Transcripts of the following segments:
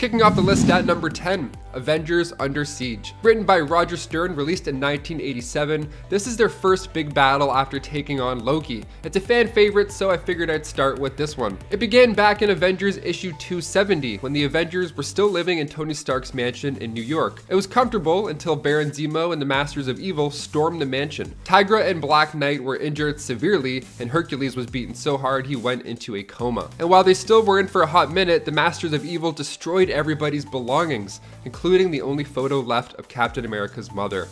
Kicking off the list at number 10, Avengers Under Siege. Written by Roger Stern, released in 1987, this is their first big battle after taking on Loki. It's a fan favorite, so I figured I'd start with this one. It began back in Avengers issue 270, when the Avengers were still living in Tony Stark's mansion in New York. It was comfortable until Baron Zemo and the Masters of Evil stormed the mansion. Tigra and Black Knight were injured severely, and Hercules was beaten so hard he went into a coma. And while they still were in for a hot minute, the Masters of Evil destroyed everybody's belongings, including the only photo left of Captain America's mother.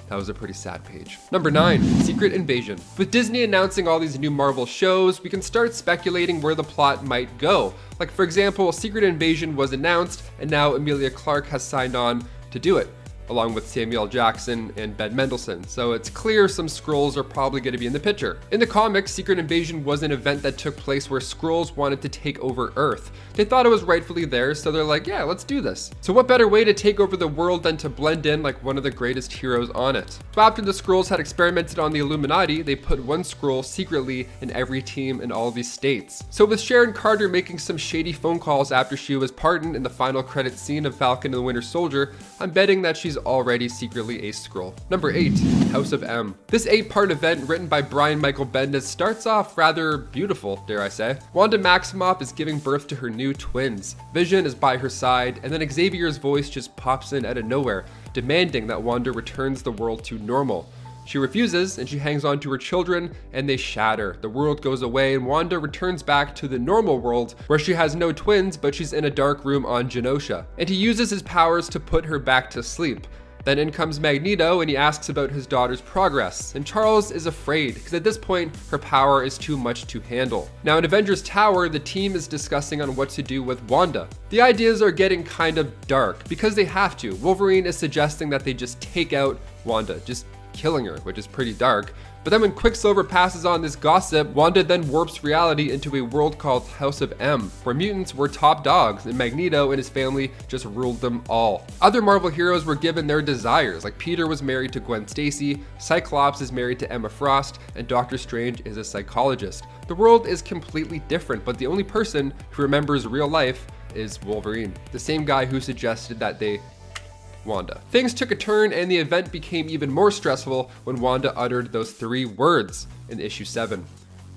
That was a pretty sad page. Number 9, Secret Invasion. With Disney announcing all these new Marvel shows, we can start speculating where the plot might go. Like, for example, Secret Invasion was announced, and now Emilia Clarke has signed on to do it, along with Samuel L. Jackson and Ben Mendelsohn, so it's clear some Skrulls are probably going to be in the picture. In the comics, Secret Invasion was an event that took place where Skrulls wanted to take over Earth. They thought it was rightfully theirs, so they're like, yeah, let's do this. So what better way to take over the world than to blend in like one of the greatest heroes on it? So after the Skrulls had experimented on the Illuminati, they put one Skrull secretly in every team in all these states. So with Sharon Carter making some shady phone calls after she was pardoned in the final credit scene of Falcon and the Winter Soldier, I'm betting that she's already secretly a Skrull. Number 8, House of M. This 8-part event written by Brian Michael Bendis starts off rather beautiful, dare I say. Wanda Maximoff is giving birth to her new twins. Vision is by her side, and then Xavier's voice just pops in out of nowhere, demanding that Wanda returns the world to normal. She refuses, and she hangs on to her children, and they shatter. The world goes away, and Wanda returns back to the normal world, where she has no twins, but she's in a dark room on Genosha. And he uses his powers to put her back to sleep. Then in comes Magneto, and he asks about his daughter's progress. And Charles is afraid, because at this point, her power is too much to handle. Now in Avengers Tower, the team is discussing on what to do with Wanda. The ideas are getting kind of dark, because they have to. Wolverine is suggesting that they just take out Wanda, just killing her, which is pretty dark. But then when Quicksilver passes on this gossip, Wanda then warps reality into a world called House of M, where mutants were top dogs and Magneto and his family just ruled them all. Other Marvel heroes were given their desires, like Peter was married to Gwen Stacy, Cyclops is married to Emma Frost, and Doctor Strange is a psychologist. The world is completely different, but the only person who remembers real life is Wolverine, the same guy who suggested that they Wanda. Things took a turn, and the event became even more stressful when Wanda uttered those 3 words in issue 7.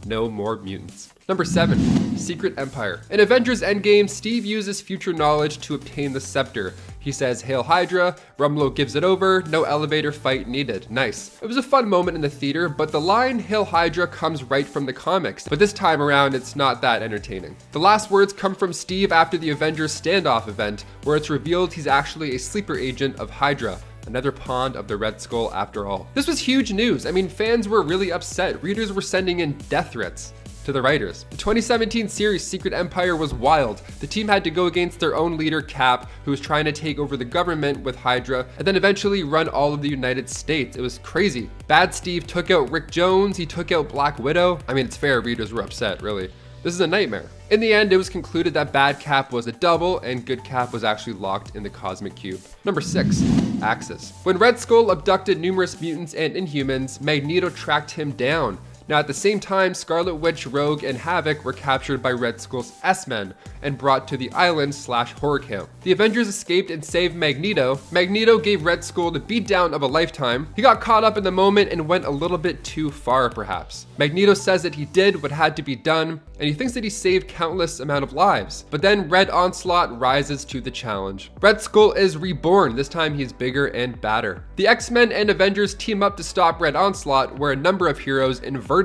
No more mutants. Number 7, Secret Empire. In Avengers Endgame, Steve uses future knowledge to obtain the scepter. He says, "Hail Hydra," Rumlow gives it over, no elevator fight needed. Nice. It was a fun moment in the theater, but the line "Hail Hydra" comes right from the comics, but this time around it's not that entertaining. The last words come from Steve after the Avengers Standoff event, where it's revealed he's actually a sleeper agent of Hydra. Another pawn of the Red Skull after all. This was huge news. I mean, fans were really upset. Readers were sending in death threats to the writers. The 2017 series Secret Empire was wild. The team had to go against their own leader Cap, who was trying to take over the government with Hydra, and then eventually run all of the United States. It was crazy. Bad Steve took out Rick Jones, he took out Black Widow. I mean, it's fair, readers were upset, really. This is a nightmare. In the end, it was concluded that Bad Cap was a double and Good Cap was actually locked in the Cosmic Cube. Number 6, Axis. When Red Skull abducted numerous mutants and Inhumans, Magneto tracked him down. Now at the same time, Scarlet Witch, Rogue, and Havoc were captured by Red Skull's S-Men and brought to the island / horror camp. The Avengers escaped and saved Magneto. Magneto gave Red Skull the beatdown of a lifetime. He got caught up in the moment and went a little bit too far, perhaps. Magneto says that he did what had to be done, and he thinks that he saved countless amount of lives. But then Red Onslaught rises to the challenge. Red Skull is reborn. This time he is bigger and badder. The X-Men and Avengers team up to stop Red Onslaught, where a number of heroes inverted.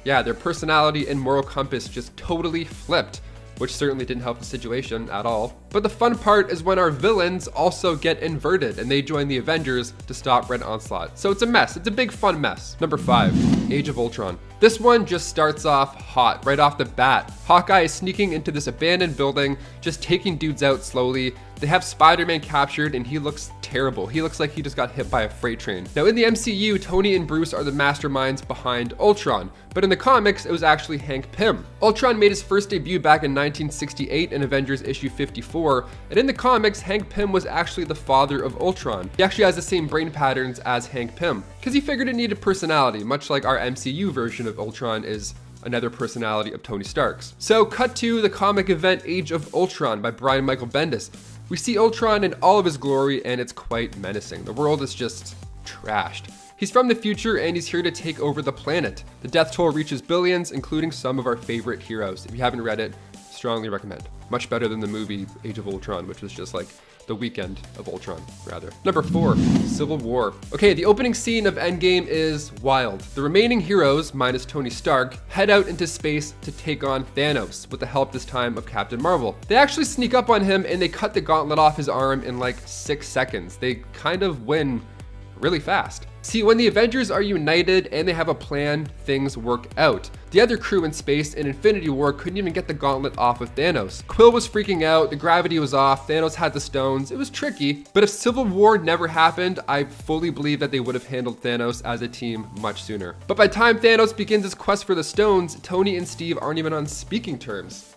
Yeah, their personality and moral compass just totally flipped, which certainly didn't help the situation at all. But the fun part is when our villains also get inverted and they join the Avengers to stop Red Onslaught. So it's a mess. It's a big fun mess. Number 5, Age of Ultron. This one just starts off hot right off the bat. Hawkeye is sneaking into this abandoned building, just taking dudes out slowly. They have Spider-Man captured and he looks terrible. He looks like he just got hit by a freight train. Now in the MCU, Tony and Bruce are the masterminds behind Ultron, but in the comics, it was actually Hank Pym. Ultron made his first debut back in 1968 in Avengers issue 54, and in the comics, Hank Pym was actually the father of Ultron. He actually has the same brain patterns as Hank Pym, because he figured it needed personality, much like our MCU version of Ultron is another personality of Tony Stark's. So cut to the comic event Age of Ultron by Brian Michael Bendis. We see Ultron in all of his glory, and it's quite menacing. The world is just trashed. He's from the future, and he's here to take over the planet. The death toll reaches billions, including some of our favorite heroes. If you haven't read it, strongly recommend. Much better than the movie Age of Ultron, which was just like the weekend of Ultron, rather. Number 4, Civil War. Okay, the opening scene of Endgame is wild. The remaining heroes, minus Tony Stark, head out into space to take on Thanos, with the help this time of Captain Marvel. They actually sneak up on him and they cut the gauntlet off his arm in like 6 seconds. They kind of win really fast. See, when the Avengers are united and they have a plan, things work out. The other crew in space in Infinity War couldn't even get the gauntlet off of Thanos. Quill was freaking out, the gravity was off, Thanos had the stones. It was tricky, but if Civil War never happened, I fully believe that they would have handled Thanos as a team much sooner. But by the time Thanos begins his quest for the stones, Tony and Steve aren't even on speaking terms.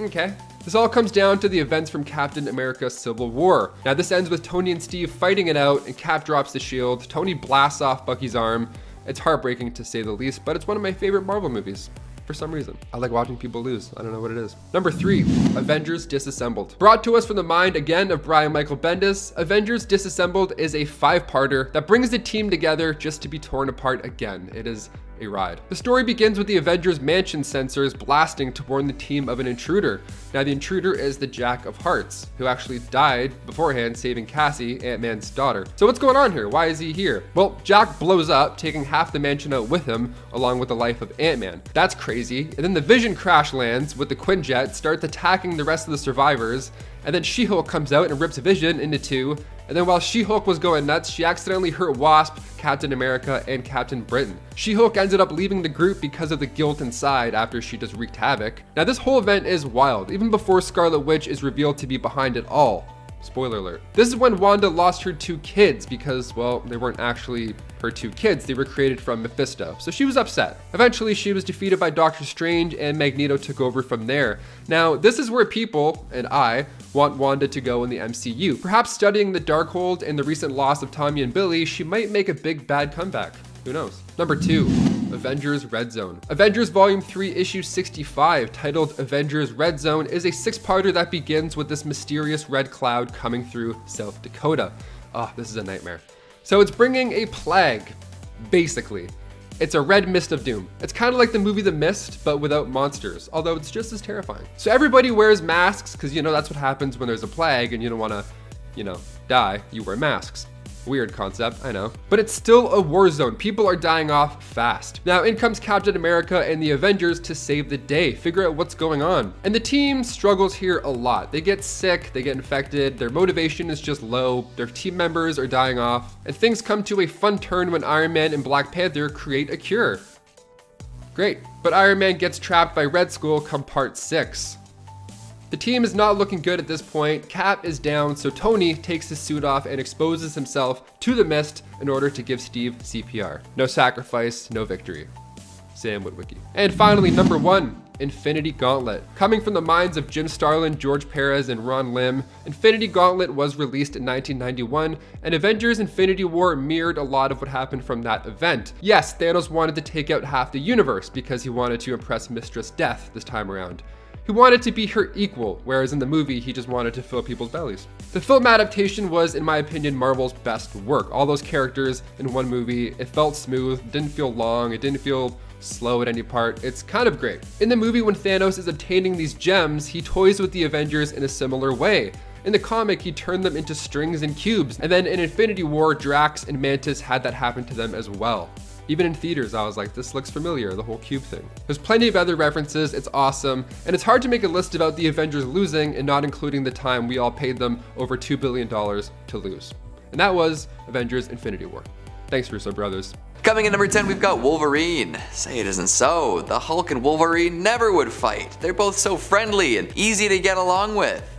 Okay. This all comes down to the events from Captain America Civil War. Now this ends with Tony and Steve fighting it out, and Cap drops the shield. Tony blasts off Bucky's arm. It's heartbreaking to say the least, but it's one of my favorite Marvel movies. For some reason. I like watching people lose. I don't know what it is. Number 3, Avengers Disassembled. Brought to us from the mind again of Brian Michael Bendis, Avengers Disassembled is a 5-parter that brings the team together just to be torn apart again. It is a ride. The story begins with the Avengers Mansion sensors blasting to warn the team of an intruder. Now the intruder is the Jack of Hearts, who actually died beforehand saving Cassie, Ant-Man's daughter. So what's going on here? Why is he here? Well, Jack blows up, taking half the mansion out with him, along with the life of Ant-Man. That's crazy. And then the Vision crash lands with the Quinjet, starts attacking the rest of the survivors, and then She-Hulk comes out and rips Vision into 2. And then while She-Hulk was going nuts, she accidentally hurt Wasp, Captain America, and Captain Britain. She-Hulk ended up leaving the group because of the guilt inside after she just wreaked havoc. Now this whole event is wild, even before Scarlet Witch is revealed to be behind it all. Spoiler alert. This is when Wanda lost her 2 kids because, well, they weren't actually her 2 kids. They were created from Mephisto. So she was upset. Eventually, she was defeated by Doctor Strange and Magneto took over from there. Now, this is where people, and I, want Wanda to go in the MCU. Perhaps studying the Darkhold and the recent loss of Tommy and Billy, she might make a big bad comeback. Who knows? Number 2, Avengers Red Zone. Avengers Volume 3 Issue 65, titled Avengers Red Zone, is a 6-parter that begins with this mysterious red cloud coming through South Dakota. Oh, this is a nightmare. So it's bringing a plague, basically. It's a red mist of doom. It's kind of like the movie The Mist, but without monsters, although it's just as terrifying. So everybody wears masks, because you know that's what happens when there's a plague and you don't want to, die. You wear masks. Weird concept, I know. But it's still a war zone. People are dying off fast. Now in comes Captain America and the Avengers to save the day, figure out what's going on. And the team struggles here a lot. They get sick, they get infected, their motivation is just low, their team members are dying off, and things come to a fun turn when Iron Man and Black Panther create a cure. Great, but Iron Man gets trapped by Red Skull come part 6. The team is not looking good at this point. Cap is down, so Tony takes his suit off and exposes himself to the mist in order to give Steve CPR. No sacrifice, no victory. Sam Witwicky. And finally, number 1, Infinity Gauntlet. Coming from the minds of Jim Starlin, George Perez, and Ron Lim, Infinity Gauntlet was released in 1991, and Avengers Infinity War mirrored a lot of what happened from that event. Yes, Thanos wanted to take out half the universe because he wanted to impress Mistress Death this time around. He wanted to be her equal, whereas in the movie, he just wanted to fill people's bellies. The film adaptation was, in my opinion, Marvel's best work. All those characters in one movie, it felt smooth, didn't feel long, it didn't feel slow at any part. It's kind of great. In the movie, when Thanos is obtaining these gems, he toys with the Avengers in a similar way. In the comic, he turned them into strings and cubes, and then in Infinity War, Drax and Mantis had that happen to them as well. Even in theaters, I was like, this looks familiar, the whole cube thing. There's plenty of other references, it's awesome, and it's hard to make a list about the Avengers losing and not including the time we all paid them over $2 billion to lose. And that was Avengers Infinity War. Thanks, Russo brothers. Coming in number 10, we've got Wolverine. Say it isn't so. The Hulk and Wolverine never would fight. They're both so friendly and easy to get along with.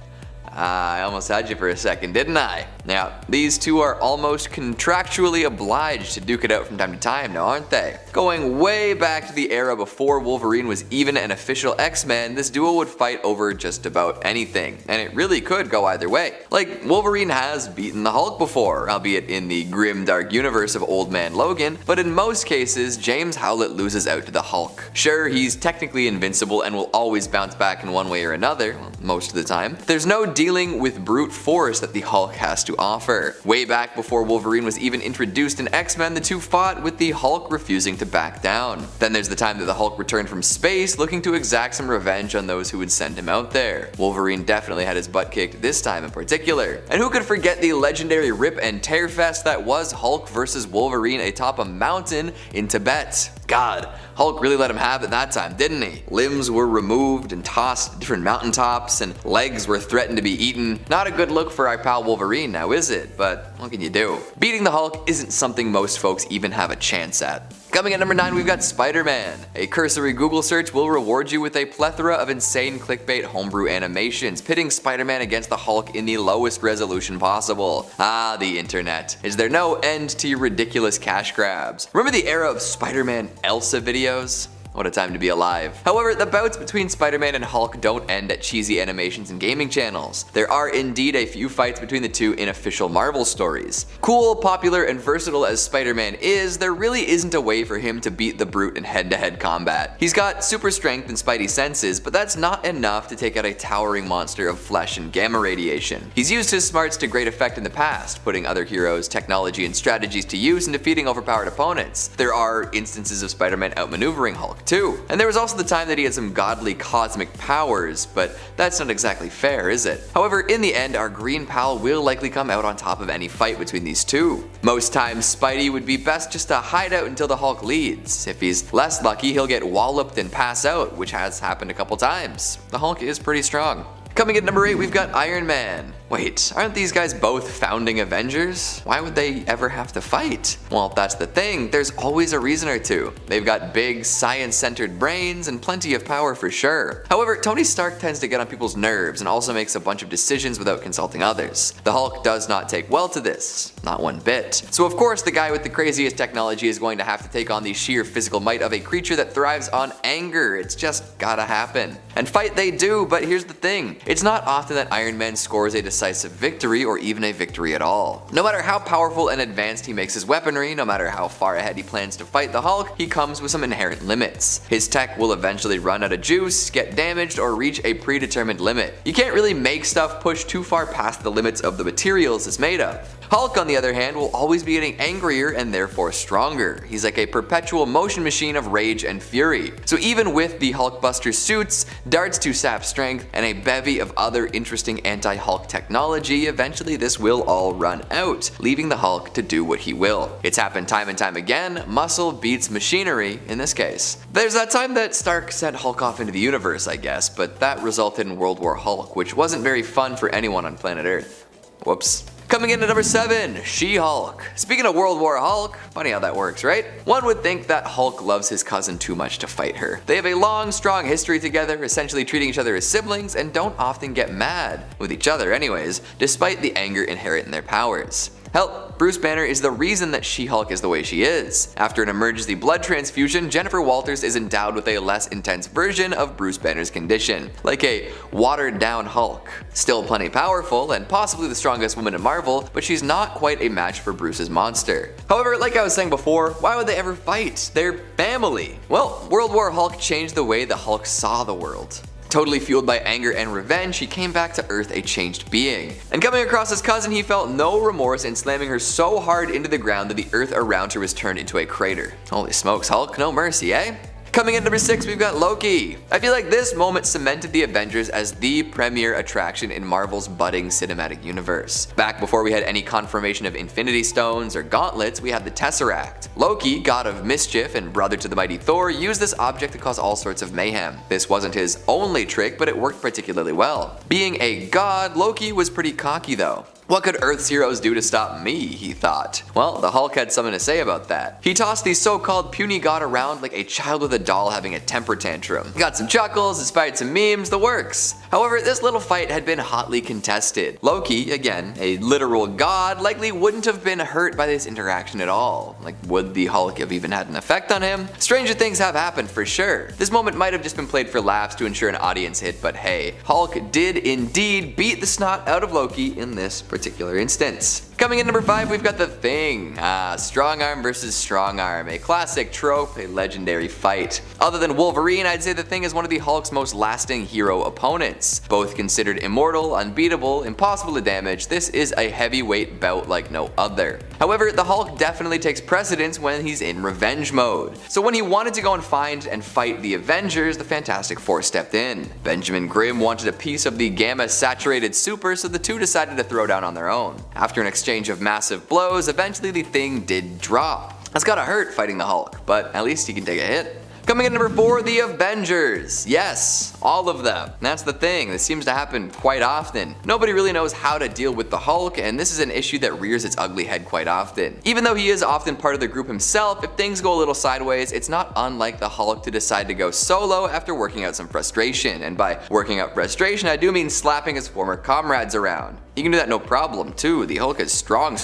I almost had you for a second, didn't I? Now, these two are almost contractually obliged to duke it out from time to time now, aren't they? Going way back to the era before Wolverine was even an official X-Men, this duo would fight over just about anything, and it really could go either way. Like, Wolverine has beaten the Hulk before, albeit in the grim dark universe of Old Man Logan, but in most cases, James Howlett loses out to the Hulk. Sure, he's technically invincible and will always bounce back in one way or another, well, most of the time. There's no dealing with brute force that the Hulk has to offer. Way back before Wolverine was even introduced in X-Men, the two fought with the Hulk refusing to back down. Then there's the time that the Hulk returned from space looking to exact some revenge on those who would send him out there. Wolverine definitely had his butt kicked this time in particular. And who could forget the legendary rip and tear fest that was Hulk versus Wolverine atop a mountain in Tibet. God, Hulk really let him have it that time, didn't he? Limbs were removed and tossed to different mountaintops, and legs were threatened to be eaten. Not a good look for our pal Wolverine now, is it? But what can you do? Beating the Hulk isn't something most folks even have a chance at. Coming at number 9, we've got Spider-Man. A cursory Google search will reward you with a plethora of insane clickbait homebrew animations, pitting Spider-Man against the Hulk in the lowest resolution possible. Ah, the internet. Is there no end to your ridiculous cash grabs? Remember the era of Spider-Man Elsa videos? What a time to be alive. However, the bouts between Spider-Man and Hulk don't end at cheesy animations and gaming channels. There are indeed a few fights between the two in official Marvel stories. Cool, popular, and versatile as Spider-Man is, there really isn't a way for him to beat the Brute in head-to-head combat. He's got super strength and spidey senses, but that's not enough to take out a towering monster of flesh and gamma radiation. He's used his smarts to great effect in the past, putting other heroes' technology and strategies to use in defeating overpowered opponents. There are instances of Spider-Man outmaneuvering Hulk too. And there was also the time that he had some godly cosmic powers, but that's not exactly fair, is it? However, in the end, our green pal will likely come out on top of any fight between these two. Most times, Spidey would be best just to hide out until the Hulk leads. If he's less lucky, he'll get walloped and pass out, which has happened a couple times. The Hulk is pretty strong. Coming at number 8, we've got Iron Man. Wait, aren't these guys both founding Avengers? Why would they ever have to fight? Well, that's the thing, there's always a reason or two. They've got big, science-centered brains and plenty of power for sure. However, Tony Stark tends to get on people's nerves and also makes a bunch of decisions without consulting others. The Hulk does not take well to this, not one bit. So of course, the guy with the craziest technology is going to have to take on the sheer physical might of a creature that thrives on anger. It's just gotta happen. And fight they do, but here's the thing. It's not often that Iron Man scores a decisive victory or even a victory at all. No matter how powerful and advanced he makes his weaponry, no matter how far ahead he plans to fight the Hulk, he comes with some inherent limits. His tech will eventually run out of juice, get damaged, or reach a predetermined limit. You can't really make stuff push too far past the limits of the materials it's made of. Hulk, on the other hand, will always be getting angrier and therefore stronger. He's like a perpetual motion machine of rage and fury. So even with the Hulkbuster suits, darts to sap strength, and a bevy of other interesting anti-Hulk technology, eventually this will all run out, leaving the Hulk to do what he will. It's happened time and time again, muscle beats machinery in this case. There's that time that Stark sent Hulk off into the universe, I guess, but that resulted in World War Hulk, which wasn't very fun for anyone on planet Earth. Whoops. Coming in at number 7, She-Hulk. Speaking of World War Hulk, funny how that works, right? One would think that Hulk loves his cousin too much to fight her. They have a long, strong history together, essentially treating each other as siblings, and don't often get mad, with each other anyways, despite the anger inherent in their powers. Hell, Bruce Banner is the reason that She-Hulk is the way she is. After an emergency blood transfusion, Jennifer Walters is endowed with a less intense version of Bruce Banner's condition, like a watered down Hulk. Still plenty powerful and possibly the strongest woman in Marvel, but she's not quite a match for Bruce's monster. However, like I was saying before, why would they ever fight? They're family. Well, World War Hulk changed the way the Hulk saw the world. Totally fueled by anger and revenge, he came back to Earth a changed being. And coming across his cousin, he felt no remorse in slamming her so hard into the ground that the Earth around her was turned into a crater. Holy smokes, Hulk, no mercy, eh? Coming in number 6, we've got Loki. I feel like this moment cemented the Avengers as the premier attraction in Marvel's budding cinematic universe. Back before we had any confirmation of Infinity Stones or gauntlets, we had the Tesseract. Loki, god of mischief and brother to the mighty Thor, used this object to cause all sorts of mayhem. This wasn't his only trick, but it worked particularly well. Being a god, Loki was pretty cocky though. What could Earth's heroes do to stop me, he thought. Well, the Hulk had something to say about that. He tossed the so-called puny god around like a child with a doll having a temper tantrum. Got some chuckles, inspired some memes, the works. However, this little fight had been hotly contested. Loki, again, a literal god, likely wouldn't have been hurt by this interaction at all. Like, would the Hulk have even had an effect on him? Stranger things have happened for sure. This moment might have just been played for laughs to ensure an audience hit, but hey, Hulk did indeed beat the snot out of Loki in this particular instance. Coming in number 5, we've got The Thing. Strong arm versus strong arm, a classic trope, a legendary fight. Other than Wolverine, I'd say The Thing is one of the Hulk's most lasting hero opponents. Both considered immortal, unbeatable, impossible to damage, this is a heavyweight bout like no other. However, the Hulk definitely takes precedence when he's in revenge mode. So when he wanted to go and find and fight the Avengers, the Fantastic Four stepped in. Benjamin Grimm wanted a piece of the gamma-saturated super, so the two decided to throw down on their own. After an exchange of massive blows, eventually the Thing did drop. It's gotta hurt fighting the Hulk, but at least he can take a hit. Coming in number 4, the Avengers. Yes, all of them. That's the thing, this seems to happen quite often. Nobody really knows how to deal with the Hulk, and this is an issue that rears its ugly head quite often. Even though he is often part of the group himself, if things go a little sideways, it's not unlike the Hulk to decide to go solo after working out some frustration. And by working out frustration, I do mean slapping his former comrades around. He can do that no problem too, the Hulk is strong.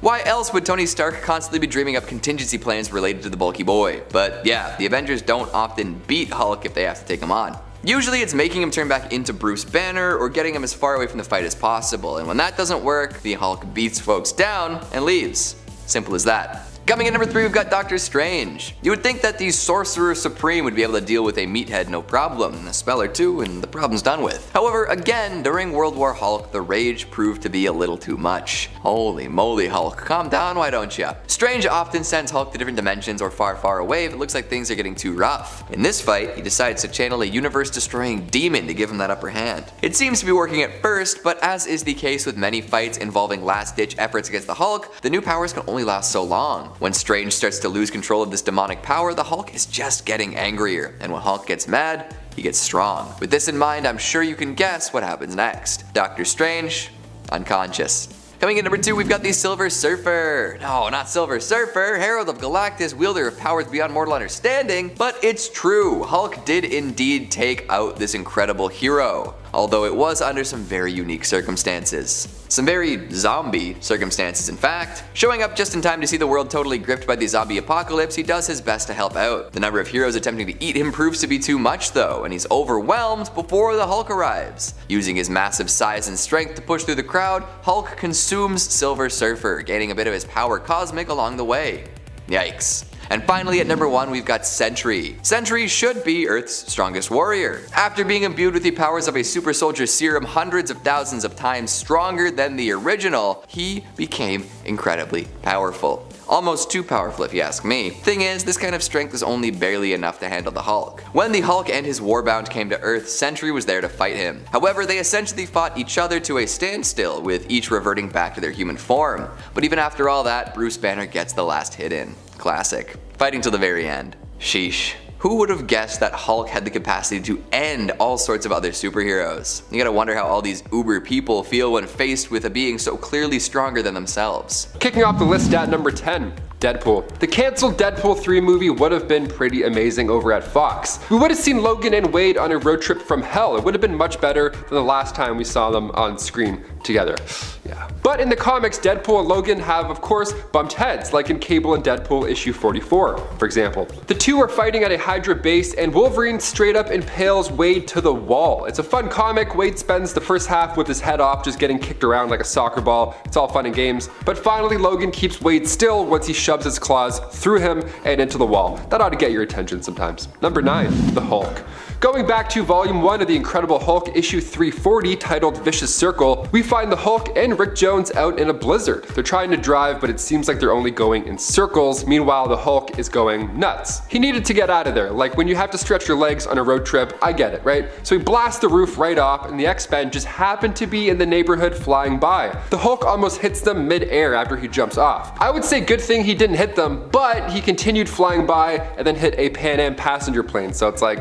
Why else would Tony Stark constantly be dreaming up contingency plans related to the bulky boy? But yeah, the Avengers don't often beat Hulk if they have to take him on. Usually it's making him turn back into Bruce Banner or getting him as far away from the fight as possible, and when that doesn't work, the Hulk beats folks down and leaves. Simple as that. Coming in number 3, we've got Doctor Strange. You would think that the Sorcerer Supreme would be able to deal with a meathead no problem, a spell or two and the problem's done with. However, again, during World War Hulk, the rage proved to be a little too much. Holy moly Hulk, calm down why don't ya? Strange often sends Hulk to different dimensions or far away if it looks like things are getting too rough. In this fight, he decides to channel a universe-destroying demon to give him that upper hand. It seems to be working at first, but as is the case with many fights involving last-ditch efforts against the Hulk, the new powers can only last so long. When Strange starts to lose control of this demonic power, the Hulk is just getting angrier, and when Hulk gets mad, he gets strong. With this in mind, I'm sure you can guess what happens next. Doctor Strange, unconscious. Coming in number 2, we've got the Silver Surfer. No, not Silver Surfer, Herald of Galactus, wielder of powers beyond mortal understanding, but it's true, Hulk did indeed take out this incredible hero, although it was under some very unique circumstances. Some very zombie circumstances, in fact. Showing up just in time to see the world totally gripped by the zombie apocalypse, he does his best to help out. The number of heroes attempting to eat him proves to be too much though, and he's overwhelmed before the Hulk arrives. Using his massive size and strength to push through the crowd, Hulk consumes Silver Surfer, gaining a bit of his power cosmic along the way. Yikes. And finally at number 1, we've got Sentry. Sentry should be Earth's strongest warrior. After being imbued with the powers of a super soldier serum hundreds of thousands of times stronger than the original, he became incredibly powerful. Almost too powerful if you ask me. Thing is, this kind of strength is only barely enough to handle the Hulk. When the Hulk and his Warbound came to Earth, Sentry was there to fight him. However, they essentially fought each other to a standstill, with each reverting back to their human form. But even after all that, Bruce Banner gets the last hit in. Classic. Fighting till the very end. Sheesh. Who would have guessed that Hulk had the capacity to end all sorts of other superheroes? You gotta wonder how all these uber people feel when faced with a being so clearly stronger than themselves. Kicking off the list at number 10. Deadpool. The cancelled Deadpool 3 movie would have been pretty amazing over at Fox. We would have seen Logan and Wade on a road trip from hell. It would have been much better than the last time we saw them on screen together. Yeah. But in the comics, Deadpool and Logan have, of course, bumped heads, like in Cable and Deadpool issue 44, for example. The two are fighting at a Hydra base, and Wolverine straight up impales Wade to the wall. It's a fun comic. Wade spends the first half with his head off, just getting kicked around like a soccer ball. It's all fun and games. But finally, Logan keeps Wade still once he shoves his claws through him and into the wall. That ought to get your attention sometimes. Number 9, the Hulk. Going back to volume 1 of the Incredible Hulk issue 340 titled Vicious Circle, we find the Hulk and Rick Jones out in a blizzard. They're trying to drive, but it seems like they're only going in circles. Meanwhile, the Hulk is going nuts. He needed to get out of there. Like when you have to stretch your legs on a road trip, I get it, right? So he blasts the roof right off, and the X-Men just happen to be in the neighborhood flying by. The Hulk almost hits them mid-air after he jumps off. I would say good thing he didn't hit them, but he continued flying by and then hit a Pan Am passenger plane, so it's like,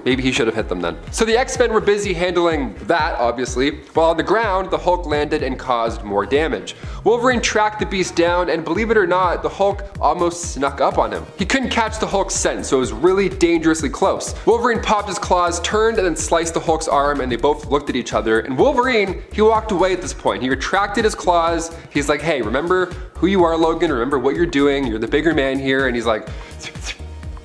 maybe he should have hit them then. So the X-Men were busy handling that, obviously, while on the ground, the Hulk landed and caused more damage. Wolverine tracked the beast down, and believe it or not, the Hulk almost snuck up on him. He couldn't catch the Hulk's scent, so it was really dangerously close. Wolverine popped his claws, turned, and then sliced the Hulk's arm, and they both looked at each other. And Wolverine, he walked away at this point. He retracted his claws. He's like, hey, remember who you are, Logan? Remember what you're doing. You're the bigger man here. And he's like,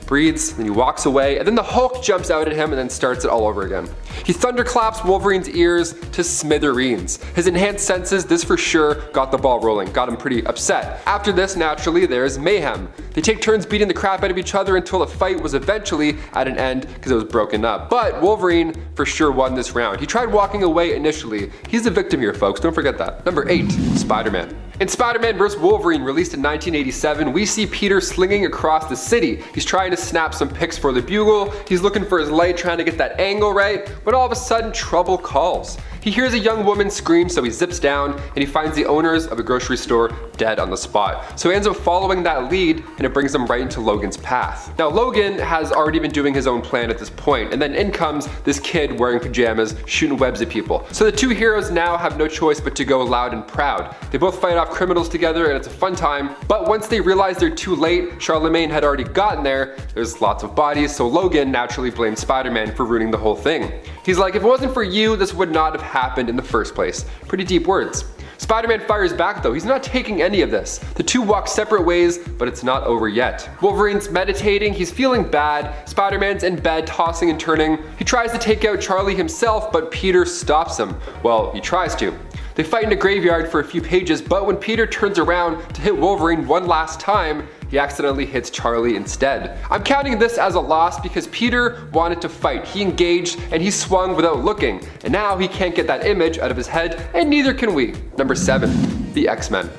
breathes, then he walks away, and then the Hulk jumps out at him and then starts it all over again. He thunderclaps Wolverine's ears to smithereens. His enhanced senses, this for sure, got the ball rolling, got him pretty upset. After this, naturally, there's mayhem. They take turns beating the crap out of each other until the fight was eventually at an end because it was broken up. But Wolverine for sure won this round. He tried walking away initially. He's the victim here, folks, don't forget that. Number 8, Spider-Man. In Spider-Man vs. Wolverine, released in 1987, we see Peter slinging across the city. He's trying to snap some pics for the Bugle, he's looking for his light, trying to get that angle right, but all of a sudden, trouble calls. He hears a young woman scream, so he zips down, and he finds the owners of a grocery store dead on the spot. So he ends up following that lead, and it brings him right into Logan's path. Now, Logan has already been doing his own plan at this point, and then in comes this kid wearing pajamas, shooting webs at people. So the two heroes now have no choice but to go loud and proud. They both fight off criminals together, and it's a fun time, but once they realize they're too late, Charlemagne had already gotten there, there's lots of bodies, so Logan naturally blames Spider-Man for ruining the whole thing. He's like, if it wasn't for you, this would not have happened in the first place. Pretty deep words. Spider-Man fires back though, he's not taking any of this. The two walk separate ways, but it's not over yet. Wolverine's meditating, he's feeling bad, Spider-Man's in bed tossing and turning. He tries to take out Charlie himself, but Peter stops him. Well, he tries to. They fight in a graveyard for a few pages, but when Peter turns around to hit Wolverine one last time, he accidentally hits Charlie instead. I'm counting this as a loss because Peter wanted to fight. He engaged and he swung without looking, and now he can't get that image out of his head, and neither can we. Number 7, the X-Men.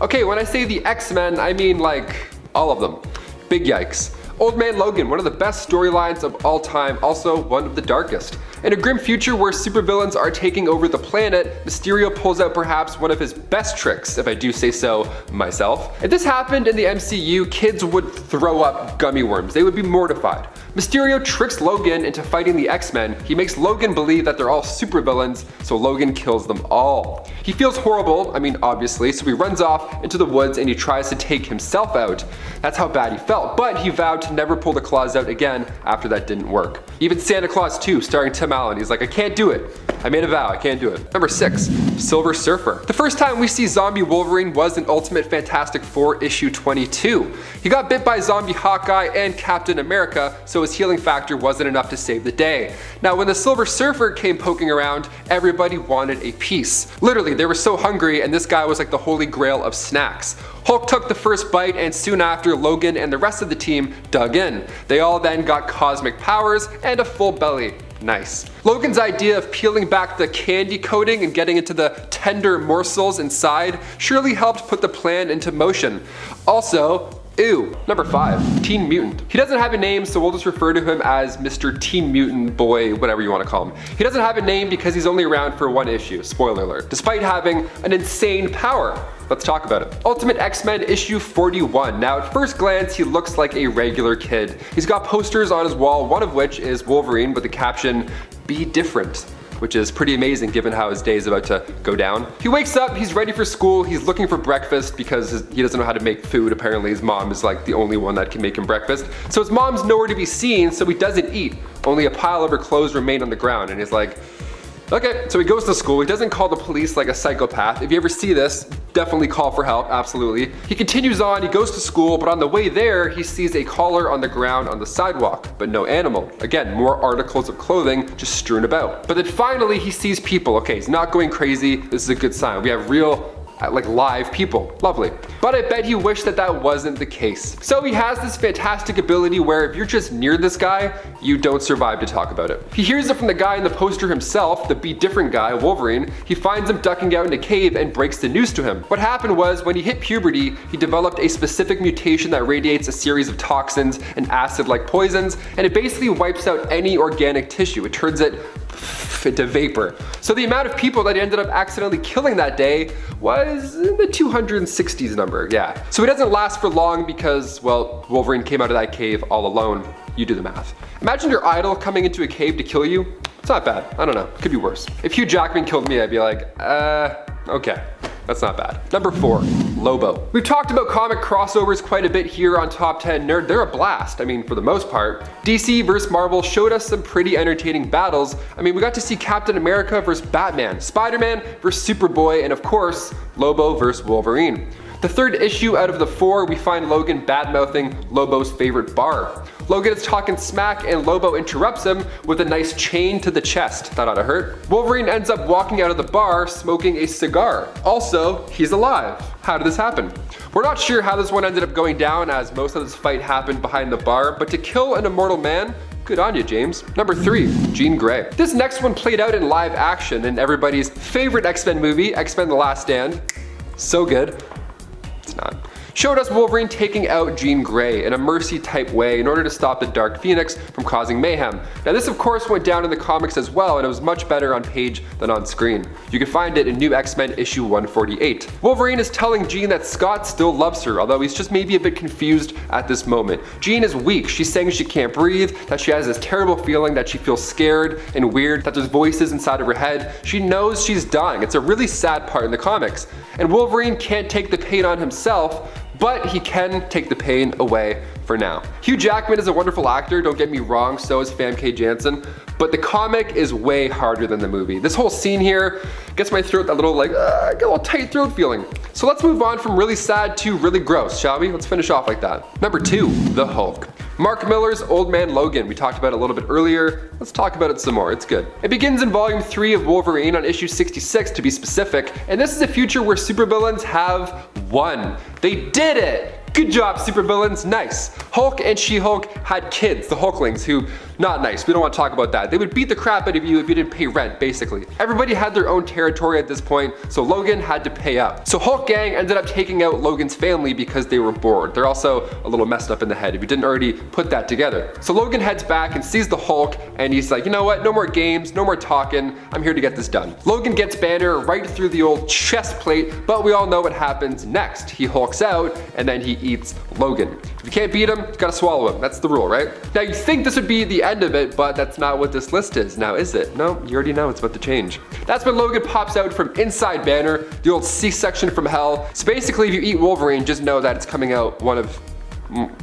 Okay, when I say the X-Men, I mean like all of them. Big yikes. Old Man Logan, one of the best storylines of all time, also one of the darkest. In a grim future where supervillains are taking over the planet, Mysterio pulls out perhaps one of his best tricks, if I do say so myself. If this happened in the MCU, kids would throw up gummy worms. They would be mortified. Mysterio tricks Logan into fighting the X-Men. He makes Logan believe that they're all supervillains, so Logan kills them all. He feels horrible, I mean obviously, so he runs off into the woods and he tries to take himself out. That's how bad he felt, but he vowed to never pull the claws out again after that didn't work. Even Santa Claus 2, starring Tim Allen, he's like, I can't do it. I made a vow, I can't do it. Number 6, Silver Surfer. The first time we see Zombie Wolverine was in Ultimate Fantastic Four issue 22. He got bit by Zombie Hawkeye and Captain America, so his healing factor wasn't enough to save the day. Now when the Silver Surfer came poking around, everybody wanted a piece. Literally, they were so hungry, and this guy was like the holy grail of snacks. Hulk took the first bite, and soon after, Logan and the rest of the team dug in. They all then got cosmic powers and a full belly. Nice. Logan's idea of peeling back the candy coating and getting into the tender morsels inside surely helped put the plan into motion. Also, ew. Number 5, Teen Mutant. He doesn't have a name, so we'll just refer to him as Mr. Teen Mutant Boy, whatever you want to call him. He doesn't have a name because he's only around for one issue, spoiler alert, despite having an insane power. Let's talk about it. Ultimate X-Men issue 41. Now at first glance, he looks like a regular kid. He's got posters on his wall, one of which is Wolverine with the caption, "Be different," which is pretty amazing given how his day is about to go down. He wakes up, he's ready for school, he's looking for breakfast because he doesn't know how to make food. Apparently his mom is like the only one that can make him breakfast. So his mom's nowhere to be seen, so he doesn't eat. Only a pile of her clothes remain on the ground, and he's like, okay, so he goes to school. He doesn't call the police like a psychopath. If you ever see this, definitely call for help, absolutely. He continues on, he goes to school, but on the way there, he sees a collar on the ground on the sidewalk, but no animal. Again, more articles of clothing just strewn about. But then finally, he sees people. Okay, he's not going crazy. This is a good sign. We have real, like live people. Lovely. But I bet he wished that that wasn't the case. So he has this fantastic ability where if you're just near this guy, you don't survive to talk about it. He hears it from the guy in the poster himself, the Be Different guy, Wolverine. He finds him ducking out in a cave and breaks the news to him. What happened was when he hit puberty, he developed a specific mutation that radiates a series of toxins and acid-like poisons, and it basically wipes out any organic tissue. It turns it into vapor. So the amount of people that he ended up accidentally killing that day was in the 260s number, yeah. So he doesn't last for long because, well, Wolverine came out of that cave all alone. You do the math. Imagine your idol coming into a cave to kill you. It's not bad. I don't know. Could be worse. If Hugh Jackman killed me, I'd be like, okay. That's not bad. Number 4, Lobo. We've talked about comic crossovers quite a bit here on Top 10 Nerd. They're a blast, I mean, for the most part. DC vs. Marvel showed us some pretty entertaining battles. I mean, we got to see Captain America vs. Batman, Spider-Man vs. Superboy, and of course, Lobo vs. Wolverine. The third issue out of the 4, we find Logan badmouthing Lobo's favorite bar. Logan is talking smack and Lobo interrupts him with a nice chain to the chest. That ought to hurt. Wolverine ends up walking out of the bar smoking a cigar. Also, he's alive. How did this happen? We're not sure how this one ended up going down, as most of this fight happened behind the bar, but to kill an immortal man, good on you, James. Number 3, Jean Grey. This next one played out in live action in everybody's favorite X-Men movie, X-Men The Last Stand. So good. It's not. Showed us Wolverine taking out Jean Grey in a mercy type way in order to stop the Dark Phoenix from causing mayhem. Now this of course went down in the comics as well, and it was much better on page than on screen. You can find it in New X-Men issue 148. Wolverine is telling Jean that Scott still loves her, although he's just maybe a bit confused at this moment. Jean is weak. She's saying she can't breathe, that she has this terrible feeling that she feels scared and weird, that there's voices inside of her head. She knows she's dying. It's a really sad part in the comics. And Wolverine can't take the pain on himself, but he can take the pain away for now. Hugh Jackman is a wonderful actor, don't get me wrong, so is Famke Janssen, but the comic is way harder than the movie. This whole scene here gets my throat that little get a little tight throat feeling. So let's move on from really sad to really gross, shall we? Let's finish off like that. Number 2, the Hulk. Mark Millar's Old Man Logan. We talked about it a little bit earlier. Let's talk about it some more, it's good. It begins in volume 3 of Wolverine on issue 66 to be specific, and this is a future where supervillains have won. They did it! Good job, supervillains, nice. Hulk and She-Hulk had kids, the Hulklings, who, not nice, we don't want to talk about that. They would beat the crap out of you if you didn't pay rent, basically. Everybody had their own territory at this point, so Logan had to pay up. So Hulk Gang ended up taking out Logan's family because they were bored. They're also a little messed up in the head if you didn't already put that together. So Logan heads back and sees the Hulk, and he's like, you know what, no more games, no more talking, I'm here to get this done. Logan gets Banner right through the old chest plate, but we all know what happens next. He hulks out, and then he eats Logan. If you can't beat him, you gotta swallow him. That's the rule, right? Now you think this would be the end of it, but that's not what this list is. Now is it? No, you already know it's about to change. That's when Logan pops out from inside Banner, the old C-section from hell. So basically if you eat Wolverine, just know that it's coming out one of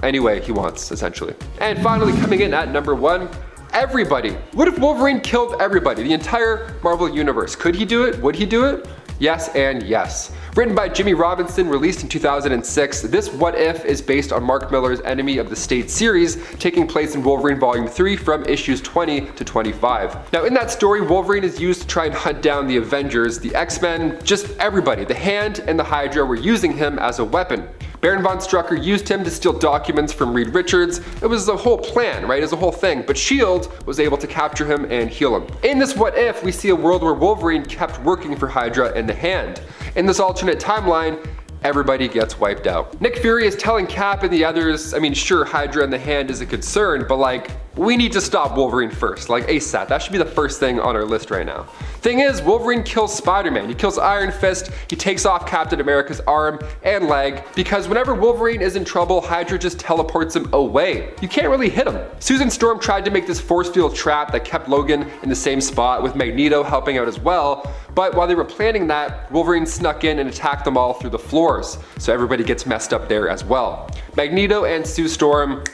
any way he wants, essentially. And finally coming in at number 1, everybody. What if Wolverine killed everybody, the entire Marvel Universe? Could he do it? Would he do it? Yes and yes. Written by Jimmy Robinson, released in 2006, this What If is based on Mark Millar's Enemy of the State series, taking place in Wolverine Volume 3 from issues 20 to 25. Now in that story, Wolverine is used to try and hunt down the Avengers, the X-Men, just everybody. The Hand and the Hydra were using him as a weapon. Baron von Strucker used him to steal documents from Reed Richards. It was a whole plan, right? It was a whole thing. But S.H.I.E.L.D. was able to capture him and heal him. In this What If, we see a world where Wolverine kept working for Hydra and the Hand. In this alternate timeline, everybody gets wiped out. Nick Fury is telling Cap and the others, I mean, sure, Hydra and the Hand is a concern, but like, we need to stop Wolverine first, like ASAP. That should be the first thing on our list right now. Thing is, Wolverine kills Spider-Man. He kills Iron Fist, he takes off Captain America's arm and leg, because whenever Wolverine is in trouble, Hydra just teleports him away. You can't really hit him. Susan Storm tried to make this force field trap that kept Logan in the same spot, with Magneto helping out as well, but while they were planning that, Wolverine snuck in and attacked them all through the floors, so everybody gets messed up there as well. Magneto and Sue Storm,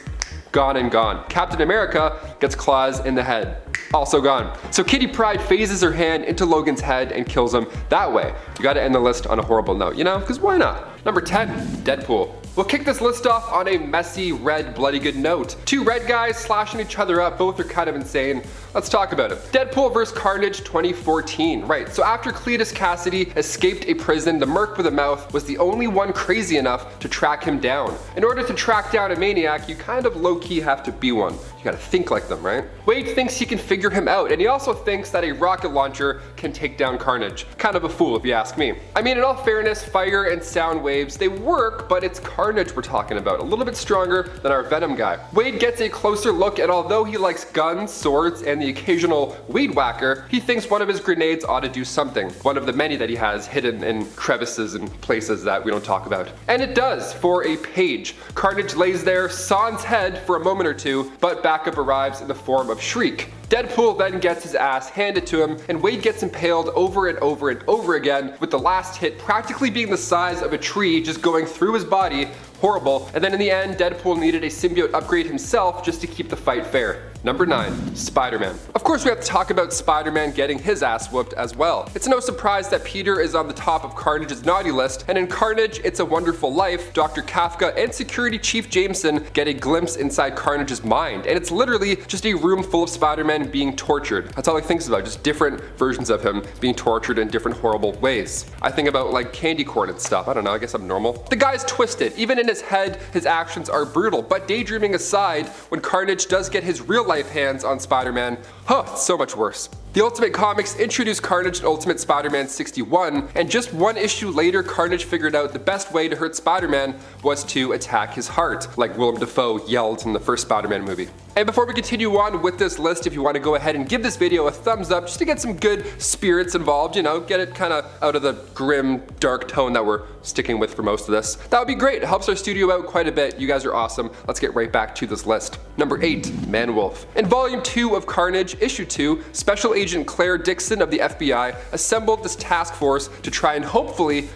gone and gone. Captain America gets claws in the head, also gone. So Kitty Pryde phases her hand into Logan's head and kills him that way. You gotta end the list on a horrible note, you know, because why not? Number 10, Deadpool. We'll kick this list off on a messy, red, bloody good note. 2 red guys slashing each other up, both are kind of insane. Let's talk about it. Deadpool vs. Carnage 2014. Right, so after Cletus Cassidy escaped a prison, the Merc with a Mouth was the only one crazy enough to track him down. In order to track down a maniac, you kind of low-key have to be one. You gotta think like them, right? Wade thinks he can figure him out, and he also thinks that a rocket launcher can take down Carnage. Kind of a fool, if you ask me. I mean, in all fairness, fire and sound waves, they work, but it's Carnage we're talking about, a little bit stronger than our Venom guy. Wade gets a closer look, and although he likes guns, swords, and the occasional weed whacker, he thinks one of his grenades ought to do something. One of the many that he has hidden in crevices and places that we don't talk about. And it does, for a page. Carnage lays there, sans head for a moment or two, but backup arrives in the form of Shriek. Deadpool then gets his ass handed to him, and Wade gets impaled over and over and over again, with the last hit practically being the size of a tree just going through his body, horrible, and then in the end, Deadpool needed a symbiote upgrade himself just to keep the fight fair. Number 9, Spider-Man. Of course, we have to talk about Spider-Man getting his ass whooped as well. It's no surprise that Peter is on the top of Carnage's naughty list, and in Carnage, It's a Wonderful Life, Dr. Kafka and Security Chief Jameson get a glimpse inside Carnage's mind, and it's literally just a room full of Spider-Man being tortured. That's all he thinks about, just different versions of him being tortured in different horrible ways. I think about like candy corn and stuff. I don't know, I guess I'm normal. The guy's twisted. Even in his head, his actions are brutal, but daydreaming aside, when Carnage does get his real life hands on Spider-Man, it's so much worse. The Ultimate Comics introduced Carnage in Ultimate Spider-Man 61, and just one issue later, Carnage figured out the best way to hurt Spider-Man was to attack his heart, like Willem Dafoe yelled in the first Spider-Man movie. And before we continue on with this list, if you want to go ahead and give this video a thumbs up just to get some good spirits involved, you know, get it kind of out of the grim, dark tone that we're sticking with for most of this, that would be great. It helps our studio out quite a bit. You guys are awesome. Let's get right back to this list. Number 8, Man-Wolf. In Volume 2 of Carnage, Issue 2, Special Agent Claire Dixon of the FBI assembled this task force to try and hopefully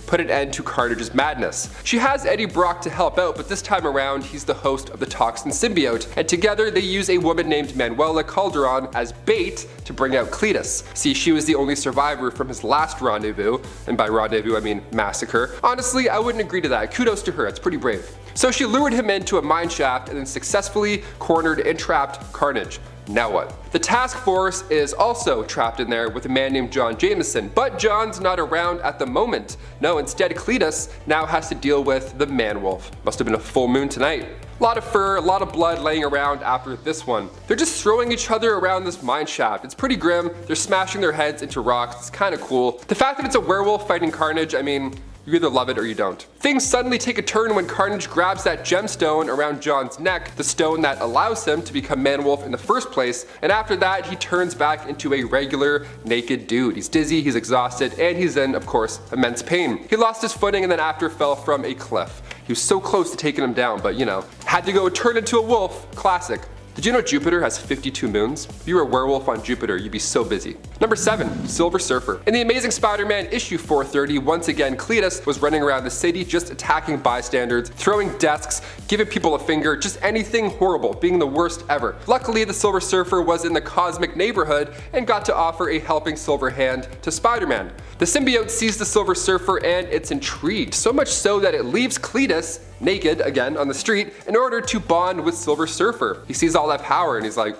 put an end to Carnage's madness. She has Eddie Brock to help out, but this time around he's the host of the Toxin Symbiote, and together they use a woman named Manuela Calderon as bait to bring out Cletus. See, she was the only survivor from his last rendezvous, and by rendezvous I mean massacre. Honestly, I wouldn't agree to that. Kudos to her, it's pretty brave. So she lured him into a mine shaft and then successfully cornered and trapped Carnage. Now what? The task force is also trapped in there with a man named John Jameson, but John's not around at the moment. No, instead Cletus now has to deal with the Man-Wolf. Must have been a full moon tonight. A lot of fur, a lot of blood laying around after this one. They're just throwing each other around this mine shaft. It's pretty grim. They're smashing their heads into rocks. It's kind of cool. The fact that it's a werewolf fighting Carnage, I mean, you either love it or you don't. Things suddenly take a turn when Carnage grabs that gemstone around John's neck, the stone that allows him to become Man-Wolf in the first place, and after that he turns back into a regular naked dude. He's dizzy, he's exhausted, and he's in, of course, immense pain. He lost his footing and then after fell from a cliff. He was so close to taking him down, but you know, had to go turn into a wolf. Classic. Did you know Jupiter has 52 moons? If you were a werewolf on Jupiter, you'd be so busy. Number 7, Silver Surfer. In The Amazing Spider-Man issue 430, once again, Cletus was running around the city just attacking bystanders, throwing desks, giving people a finger, just anything horrible, being the worst ever. Luckily, the Silver Surfer was in the cosmic neighborhood and got to offer a helping silver hand to Spider-Man. The symbiote sees the Silver Surfer and it's intrigued, so much so that it leaves Cletus naked again on the street in order to bond with Silver Surfer. He sees all that power and he's like,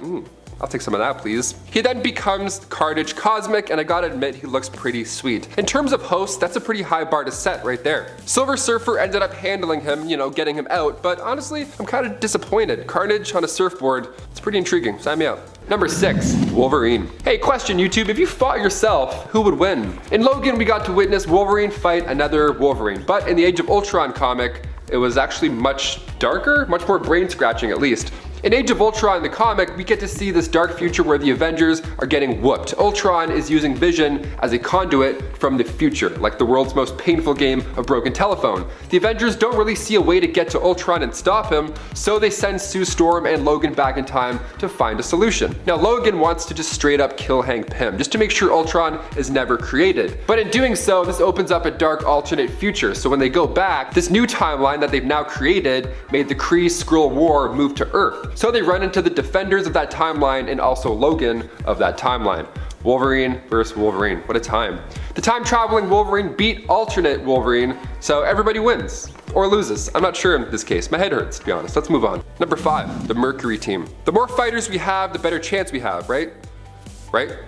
I'll take some of that, please. He then becomes Carnage Cosmic, and I gotta admit, he looks pretty sweet. In terms of hosts, that's a pretty high bar to set right there. Silver Surfer ended up handling him, you know, getting him out, but honestly, I'm kind of disappointed. Carnage on a surfboard, it's pretty intriguing. Sign me up. Number 6, Wolverine. Hey, question YouTube, if you fought yourself, who would win? In Logan, we got to witness Wolverine fight another Wolverine, but in the Age of Ultron comic, it was actually much darker, much more brain scratching at least. In Age of Ultron, the comic, we get to see this dark future where the Avengers are getting whooped. Ultron is using Vision as a conduit from the future, like the world's most painful game of broken telephone. The Avengers don't really see a way to get to Ultron and stop him, so they send Sue Storm and Logan back in time to find a solution. Now Logan wants to just straight up kill Hank Pym, just to make sure Ultron is never created. But in doing so, this opens up a dark alternate future, so when they go back, this new timeline that they've now created made the Kree-Skrull War move to Earth. So they run into the defenders of that timeline and also Logan of that timeline. Wolverine versus Wolverine, what a time. The time-traveling Wolverine beat alternate Wolverine, so everybody wins. Or loses. I'm not sure in this case. My head hurts, to be honest. Let's move on. Number 5, the Mercury team. The more fighters we have, the better chance we have, right?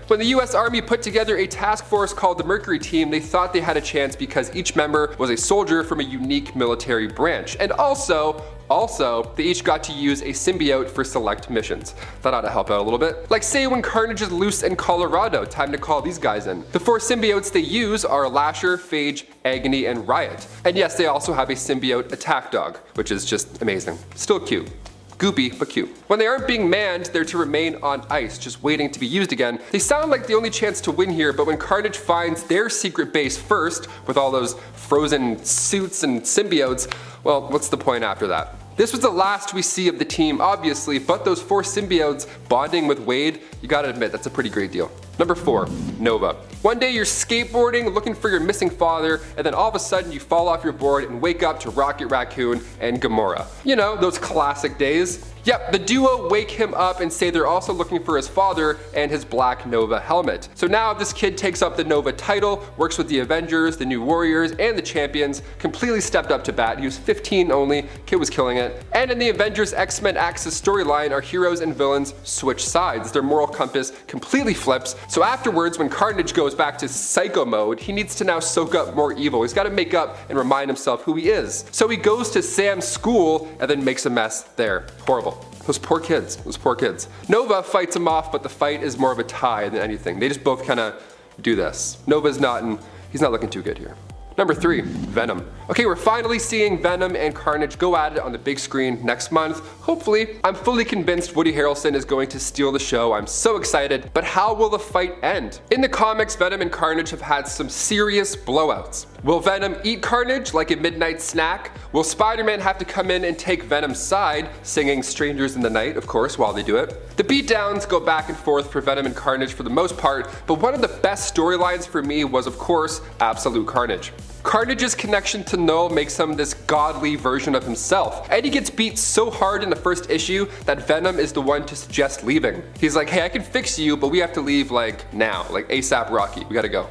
When the US Army put together a task force called the Mercury Team, they thought they had a chance because each member was a soldier from a unique military branch. And also, they each got to use a symbiote for select missions. That ought to help out a little bit. Like say when Carnage is loose in Colorado, time to call these guys in. The 4 symbiotes they use are Lasher, Phage, Agony, and Riot. And yes, they also have a symbiote attack dog, which is just amazing. Still cute. Goopy, but cute. When they aren't being manned, they're to remain on ice, just waiting to be used again. They sound like the only chance to win here, but when Carnage finds their secret base first, with all those frozen suits and symbiotes, well, what's the point after that? This was the last we see of the team, obviously, but those 4 symbiotes bonding with Wade You gotta admit, that's a pretty great deal. Number 4, Nova. One day you're skateboarding, looking for your missing father, and then all of a sudden you fall off your board and wake up to Rocket Raccoon and Gamora. You know, those classic days. Yep, the duo wake him up and say they're also looking for his father and his black Nova helmet. So now this kid takes up the Nova title, works with the Avengers, the New Warriors, and the Champions, completely stepped up to bat. He was 15 only, kid was killing it. And in the Avengers X-Men Axis storyline, our heroes and villains switch sides. Their moral compass completely flips. So afterwards, when Carnage goes back to psycho mode, he needs to now soak up more evil. He's got to make up and remind himself who he is. So he goes to Sam's school and then makes a mess there. Horrible. Those poor kids, those poor kids. Nova fights him off, but the fight is more of a tie than anything. They just both kind of do this. Nova's not, and he's not looking too good here. Number 3, Venom. Okay, we're finally seeing Venom and Carnage go at it on the big screen next month. Hopefully, I'm fully convinced Woody Harrelson is going to steal the show. I'm so excited, but how will the fight end? In the comics, Venom and Carnage have had some serious blowouts. Will Venom eat Carnage like a midnight snack? Will Spider-Man have to come in and take Venom's side, singing Strangers in the Night, of course, while they do it? The beatdowns go back and forth for Venom and Carnage for the most part, but one of the best storylines for me was, of course, Absolute Carnage. Carnage's connection to Null makes him this godly version of himself, and he gets beat so hard in the first issue that Venom is the one to suggest leaving. He's like, hey, I can fix you, but we have to leave like now, like ASAP Rocky, we gotta go.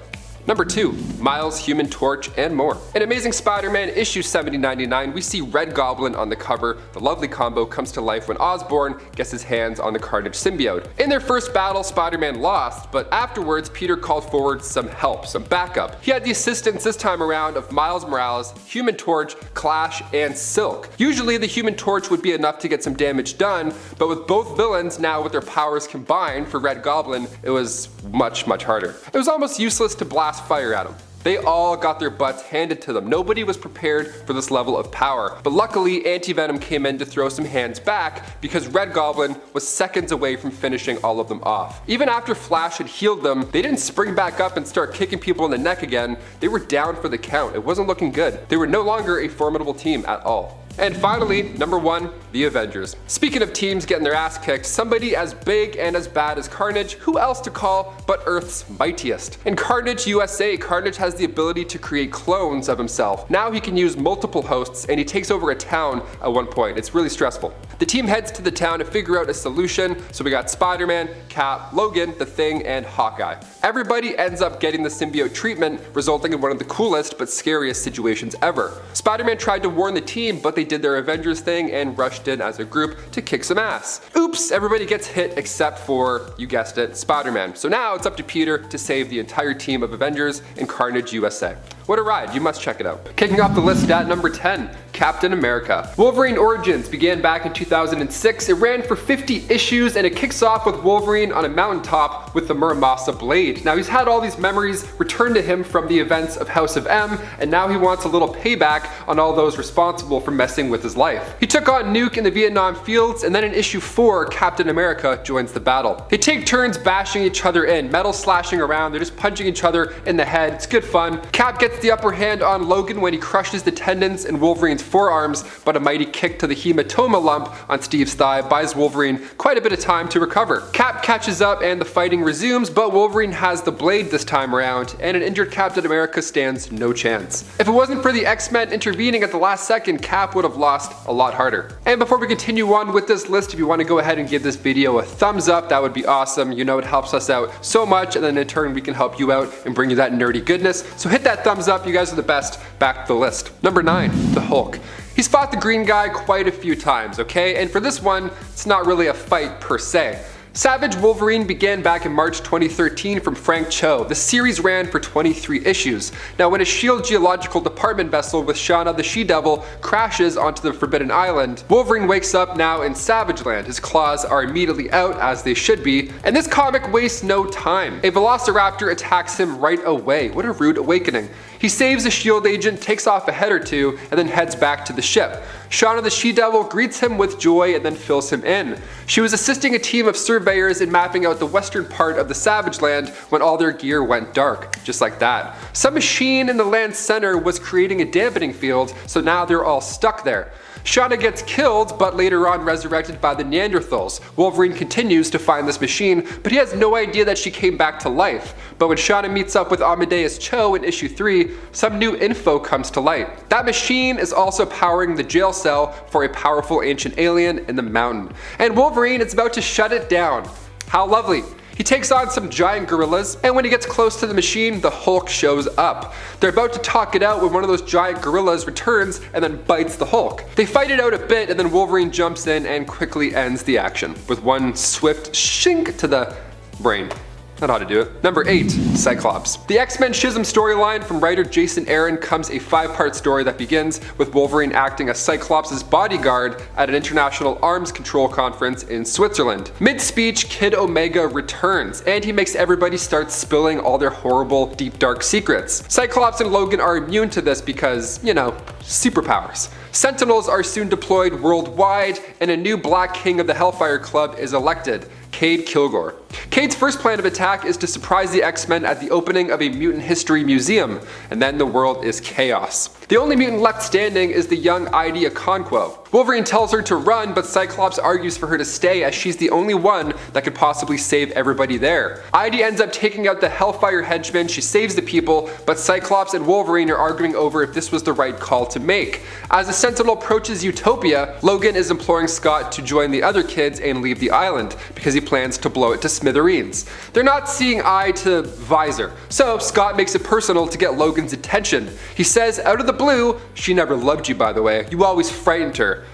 Number 2, Miles, Human Torch, and more. In Amazing Spider-Man issue 7099, we see Red Goblin on the cover. The lovely combo comes to life when Osborn gets his hands on the Carnage symbiote. In their first battle, Spider-Man lost, but afterwards Peter called forward some help, some backup. He had the assistance this time around of Miles Morales, Human Torch, Clash, and Silk. Usually the Human Torch would be enough to get some damage done, but with both villains now with their powers combined for Red Goblin, it was much harder. It was almost useless to blast fire at him. They all got their butts handed to them. Nobody was prepared for this level of power. But luckily, Anti-Venom came in to throw some hands back because Red Goblin was seconds away from finishing all of them off. Even after Flash had healed them, they didn't spring back up and start kicking people in the neck again. They were down for the count. It wasn't looking good. They were no longer a formidable team at all. And finally, number 1, the Avengers. Speaking of teams getting their ass kicked, somebody as big and as bad as Carnage, who else to call but Earth's mightiest? In Carnage USA, Carnage has the ability to create clones of himself. Now he can use multiple hosts, and he takes over a town at one point. It's really stressful. The team heads to the town to figure out a solution, so we got Spider-Man, Cap, Logan, The Thing, and Hawkeye. Everybody ends up getting the symbiote treatment, resulting in one of the coolest but scariest situations ever. Spider-Man tried to warn the team, but they did their Avengers thing and rushed in as a group to kick some ass. Oops, everybody gets hit except for, you guessed it, Spider-Man. So now it's up to Peter to save the entire team of Avengers in Carnage USA. What a ride, you must check it out. Kicking off the list at number 10, Captain America. Wolverine Origins began back in 2006. It ran for 50 issues and it kicks off with Wolverine on a mountaintop with the Muramasa blade. Now he's had all these memories returned to him from the events of House of M, and now he wants a little payback on all those responsible for messing with his life. He took on Nuke in the Vietnam fields, and then in issue 4, Captain America joins the battle. They take turns bashing each other in, metal slashing around, they're just punching each other in the head. It's good fun. Cap gets the upper hand on Logan when he crushes the tendons in Wolverine's forearms, but a mighty kick to the hematoma lump on Steve's thigh buys Wolverine quite a bit of time to recover. Cap catches up and the fighting resumes, but Wolverine has the blade this time around, and an injured Captain America stands no chance. If it wasn't for the X-Men intervening at the last second, Cap would have lost a lot harder. And before we continue on with this list, if you want to go ahead and give this video a thumbs up, that would be awesome. You know, it helps us out so much, and then in turn we can help you out and bring you that nerdy goodness. So hit that thumbs up, you guys are the best. Back to the list. Number 9, the Hulk. He's fought the green guy quite a few times, okay? And for this one, it's not really a fight per se. Savage Wolverine began back in March 2013 from Frank Cho. The series ran for 23 issues. Now when a S.H.I.E.L.D. Geological Department vessel with Shauna the She-Devil crashes onto the Forbidden Island, Wolverine wakes up now in Savage Land. His claws are immediately out, as they should be, and this comic wastes no time. A Velociraptor attacks him right away. What a rude awakening. He saves a S.H.I.E.L.D. agent, takes off a head or two, and then heads back to the ship. Shauna the She-Devil greets him with joy and then fills him in. She was assisting a team of surveyors in mapping out the western part of the Savage Land when all their gear went dark, just like that. Some machine in the land's center was creating a dampening field, so now they're all stuck there. Shauna gets killed, but later on resurrected by the Neanderthals. Wolverine continues to find this machine, but he has no idea that she came back to life. But when Shauna meets up with Amadeus Cho in issue 3, some new info comes to light. That machine is also powering the jail cell for a powerful ancient alien in the mountain. And Wolverine is about to shut it down. How lovely. He takes on some giant gorillas, and when he gets close to the machine, the Hulk shows up. They're about to talk it out when one of those giant gorillas returns and then bites the Hulk. They fight it out a bit, and then Wolverine jumps in and quickly ends the action with one swift shink to the brain. That ought to do it. Number 8, Cyclops. The X-Men Schism storyline from writer Jason Aaron comes a 5-part story that begins with Wolverine acting as Cyclops' bodyguard at an international arms control conference in Switzerland. Mid-speech, Kid Omega returns, and he makes everybody start spilling all their horrible, deep, dark secrets. Cyclops and Logan are immune to this because, you know, superpowers. Sentinels are soon deployed worldwide, and a new Black King of the Hellfire Club is elected, Cade Kilgore. Cade's first plan of attack is to surprise the X-Men at the opening of a mutant history museum, and then the world is chaos. The only mutant left standing is the young Ida Okonkwo. Wolverine tells her to run, but Cyclops argues for her to stay as she's the only one that could possibly save everybody there. Ida ends up taking out the Hellfire henchmen, she saves the people, but Cyclops and Wolverine are arguing over if this was the right call to make. As the Sentinel approaches Utopia, Logan is imploring Scott to join the other kids and leave the island, because he plans to blow it to smithereens. They're not seeing eye to visor, so Scott makes it personal to get Logan's attention. He says, out of the blue, "She never loved you, by the way. You always frightened her."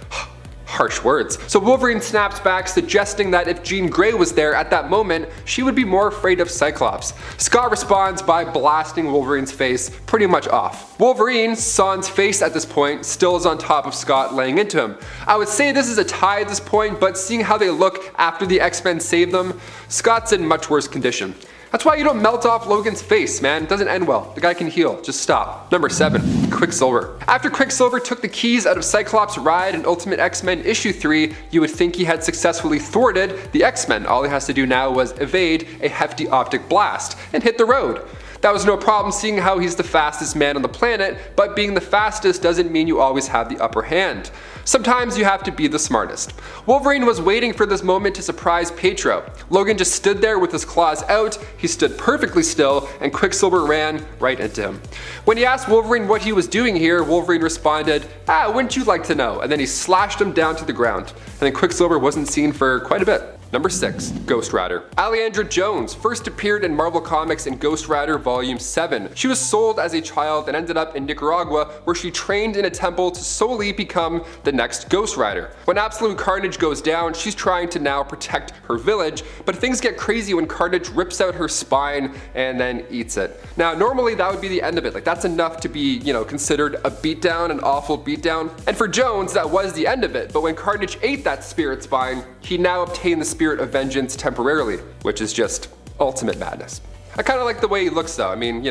Harsh words. So Wolverine snaps back, suggesting that if Jean Grey was there at that moment, she would be more afraid of Cyclops. Scott responds by blasting Wolverine's face pretty much off. Wolverine, sans face at this point, still is on top of Scott, laying into him. I would say this is a tie at this point, but seeing how they look after the X-Men save them, Scott's in much worse condition. That's why you don't melt off Logan's face, man. It doesn't end well. The guy can heal. Just stop. Number 7, Quicksilver. After Quicksilver took the keys out of Cyclops' ride in Ultimate X-Men issue 3, you would think he had successfully thwarted the X-Men. All he has to do now was evade a hefty optic blast and hit the road. That was no problem seeing how he's the fastest man on the planet, but being the fastest doesn't mean you always have the upper hand. Sometimes you have to be the smartest. Wolverine was waiting for this moment to surprise Pietro. Logan just stood there with his claws out, he stood perfectly still, and Quicksilver ran right into him. When he asked Wolverine what he was doing here, Wolverine responded, wouldn't you like to know? And then he slashed him down to the ground. And then Quicksilver wasn't seen for quite a bit. Number 6, Ghost Rider. Alejandra Jones first appeared in Marvel Comics in Ghost Rider Volume 7. She was sold as a child and ended up in Nicaragua, where she trained in a temple to solely become the next Ghost Rider. When Absolute Carnage goes down, she's trying to now protect her village, but things get crazy when Carnage rips out her spine and then eats it. Now, normally that would be the end of it. Like, that's enough to be, considered a beatdown, an awful beatdown. And for Jones, that was the end of it, but when Carnage ate that spirit spine, he now obtained the spirit of vengeance temporarily, which is just ultimate madness. I kind of like the way he looks though. I mean,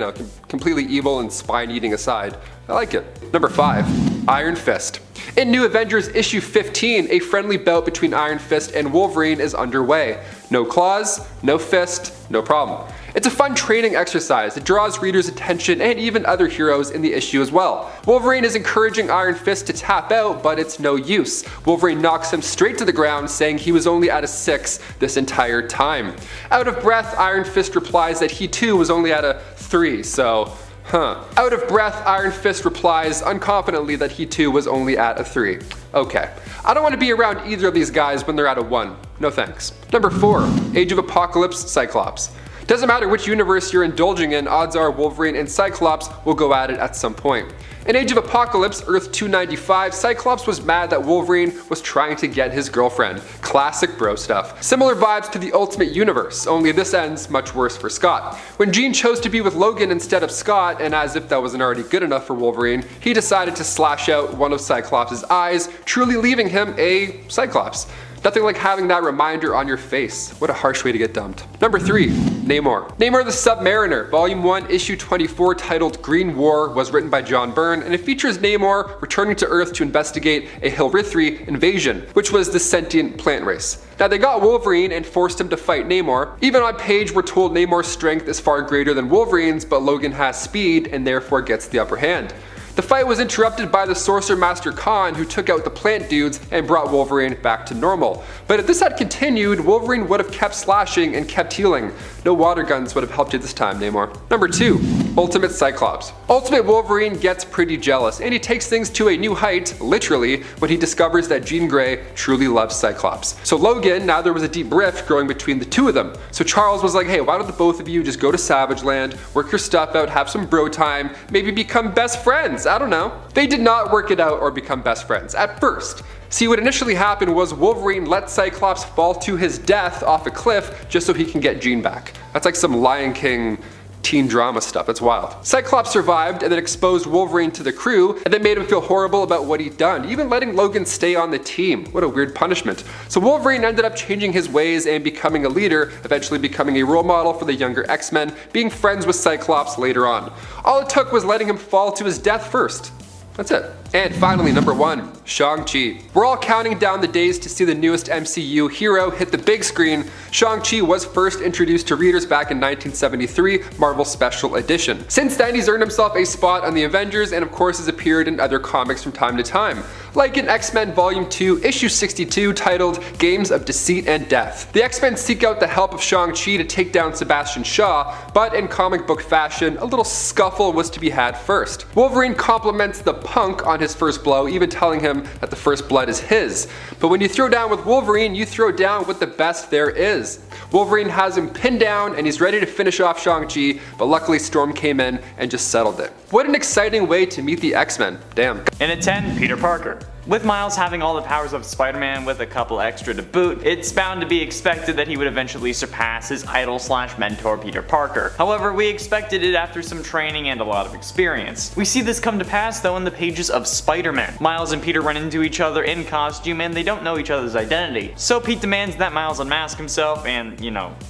completely evil and spine eating aside, I like it. Number 5, Iron Fist. In New Avengers issue 15, a friendly bout between Iron Fist and Wolverine is underway. No claws, no fist, no problem. It's a fun training exercise that draws readers' attention and even other heroes in the issue as well. Wolverine is encouraging Iron Fist to tap out, but it's no use. Wolverine knocks him straight to the ground, saying he was only at a 6 this entire time. Out of breath, Iron Fist replies that he too was only at a 3, so Out of breath, Iron Fist replies unconfidently that he too was only at a 3. Okay. I don't want to be around either of these guys when they're at a 1. No thanks. Number 4, Age of Apocalypse Cyclops. Doesn't matter which universe you're indulging in, odds are Wolverine and Cyclops will go at it at some point. In Age of Apocalypse, Earth 295, Cyclops was mad that Wolverine was trying to get his girlfriend. Classic bro stuff. Similar vibes to the Ultimate Universe, only this ends much worse for Scott. When Jean chose to be with Logan instead of Scott, and as if that wasn't already good enough for Wolverine, he decided to slash out one of Cyclops' eyes, truly leaving him a Cyclops. Nothing like having that reminder on your face. What a harsh way to get dumped. Number 3, Namor. Namor the Submariner, Volume 1, Issue 24, titled Green War, was written by John Byrne, and it features Namor returning to Earth to investigate a Hilrithri invasion, which was the sentient plant race. Now, they got Wolverine and forced him to fight Namor. Even on page, we're told Namor's strength is far greater than Wolverine's, but Logan has speed and therefore gets the upper hand. The fight was interrupted by the Sorcerer Master Khan, who took out the plant dudes and brought Wolverine back to normal. But if this had continued, Wolverine would have kept slashing and kept healing. No water guns would have helped you this time, Namor. Number 2. Ultimate Cyclops. Ultimate Wolverine gets pretty jealous, and he takes things to a new height, literally, when he discovers that Jean Grey truly loves Cyclops. So Logan, now there was a deep rift growing between the two of them. So Charles was like, hey, why don't the both of you just go to Savage Land, work your stuff out, have some bro time, maybe become best friends, I don't know. They did not work it out or become best friends, at first. See, what initially happened was Wolverine let Cyclops fall to his death off a cliff just so he can get Jean back. That's like some Lion King teen drama stuff, it's wild. Cyclops survived and then exposed Wolverine to the crew and then made him feel horrible about what he'd done, even letting Logan stay on the team. What a weird punishment. So Wolverine ended up changing his ways and becoming a leader, eventually becoming a role model for the younger X-Men, being friends with Cyclops later on. All it took was letting him fall to his death first. That's it. And finally, number 1, Shang-Chi. We're all counting down the days to see the newest MCU hero hit the big screen. Shang-Chi was first introduced to readers back in 1973, Marvel Special Edition. Since then, he's earned himself a spot on the Avengers and of course has appeared in other comics from time to time, like in X-Men Volume 2, Issue 62, titled Games of Deceit and Death. The X-Men seek out the help of Shang-Chi to take down Sebastian Shaw, but in comic book fashion, a little scuffle was to be had first. Wolverine compliments the punk on his first blow, even telling him that the first blood is his. But when you throw down with Wolverine, you throw down with the best there is. Wolverine has him pinned down and he's ready to finish off Shang-Chi, but luckily Storm came in and just settled it. What an exciting way to meet the X-Men, damn. And at 10, Peter Parker. With Miles having all the powers of Spider-Man with a couple extra to boot, it's bound to be expected that he would eventually surpass his idol/mentor Peter Parker. However, we expected it after some training and a lot of experience. We see this come to pass though in the pages of Spider-Man. Miles and Peter run into each other in costume and they don't know each other's identity. So Pete demands that Miles unmask himself and,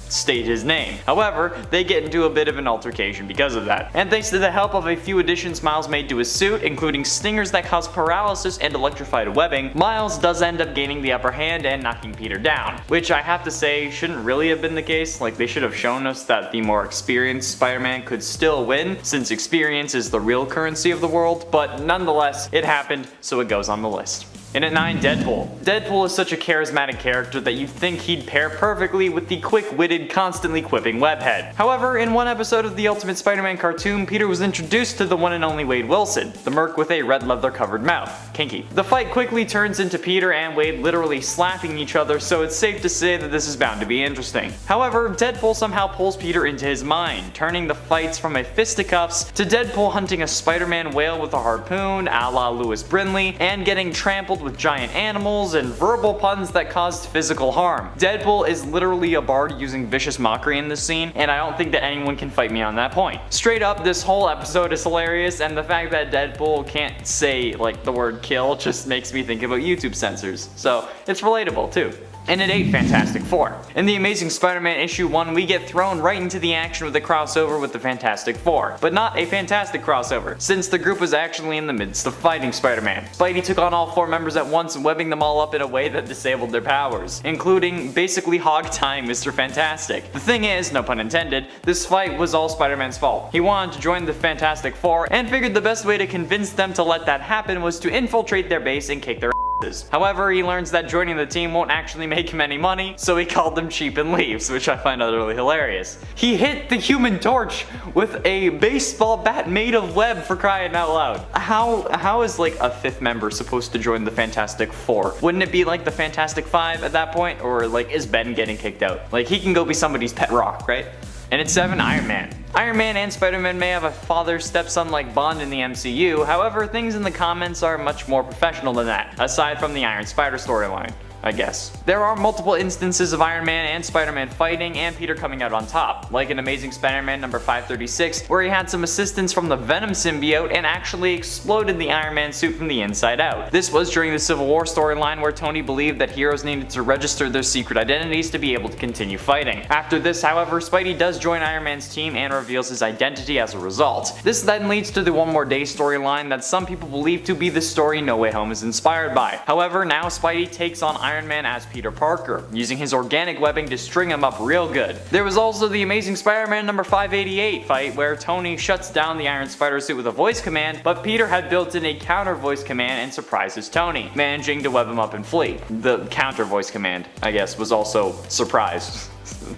state his name. However, they get into a bit of an altercation because of that. And thanks to the help of a few additions Miles made to his suit, including stingers that cause paralysis and electrified webbing, Miles does end up gaining the upper hand and knocking Peter down, which I have to say shouldn't really have been the case. Like, they should have shown us that the more experienced Spider-Man could still win, since experience is the real currency of the world, but nonetheless, it happened, so it goes on the list. And at 9, Deadpool. Deadpool is such a charismatic character that you'd think he'd pair perfectly with the quick-witted, constantly quipping Webhead. However, in one episode of the Ultimate Spider-Man cartoon, Peter was introduced to the one and only Wade Wilson, the merc with a red leather-covered mouth. Kinky. The fight quickly turns into Peter and Wade literally slapping each other, so it's safe to say that this is bound to be interesting. However, Deadpool somehow pulls Peter into his mind, turning the fights from a fisticuffs to Deadpool hunting a Spider-Man whale with a harpoon, a la Lewis Brinley, and getting trampled with giant animals and verbal puns that caused physical harm. Deadpool is literally a bard using vicious mockery in this scene, and I don't think that anyone can fight me on that point. Straight up, this whole episode is hilarious, and the fact that Deadpool can't say the word kill just makes me think about YouTube censors. So it's relatable too. And at 8, Fantastic Four. In the Amazing Spider-Man issue 1, we get thrown right into the action with a crossover with the Fantastic Four. But not a fantastic crossover, since the group was actually in the midst of fighting Spider-Man. Spidey took on all 4 members at once, webbing them all up in a way that disabled their powers, including basically hog-tying Mr. Fantastic. The thing is, no pun intended, this fight was all Spider-Man's fault. He wanted to join the Fantastic Four, and figured the best way to convince them to let that happen was to infiltrate their base and kick their asses. However, he learns that joining the team won't actually make him any money, so he called them cheap and leaves, which I find utterly hilarious. He hit the Human Torch with a baseball bat made of web, for crying out loud. How is a 5th member supposed to join the Fantastic Four? Wouldn't it be the Fantastic Five at that point? Or is Ben getting kicked out? He can go be somebody's pet rock, right? And at 7, Iron Man. Iron Man and Spider-Man may have a father-stepson-like bond in the MCU, however, things in the comments are much more professional than that, aside from the Iron Spider storyline, I guess. There are multiple instances of Iron Man and Spider-Man fighting and Peter coming out on top, like in Amazing Spider-Man number 536, where he had some assistance from the Venom symbiote and actually exploded the Iron Man suit from the inside out. This was during the Civil War storyline where Tony believed that heroes needed to register their secret identities to be able to continue fighting. After this, however, Spidey does join Iron Man's team and reveals his identity as a result. This then leads to the One More Day storyline that some people believe to be the story No Way Home is inspired by. However, now Spidey takes on Iron Iron Man as Peter Parker, using his organic webbing to string him up real good. There was also the Amazing Spider-Man number 588 fight where Tony shuts down the Iron Spider suit with a voice command, but Peter had built in a counter voice command and surprises Tony, managing to web him up and flee. The counter voice command, I guess, was also surprised.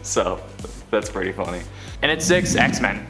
So, that's pretty funny. And at 6, X-Men.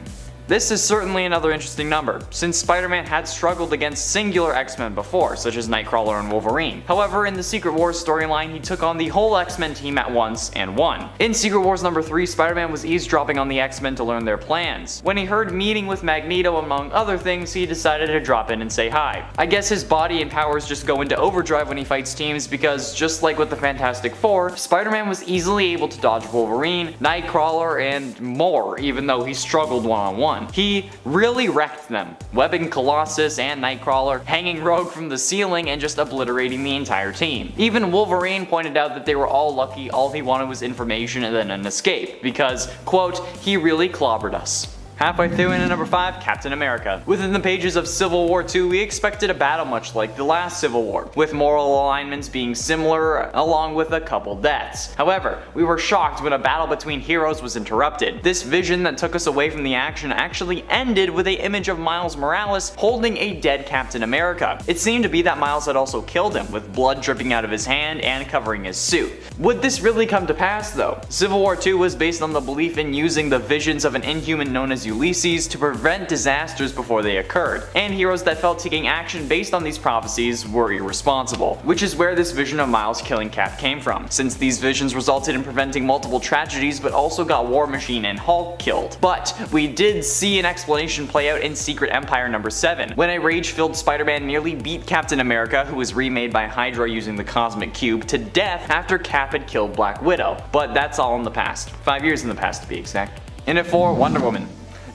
This is certainly another interesting number, since Spider-Man had struggled against singular X-Men before, such as Nightcrawler and Wolverine. However, in the Secret Wars storyline, he took on the whole X-Men team at once and won. In Secret Wars number 3, Spider-Man was eavesdropping on the X-Men to learn their plans. When he heard meeting with Magneto among other things, he decided to drop in and say hi. I guess his body and powers just go into overdrive when he fights teams because, just like with the Fantastic Four, Spider-Man was easily able to dodge Wolverine, Nightcrawler, and more, even though he struggled one-on-one. He really wrecked them, webbing Colossus and Nightcrawler, hanging Rogue from the ceiling, and just obliterating the entire team. Even Wolverine pointed out that they were all lucky all he wanted was information and then an escape, because, quote, he really clobbered us. Halfway through into number 5, Captain America. Within the pages of Civil War II, we expected a battle much like the last Civil War, with moral alignments being similar along with a couple deaths. However, we were shocked when a battle between heroes was interrupted. This vision that took us away from the action actually ended with an image of Miles Morales holding a dead Captain America. It seemed to be that Miles had also killed him, with blood dripping out of his hand and covering his suit. Would this really come to pass though? Civil War II was based on the belief in using the visions of an inhuman known as Ulysses to prevent disasters before they occurred, and heroes that felt taking action based on these prophecies were irresponsible, which is where this vision of Miles killing Cap came from, since these visions resulted in preventing multiple tragedies but also got War Machine and Hulk killed. But we did see an explanation play out in Secret Empire number 7, when a rage-filled Spider-Man nearly beat Captain America, who was remade by Hydra using the Cosmic Cube, to death after Cap had killed Black Widow. But that's all in the past. 5 years in the past to be exact. And at 4, Wonder Woman.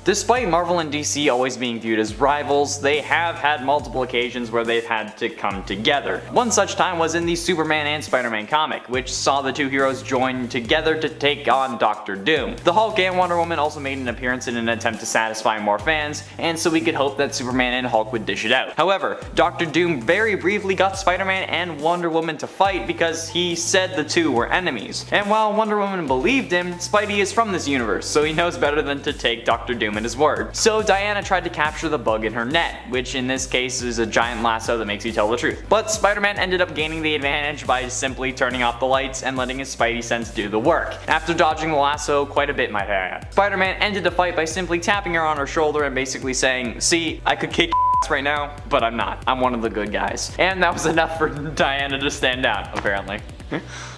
Despite Marvel and DC always being viewed as rivals, they have had multiple occasions where they've had to come together. One such time was in the Superman and Spider-Man comic, which saw the two heroes join together to take on Dr. Doom. The Hulk and Wonder Woman also made an appearance in an attempt to satisfy more fans, and so we could hope that Superman and Hulk would dish it out. However, Dr. Doom very briefly got Spider-Man and Wonder Woman to fight because he said the two were enemies. And while Wonder Woman believed him, Spidey is from this universe, so he knows better than to take Dr. Doom at his word. So Diana tried to capture the bug in her net, which in this case is a giant lasso that makes you tell the truth. But Spider-Man ended up gaining the advantage by simply turning off the lights and letting his Spidey sense do the work. After dodging the lasso quite a bit, might I add. Spider-Man ended the fight by simply tapping her on her shoulder and basically saying, "See, I could kick your ass right now, but I'm not. I'm one of the good guys." And that was enough for Diana to stand down, apparently.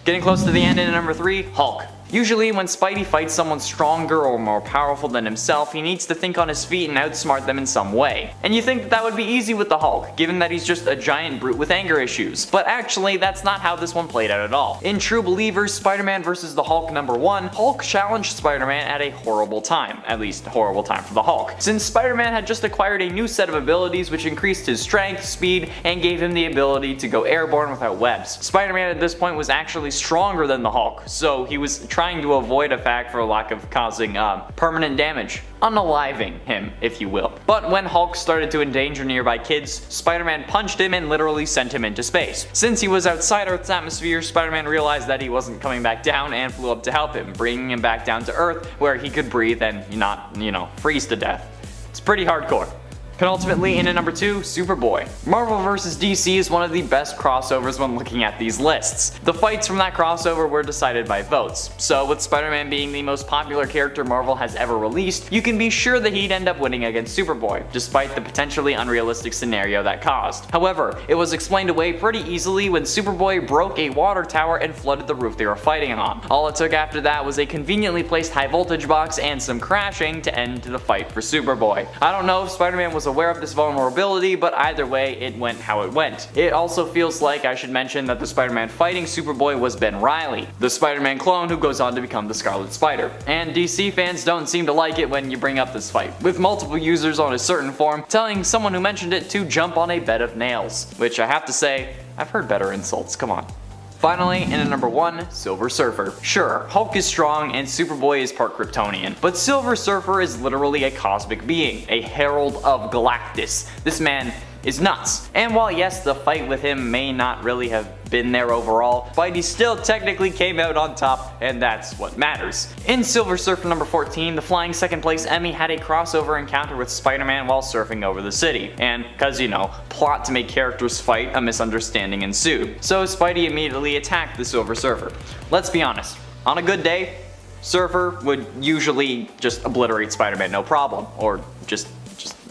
Getting close to the end in number 3, Hulk. Usually when Spidey fights someone stronger or more powerful than himself, he needs to think on his feet and outsmart them in some way. And you think that would be easy with the Hulk, given that he's just a giant brute with anger issues. But actually, that's not how this one played out at all. In True Believers Spider-Man vs. the Hulk number 1, Hulk challenged Spider-Man at a horrible time. At least, a horrible time for the Hulk. Since Spider-Man had just acquired a new set of abilities which increased his strength, speed, and gave him the ability to go airborne without webs. Spider-Man at this point was actually stronger than the Hulk, so he was trying to avoid a fact for lack of causing permanent damage. Unaliving him, if you will. But when Hulk started to endanger nearby kids, Spider-Man punched him and literally sent him into space. Since he was outside Earth's atmosphere, Spider-Man realized that he wasn't coming back down and flew up to help him, bringing him back down to Earth where he could breathe and not, freeze to death. It's pretty hardcore. Penultimately, in at number 2, Superboy. Marvel vs. DC is one of the best crossovers when looking at these lists. The fights from that crossover were decided by votes, so with Spider-Man being the most popular character Marvel has ever released, you can be sure that he'd end up winning against Superboy, despite the potentially unrealistic scenario that caused. However, it was explained away pretty easily when Superboy broke a water tower and flooded the roof they were fighting on. All it took after that was a conveniently placed high voltage box and some crashing to end the fight for Superboy. I don't know if Spider-Man was aware of this vulnerability, but either way, it went how it went. It also feels like I should mention that the Spider-Man fighting Superboy was Ben Reilly, the Spider-Man clone who goes on to become the Scarlet Spider. And DC fans don't seem to like it when you bring up this fight, with multiple users on a certain forum telling someone who mentioned it to jump on a bed of nails, which I have to say, I've heard better insults, come on. Finally, in at number 1, Silver Surfer. Sure, Hulk is strong and Superboy is part Kryptonian, but Silver Surfer is literally a cosmic being, a herald of Galactus. This man is nuts. And while yes, the fight with him may not really have been there overall, Spidey still technically came out on top, and that's what matters. In Silver Surfer number 14, the flying second place Emmy had a crossover encounter with Spider-Man while surfing over the city, and cause you know, plot to make characters fight, a misunderstanding ensued. So Spidey immediately attacked the Silver Surfer. Let's be honest, on a good day, Surfer would usually just obliterate Spider-Man no problem, or just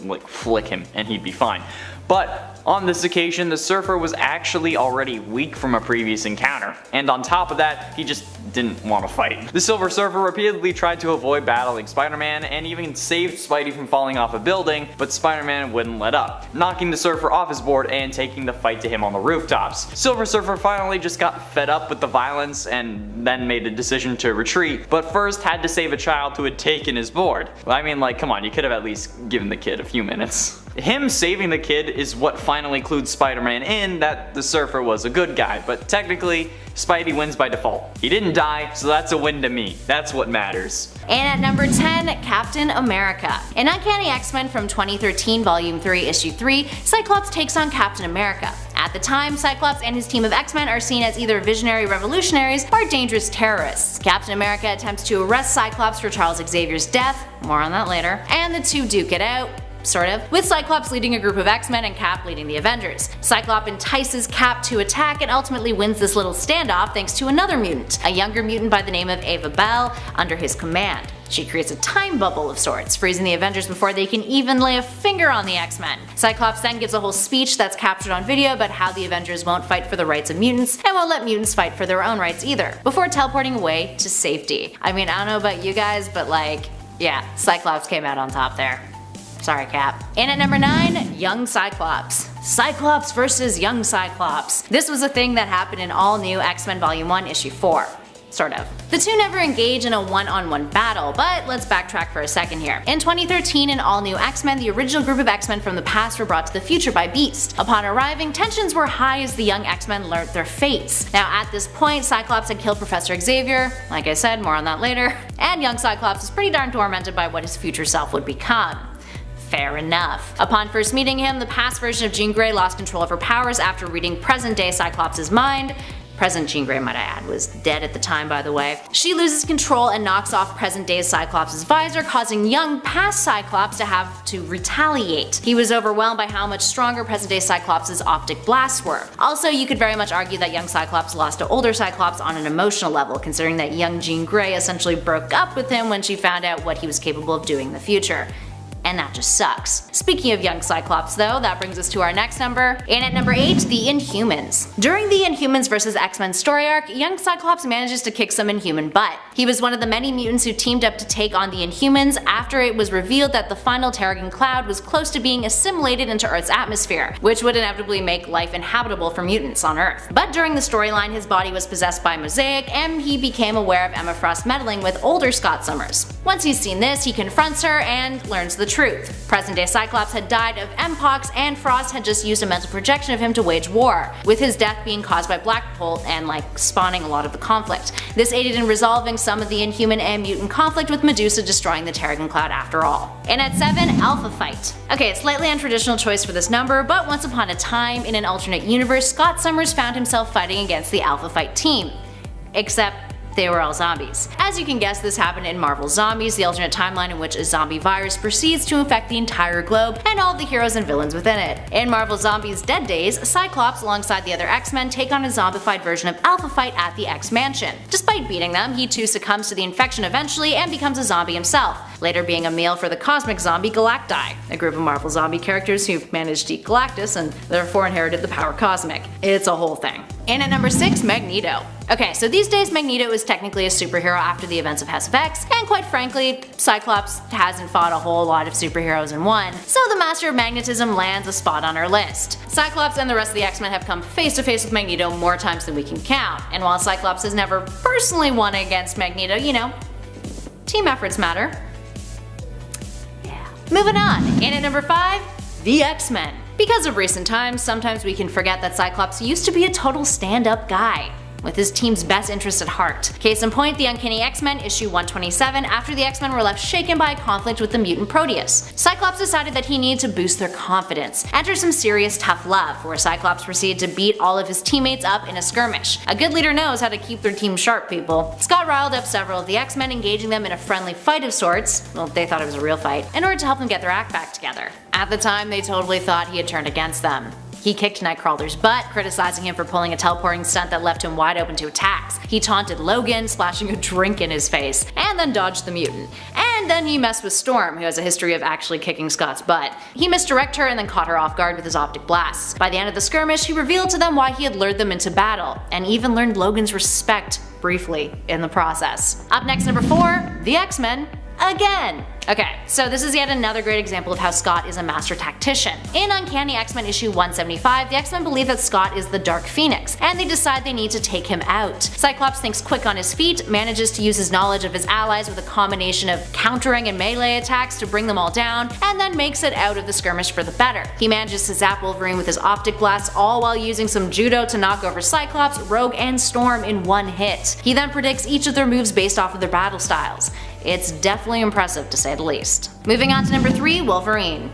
like flick him and he'd be fine. But on this occasion, the Surfer was actually already weak from a previous encounter, and on top of that, he just didn't want to fight. The Silver Surfer repeatedly tried to avoid battling Spider-Man and even saved Spidey from falling off a building, but Spider-Man wouldn't let up, knocking the Surfer off his board and taking the fight to him on the rooftops. Silver Surfer finally just got fed up with the violence and then made a decision to retreat, but first had to save a child who had taken his board. I mean, like, come on, you could have at least given the kid a few minutes. Him saving the kid is what finally clues Spider-Man in that the Surfer was a good guy, but technically, Spidey wins by default. He didn't die, so that's a win to me. That's what matters. And at number 10, Captain America. In Uncanny X-Men from 2013 Volume 3 Issue 3, Cyclops takes on Captain America. At the time, Cyclops and his team of X-Men are seen as either visionary revolutionaries or dangerous terrorists. Captain America attempts to arrest Cyclops for Charles Xavier's death, more on that later, and the two duke it out. Sort of, with Cyclops leading a group of X-Men and Cap leading the Avengers. Cyclops entices Cap to attack and ultimately wins this little standoff thanks to another mutant, a younger mutant by the name of Ava Bell, under his command. She creates a time bubble of sorts, freezing the Avengers before they can even lay a finger on the X-Men. Cyclops then gives a whole speech that's captured on video about how the Avengers won't fight for the rights of mutants and won't let mutants fight for their own rights either, before teleporting away to safety. I mean, I don't know about you guys, but like, yeah, Cyclops came out on top there. Sorry, Cap. And at number 9, Young Cyclops. Cyclops versus Young Cyclops. This was a thing that happened in all new X-Men Volume 1 Issue 4. Sort of. The two never engage in a one-on-one battle, but let's backtrack for a second here. In 2013 in All New X-Men, the original group of X-Men from the past were brought to the future by Beast. Upon arriving, tensions were high as the young X-Men learnt their fates. Now at this point, Cyclops had killed Professor Xavier, like I said, more on that later, and young Cyclops is pretty darn tormented by what his future self would become. Fair enough. Upon first meeting him, the past version of Jean Grey lost control of her powers after reading present-day Cyclops' mind. Present Jean Grey, might I add, was dead at the time, by the way. She loses control and knocks off present-day Cyclops' visor, causing young past Cyclops to have to retaliate. He was overwhelmed by how much stronger present-day Cyclops' optic blasts were. Also, you could very much argue that young Cyclops lost to older Cyclops on an emotional level, considering that young Jean Grey essentially broke up with him when she found out what he was capable of doing in the future. And that just sucks. Speaking of young Cyclops though, that brings us to our next number. And at number 8, the Inhumans. During the Inhumans vs X-Men story arc, young Cyclops manages to kick some Inhuman butt. He was one of the many mutants who teamed up to take on the Inhumans after it was revealed that the final Terrigen Cloud was close to being assimilated into Earth's atmosphere, which would inevitably make life inhabitable for mutants on Earth. But during the storyline, his body was possessed by Mosaic and he became aware of Emma Frost meddling with older Scott Summers. Once he's seen this, he confronts her and learns the truth. Present-day Cyclops had died of Mpox and Frost had just used a mental projection of him to wage war, with his death being caused by Black Bolt and like spawning a lot of the conflict. This aided in resolving some of the Inhuman and mutant conflict, with Medusa destroying the Terrigen Cloud after all. And at 7, Alpha Fight. Okay, a slightly untraditional choice for this number, but once upon a time, in an alternate universe, Scott Summers found himself fighting against the Alpha Fight team. Except they were all zombies. As you can guess, this happened in Marvel Zombies, the alternate timeline in which a zombie virus proceeds to infect the entire globe and all the heroes and villains within it. In Marvel Zombies Dead Days, Cyclops alongside the other X-Men take on a zombified version of Alpha Fight at the X-Mansion. Despite beating them, he too succumbs to the infection eventually and becomes a zombie himself, later being a meal for the cosmic zombie Galacti, a group of Marvel zombie characters who managed to eat Galactus and therefore inherited the power cosmic. It's a whole thing. And at number 6, Magneto. Okay, so these days Magneto is technically a superhero after the events of House of X, and quite frankly, Cyclops hasn't fought a whole lot of superheroes in one, so the Master of Magnetism lands a spot on our list. Cyclops and the rest of the X-Men have come face to face with Magneto more times than we can count, and while Cyclops has never personally won against Magneto, you know, team efforts matter. Yeah. Moving on, and at number 5, the X-Men. Because of recent times, sometimes we can forget that Cyclops used to be a total stand-up guy. with his team's best interest at heart. Case in point, the Uncanny X-Men issue 127, after the X-Men were left shaken by a conflict with the mutant Proteus. Cyclops decided that he needed to boost their confidence. Enter some serious tough love, where Cyclops proceeded to beat all of his teammates up in a skirmish. A good leader knows how to keep their team sharp, people. Scott riled up several of the X-Men, engaging them in a friendly fight of sorts, well, they thought it was a real fight, in order to help them get their act back together. At the time, they totally thought he had turned against them. He kicked Nightcrawler's butt, criticizing him for pulling a teleporting stunt that left him wide open to attacks. He taunted Logan, splashing a drink in his face, and then dodged the mutant. And then he messed with Storm, who has a history of actually kicking Scott's butt. He misdirected her and then caught her off guard with his optic blasts. By the end of the skirmish, he revealed to them why he had lured them into battle, and even learned Logan's respect briefly in the process. Up next, number 4, the X-Men again. Okay, so this is yet another great example of how Scott is a master tactician. In Uncanny X-Men issue 175, the X-Men believe that Scott is the Dark Phoenix, and they decide they need to take him out. Cyclops thinks quick on his feet, manages to use his knowledge of his allies with a combination of countering and melee attacks to bring them all down, and then makes it out of the skirmish for the better. He manages to zap Wolverine with his optic blasts, all while using some judo to knock over Cyclops, Rogue, and Storm in one hit. He then predicts each of their moves based off of their battle styles. It's definitely impressive, to say the least. Moving on to number 3, Wolverine.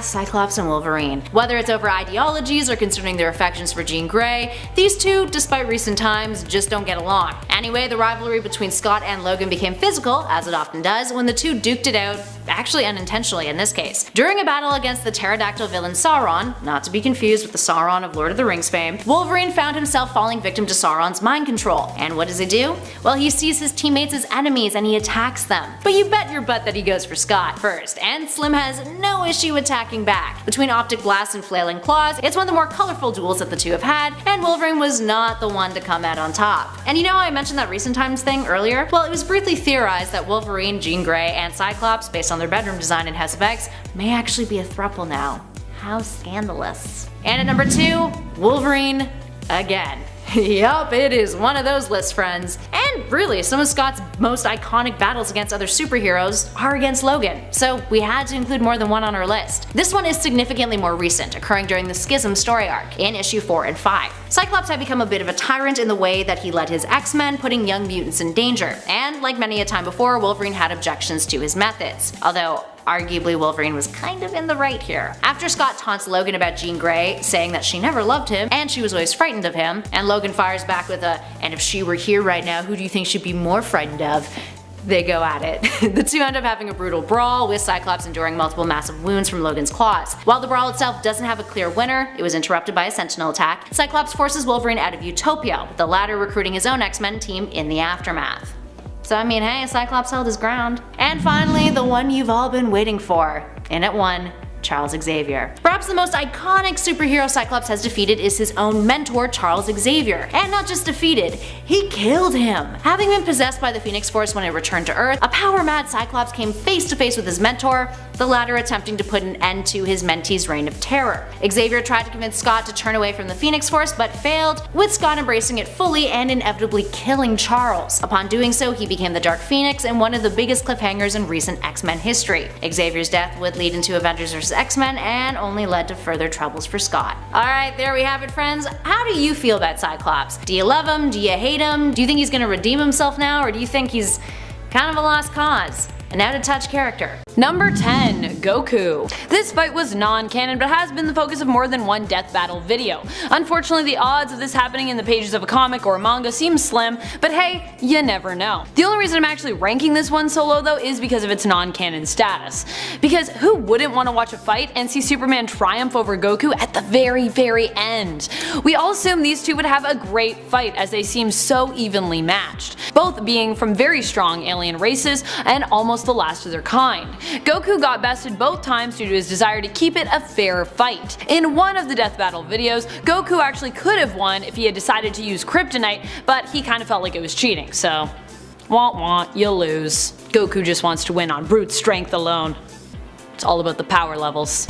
Cyclops and Wolverine. Whether it's over ideologies or concerning their affections for Jean Grey, these two, despite recent times, just don't get along. Anyway, the rivalry between Scott and Logan became physical, as it often does, when the two duked it out, actually unintentionally in this case. During a battle against the pterodactyl villain Sauron, not to be confused with the Sauron of Lord of the Rings fame, Wolverine found himself falling victim to Sauron's mind control. And what does he do? Well, he sees his teammates as enemies and he attacks them. But you bet your butt that he goes for Scott first, and Slim has no issue attacking back. Between optic blasts and flailing claws, it's one of the more colorful duels that the two have had, and Wolverine was not the one to come out on top. And you know how I mentioned that recent times thing earlier? Well, it was briefly theorized that Wolverine, Jean Grey, and Cyclops, based on their bedroom design in House of X, may actually be a throuple now. How scandalous. And at number 2, Wolverine again. Yup, it is one of those lists, friends. And really, some of Scott's most iconic battles against other superheroes are against Logan, so we had to include more than one on our list. This one is significantly more recent, occurring during the Schism story arc, in issue 4 and 5. Cyclops had become a bit of a tyrant in the way that he led his X-Men, putting young mutants in danger, and like many a time before, Wolverine had objections to his methods. Although, arguably Wolverine was kind of in the right here. After Scott taunts Logan about Jean Grey, saying that she never loved him and she was always frightened of him, and Logan fires back with a, "And if she were here right now, who do you think she'd be more frightened of?" They go at it. The two end up having a brutal brawl, with Cyclops enduring multiple massive wounds from Logan's claws. While the brawl itself doesn't have a clear winner, it was interrupted by a Sentinel attack. Cyclops forces Wolverine out of Utopia, with the latter recruiting his own X-Men team in the aftermath. So I mean, hey, Cyclops held his ground. And finally, the one you've all been waiting for. In at 1, Charles Xavier. Perhaps the most iconic superhero Cyclops has defeated is his own mentor, Charles Xavier. And not just defeated, he killed him. Having been possessed by the Phoenix Force when it returned to Earth, a power-mad Cyclops came face to face with his mentor, the latter attempting to put an end to his mentee's reign of terror. Xavier tried to convince Scott to turn away from the Phoenix Force, but failed, with Scott embracing it fully and inevitably killing Charles. Upon doing so, he became the Dark Phoenix in one of the biggest cliffhangers in recent X-Men history. Xavier's death would lead into Avengers vs. X-Men and only led to further troubles for Scott. Alright, there we have it, friends. How do you feel about Cyclops? Do you love him? Do you hate him? Do you think he's gonna redeem himself now, or do you think he's kind of a lost cause? An out-of-touch character. Number 10, Goku. This fight was non-canon but has been the focus of more than one death battle video. Unfortunately, the odds of this happening in the pages of a comic or a manga seem slim, but hey, you never know. The only reason I'm actually ranking this one so low though is because of its non-canon status. Because who wouldn't want to watch a fight and see Superman triumph over Goku at the very end? We all assume these two would have a great fight as they seem so evenly matched, both being from very strong alien races and almost the last of their kind. Goku got bested both times due to his desire to keep it a fair fight. In one of the death battle videos, Goku actually could have won if he had decided to use Kryptonite, but he kind of felt like it was cheating, so wah, you lose. Goku just wants to win on brute strength alone. It's all about the power levels.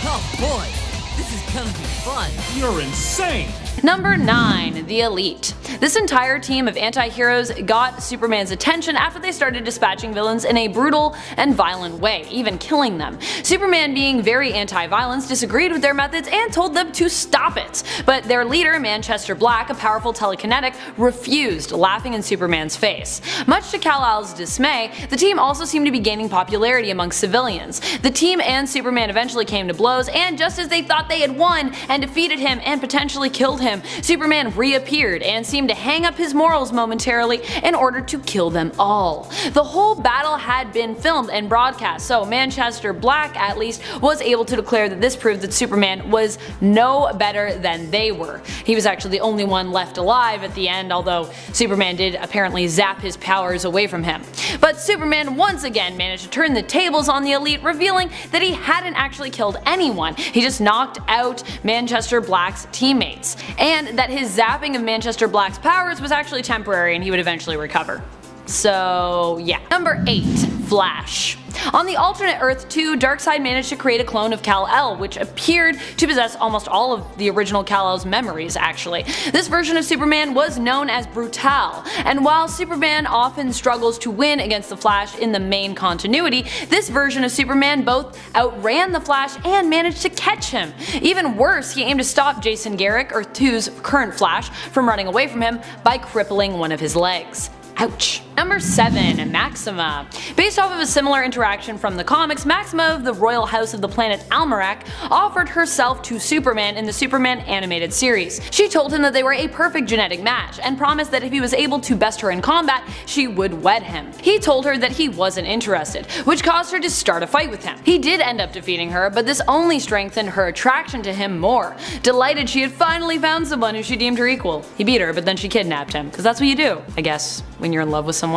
Oh boy, this is gonna be fun. You're insane! Number 9. The Elite. This entire team of anti-heroes got Superman's attention after they started dispatching villains in a brutal and violent way, even killing them. Superman, being very anti-violence, disagreed with their methods and told them to stop it. But their leader, Manchester Black, a powerful telekinetic, refused, laughing in Superman's face. Much to Kal-El's dismay, the team also seemed to be gaining popularity among civilians. The team and Superman eventually came to blows, and just as they thought they had won and defeated him and potentially killed him, Superman reappeared and seemed to hang up his morals momentarily in order to kill them all. The whole battle had been filmed and broadcast, so Manchester Black at least was able to declare that this proved that Superman was no better than they were. He was actually the only one left alive at the end, although Superman did apparently zap his powers away from him. But Superman once again managed to turn the tables on the Elite, revealing that he hadn't actually killed anyone, he just knocked out Manchester Black's teammates, and that his zapping of Manchester Black's powers was actually temporary and he would eventually recover. So yeah. Number 8. Flash. On the alternate Earth 2, Darkseid managed to create a clone of Kal-El, which appeared to possess almost all of the original Kal-El's memories actually. This version of Superman was known as Brutal, and while Superman often struggles to win against the Flash in the main continuity, this version of Superman both outran the Flash and managed to catch him. Even worse, he aimed to stop Jason Garrick, Earth 2's current Flash, from running away from him by crippling one of his legs. Ouch. Number 7. Maxima. Based off of a similar interaction from the comics, Maxima of the royal house of the planet Almerac offered herself to Superman in the Superman animated series. She told him that they were a perfect genetic match and promised that if he was able to best her in combat, she would wed him. He told her that he wasn't interested, which caused her to start a fight with him. He did end up defeating her, but this only strengthened her attraction to him more. Delighted she had finally found someone who she deemed her equal. He beat her, but then she kidnapped him, because that's what you do, I guess, when you're in love with someone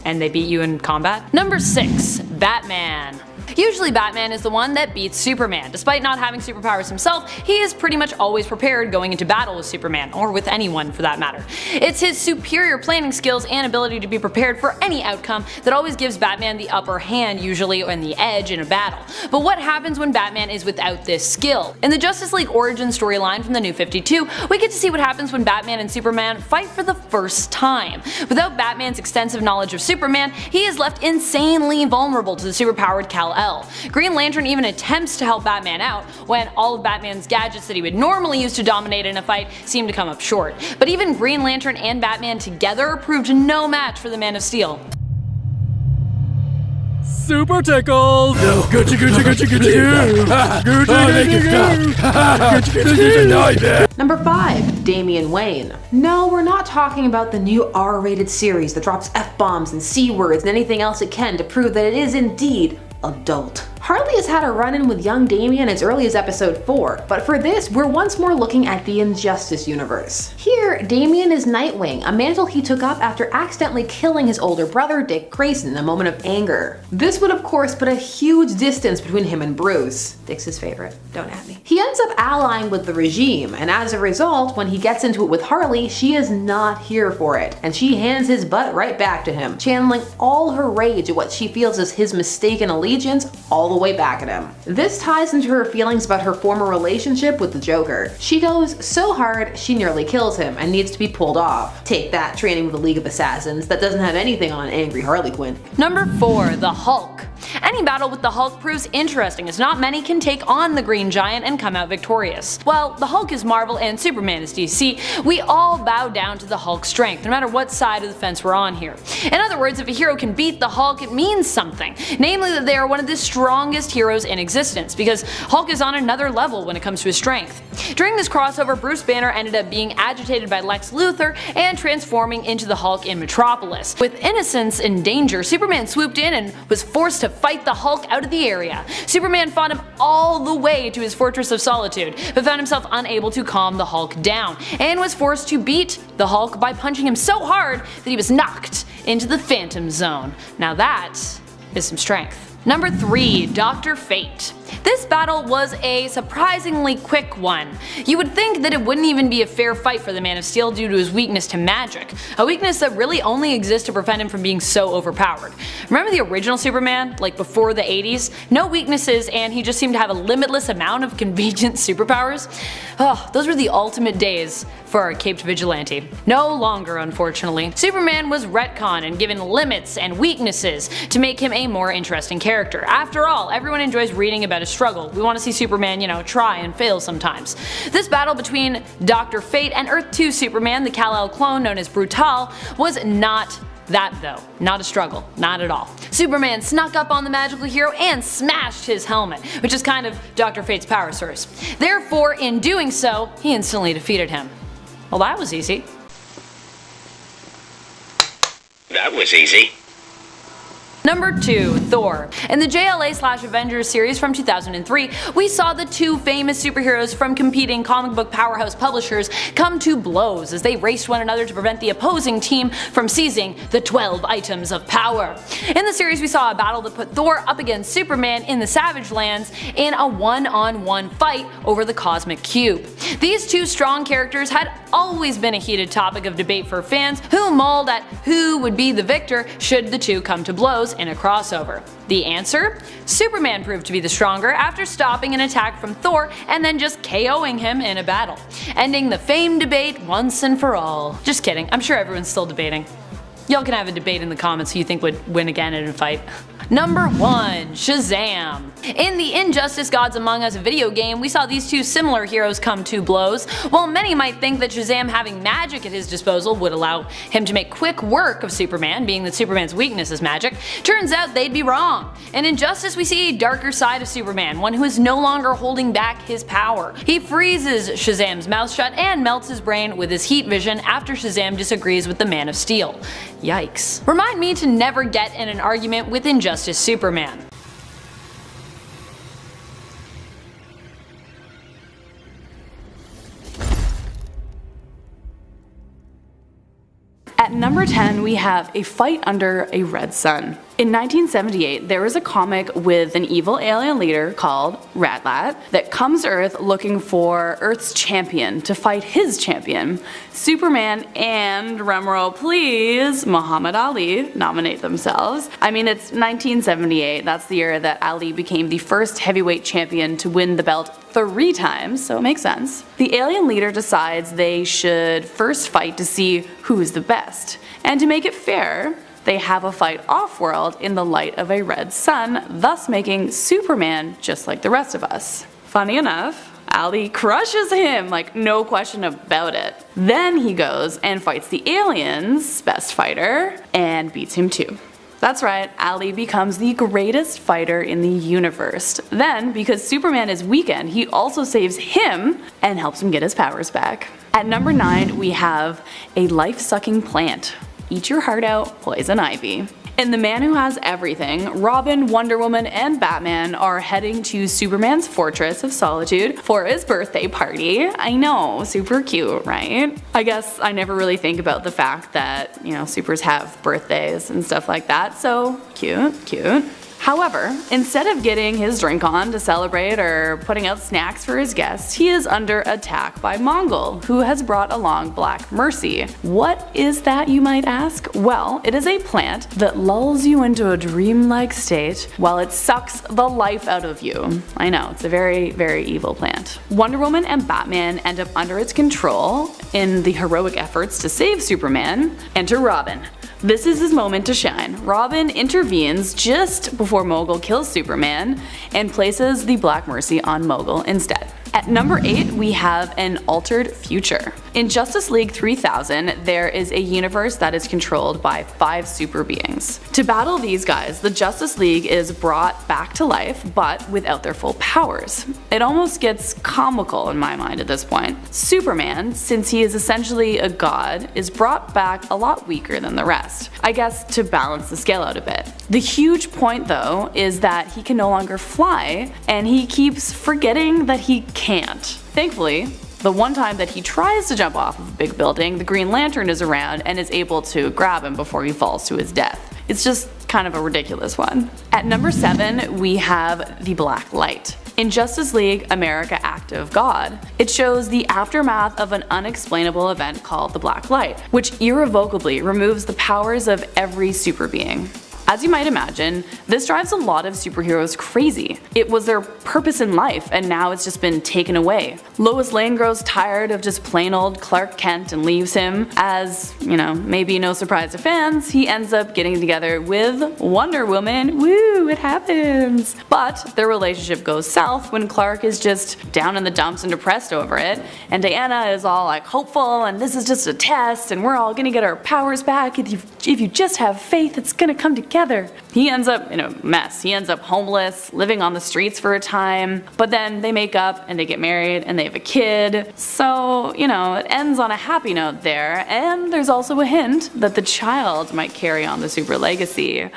and they beat you in combat. Number 6. Batman. Usually Batman is the one that beats Superman. Despite not having superpowers himself, he is pretty much always prepared going into battle with Superman, or with anyone for that matter. It's his superior planning skills and ability to be prepared for any outcome that always gives Batman the upper hand, usually, and the edge in a battle. But what happens when Batman is without this skill? In the Justice League origin storyline from the New 52, we get to see what happens when Batman and Superman fight for the first time. Without Batman's extensive knowledge of Superman, he is left insanely vulnerable to the superpowered Kal-El. Green Lantern even attempts to help Batman out when all of Batman's gadgets that he would normally use to dominate in a fight seem to come up short. But even Green Lantern and Batman together proved no match for the Man of Steel. Super tickled! No, Gucci, Gucci, Gucci, Gucci, Gucci, Gucci. Number 5. Damian Wayne. No, we're not talking about the new R-rated series that drops F-bombs and C-words and anything else it can to prove that it is indeed adult. Harley has had a run-in with young Damian as early as episode 4, but for this, we're once more looking at the Injustice universe. Here, Damian is Nightwing, a mantle he took up after accidentally killing his older brother, Dick Grayson, in a moment of anger. This would of course put a huge distance between him and Bruce. Dick's his favorite, don't at me. He ends up allying with the regime, and as a result, when he gets into it with Harley, she is not here for it, and she hands his butt right back to him, channeling all her rage at what she feels is his mistaken allegiance all the way back at him. This ties into her feelings about her former relationship with the Joker. She goes so hard she nearly kills him and needs to be pulled off. Take that, training with the League of Assassins that doesn't have anything on an angry Harley Quinn. Number 4. The Hulk. Any battle with the Hulk proves interesting, as not many can take on the Green Giant and come out victorious. While the Hulk is Marvel and Superman is DC, we all bow down to the Hulk's strength, no matter what side of the fence we're on here. In other words, if a hero can beat the Hulk, it means something, namely that they are one of the strongest heroes in existence, because Hulk is on another level when it comes to his strength. During this crossover, Bruce Banner ended up being agitated by Lex Luthor and transforming into the Hulk in Metropolis. With innocence in danger, Superman swooped in and was forced to fight the Hulk out of the area. Superman fought him all the way to his Fortress of Solitude, but found himself unable to calm the Hulk down, and was forced to beat the Hulk by punching him so hard that he was knocked into the Phantom Zone. Now that is some strength. Number 3. Dr. Fate. This battle was a surprisingly quick one. You would think that it wouldn't even be a fair fight for the Man of Steel due to his weakness to magic, a weakness that really only exists to prevent him from being so overpowered. Remember the original Superman, like before the 80s? No weaknesses and he just seemed to have a limitless amount of convenient superpowers? Oh, those were the ultimate days for our caped vigilante. No longer, unfortunately. Superman was retconned and given limits and weaknesses to make him a more interesting character. After all, everyone enjoys reading about his struggle. We want to see Superman, try and fail sometimes. This battle between Dr. Fate and Earth 2 Superman, the Kal-El clone known as Brutal, was not that though. Not a struggle. Not at all. Superman snuck up on the magical hero and smashed his helmet, which is kind of Dr. Fate's power source. Therefore, in doing so, he instantly defeated him. Well, that was easy. That was easy. Number 2, Thor. In the JLA/Avengers series from 2003, we saw the two famous superheroes from competing comic book powerhouse publishers come to blows as they raced one another to prevent the opposing team from seizing the 12 items of power. In the series, we saw a battle that put Thor up against Superman in the Savage Lands in a one-on-one fight over the Cosmic Cube. These two strong characters had always been a heated topic of debate for fans who mulled at who would be the victor should the two come to blows in a crossover. The answer? Superman proved to be the stronger after stopping an attack from Thor and then just KOing him in a battle, ending the famed debate once and for all. Just kidding, I'm sure everyone's still debating. Y'all can have a debate in the comments who you think would win again in a fight. Number 1, Shazam. In the Injustice Gods Among Us video game, we saw these two similar heroes come to blows. While many might think that Shazam having magic at his disposal would allow him to make quick work of Superman, being that Superman's weakness is magic, turns out they'd be wrong. In Injustice, we see a darker side of Superman, one who is no longer holding back his power. He freezes Shazam's mouth shut and melts his brain with his heat vision after Shazam disagrees with the Man of Steel. Yikes. Remind me to never get in an argument with Injustice Superman. At number 10, we have A Fight Under a Red Sun. In 1978, there was a comic with an evil alien leader called Ratlat that comes to Earth looking for Earth's champion to fight his champion. Superman and, drumroll please, Muhammad Ali nominate themselves. I mean, it's 1978, that's the year that Ali became the first heavyweight champion to win the belt 3 times, so it makes sense. The alien leader decides they should first fight to see who's the best. And to make it fair, they have a fight off-world in the light of a red sun, thus making Superman just like the rest of us. Funny enough, Ali crushes him, like no question about it. Then he goes and fights the alien's best fighter and beats him too. That's right, Ali becomes the greatest fighter in the universe. Then, because Superman is weakened, he also saves him and helps him get his powers back. At number 9, we have a life-sucking plant. Eat your heart out, poison ivy. In The Man Who Has Everything, Robin, Wonder Woman, and Batman are heading to Superman's Fortress of Solitude for his birthday party. I know, super cute, right? I guess I never really think about the fact that, supers have birthdays and stuff like that, so cute. However, instead of getting his drink on to celebrate or putting out snacks for his guests, he is under attack by Mongul, who has brought along Black Mercy. What is that, you might ask? Well, it is a plant that lulls you into a dreamlike state while it sucks the life out of you. I know, it's a very, very evil plant. Wonder Woman and Batman end up under its control in the heroic efforts to save Superman. Enter Robin. This is his moment to shine. Robin intervenes just before Mogul kills Superman and places the Black Mercy on Mogul instead. At number 8, we have an altered future. In Justice League 3000, there is a universe that is controlled by 5 super beings. To battle these guys, the Justice League is brought back to life, but without their full powers. It almost gets comical in my mind at this point. Superman, since he is essentially a god, is brought back a lot weaker than the rest. I guess to balance the scale out a bit. The huge point though is that he can no longer fly, and he keeps forgetting that he can't. Thankfully, the one time that he tries to jump off of a big building, the Green Lantern is around and is able to grab him before he falls to his death. It's just kind of a ridiculous one. At number 7, we have the Black Light. In Justice League America Act of God, it shows the aftermath of an unexplainable event called the Black Light, which irrevocably removes the powers of every super being. As you might imagine, this drives a lot of superheroes crazy. It was their purpose in life, and now it's just been taken away. Lois Lane grows tired of just plain old Clark Kent and leaves him. As, maybe no surprise to fans, he ends up getting together with Wonder Woman. Woo, it happens! But their relationship goes south when Clark is just down in the dumps and depressed over it, and Diana is all like hopeful, and this is just a test, and we're all gonna get our powers back. If you just have faith, it's gonna come together. He ends up in a mess. He ends up homeless, living on the streets for a time, but then they make up and they get married and they have a kid. So, it ends on a happy note there, and there's also a hint that the child might carry on the super legacy.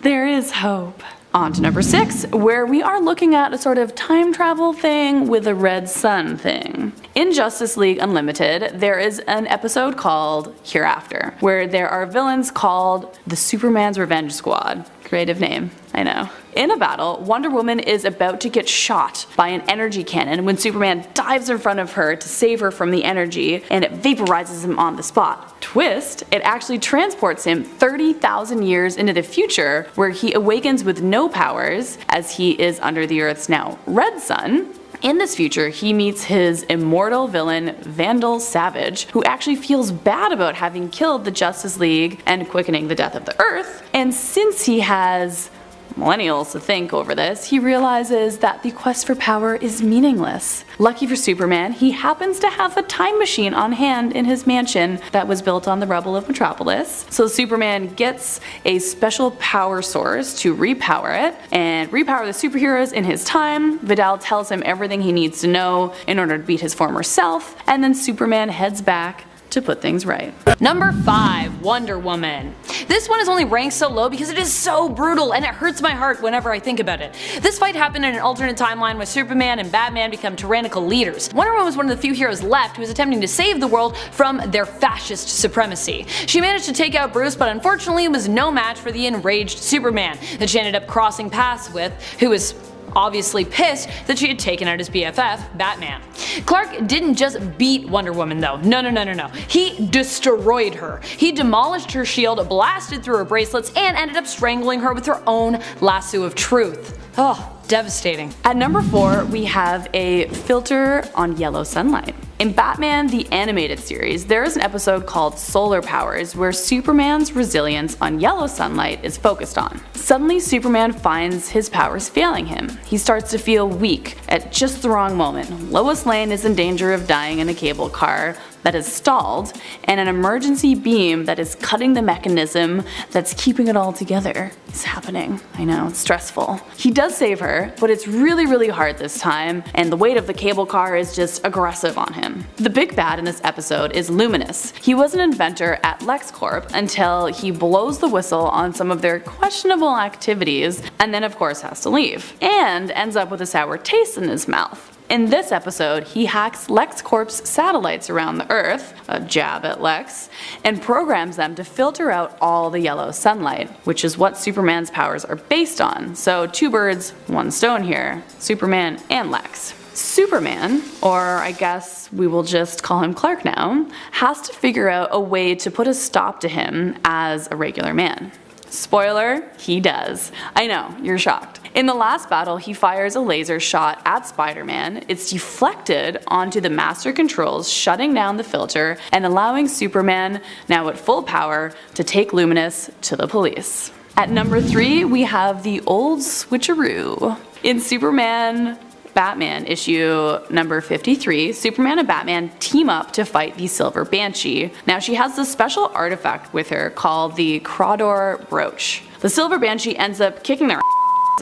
There is hope. On to number 6, where we are looking at a sort of time travel thing with a red sun thing. In Justice League Unlimited, there is an episode called Hereafter, where there are villains called the Superman's Revenge Squad. Creative name, I know. In a battle, Wonder Woman is about to get shot by an energy cannon when Superman dives in front of her to save her from the energy, and it vaporizes him on the spot. Twist, it actually transports him 30,000 years into the future, where he awakens with no powers, as he is under the Earth's now red sun. In this future, he meets his immortal villain, Vandal Savage, who actually feels bad about having killed the Justice League and quickening the death of the Earth. And since he has millennials to think over this, he realizes that the quest for power is meaningless. Lucky for Superman, he happens to have a time machine on hand in his mansion that was built on the rubble of Metropolis. So Superman gets a special power source to repower it and repower the superheroes in his time. Vidal tells him everything he needs to know in order to beat his former self, and then Superman heads back to put things right. Number 5, Wonder Woman. This one is only ranked so low because it is so brutal and it hurts my heart whenever I think about it. This fight happened in an alternate timeline where Superman and Batman become tyrannical leaders. Wonder Woman was one of the few heroes left who was attempting to save the world from their fascist supremacy. She managed to take out Bruce, but unfortunately was no match for the enraged Superman that she ended up crossing paths with, who was obviously pissed that she had taken out his BFF, Batman. Clark didn't just beat Wonder Woman though, no. He destroyed her. He demolished her shield, blasted through her bracelets, and ended up strangling her with her own lasso of truth. Oh, devastating. At number 4, we have a filter on yellow sunlight. In Batman the Animated Series, there is an episode called Solar Powers where Superman's resilience on yellow sunlight is focused on. Suddenly Superman finds his powers failing him. He starts to feel weak at just the wrong moment. Lois Lane is in danger of dying in a cable car that is stalled, and an emergency beam that is cutting the mechanism that's keeping it all together is happening. I know, it's stressful. He does save her, but it's really hard this time, and the weight of the cable car is just aggressive on him. The big bad in this episode is Luminous. He was an inventor at LexCorp until he blows the whistle on some of their questionable activities, and then of course has to leave, and ends up with a sour taste in his mouth. In this episode, he hacks LexCorp's satellites around the Earth, a jab at Lex, and programs them to filter out all the yellow sunlight, which is what Superman's powers are based on. So 2 birds, 1 stone here, Superman and Lex. Superman, or I guess we will just call him Clark now, has to figure out a way to put a stop to him as a regular man. Spoiler, he does. I know, you're shocked. In the last battle, he fires a laser shot at Spider-Man. It's deflected onto the master controls, shutting down the filter and allowing Superman, now at full power, to take Luminous to the police. At number 3, we have the old switcheroo. In Superman Batman issue number 53, Superman and Batman team up to fight the Silver Banshee. Now she has this special artifact with her called the Crawdor Brooch. The Silver Banshee ends up kicking their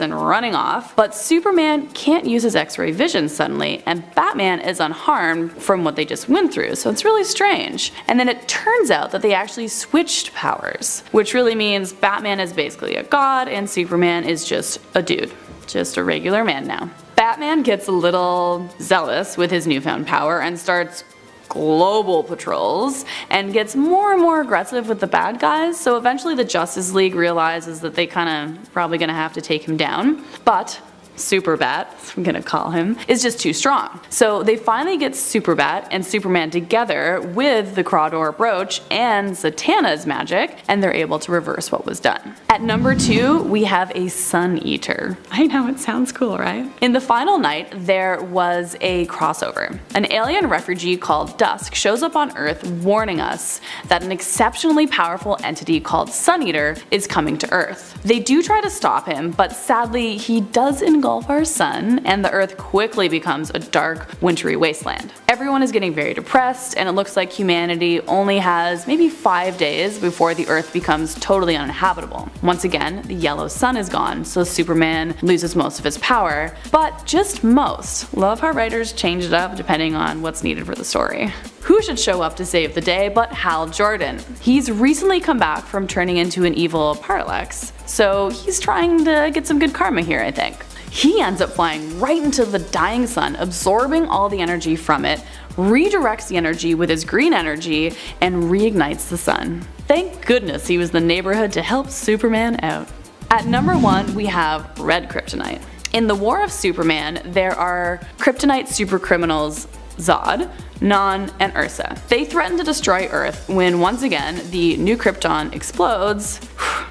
and running off, but Superman can't use his X-ray vision suddenly, and Batman is unharmed from what they just went through, so it's really strange. And then it turns out that they actually switched powers, which really means Batman is basically a god and Superman is just a dude, just a regular man now. Batman gets a little zealous with his newfound power and starts global patrols and gets more and more aggressive with the bad guys, so eventually the Justice League realizes that they kinda probably gonna have to take him down. But Superbat, I'm gonna call him, is just too strong. So they finally get Superbat and Superman together with the Crawdor brooch and Zatanna's magic, and they're able to reverse what was done. At number 2, we have a Sun Eater. I know, it sounds cool, right? In the final night, there was a crossover. An alien refugee called Dusk shows up on Earth warning us that an exceptionally powerful entity called Sun Eater is coming to Earth. They do try to stop him, but sadly he does engulf our sun, and the Earth quickly becomes a dark, wintry wasteland. Everyone is getting very depressed, and it looks like humanity only has maybe 5 days before the Earth becomes totally uninhabitable. Once again, the yellow sun is gone, so Superman loses most of his power, but just most. Love how writers change it up depending on what's needed for the story. Who should show up to save the day but Hal Jordan? He's recently come back from turning into an evil Parallax, so he's trying to get some good karma here, I think. He ends up flying right into the dying sun, absorbing all the energy from it, redirects the energy with his green energy, and reignites the sun. Thank goodness he was in the neighborhood to help Superman out. At number 1, we have Red Kryptonite. In the War of Superman, there are Kryptonite supercriminals Zod, Non, and Ursa. They threaten to destroy Earth when once again the New Krypton explodes.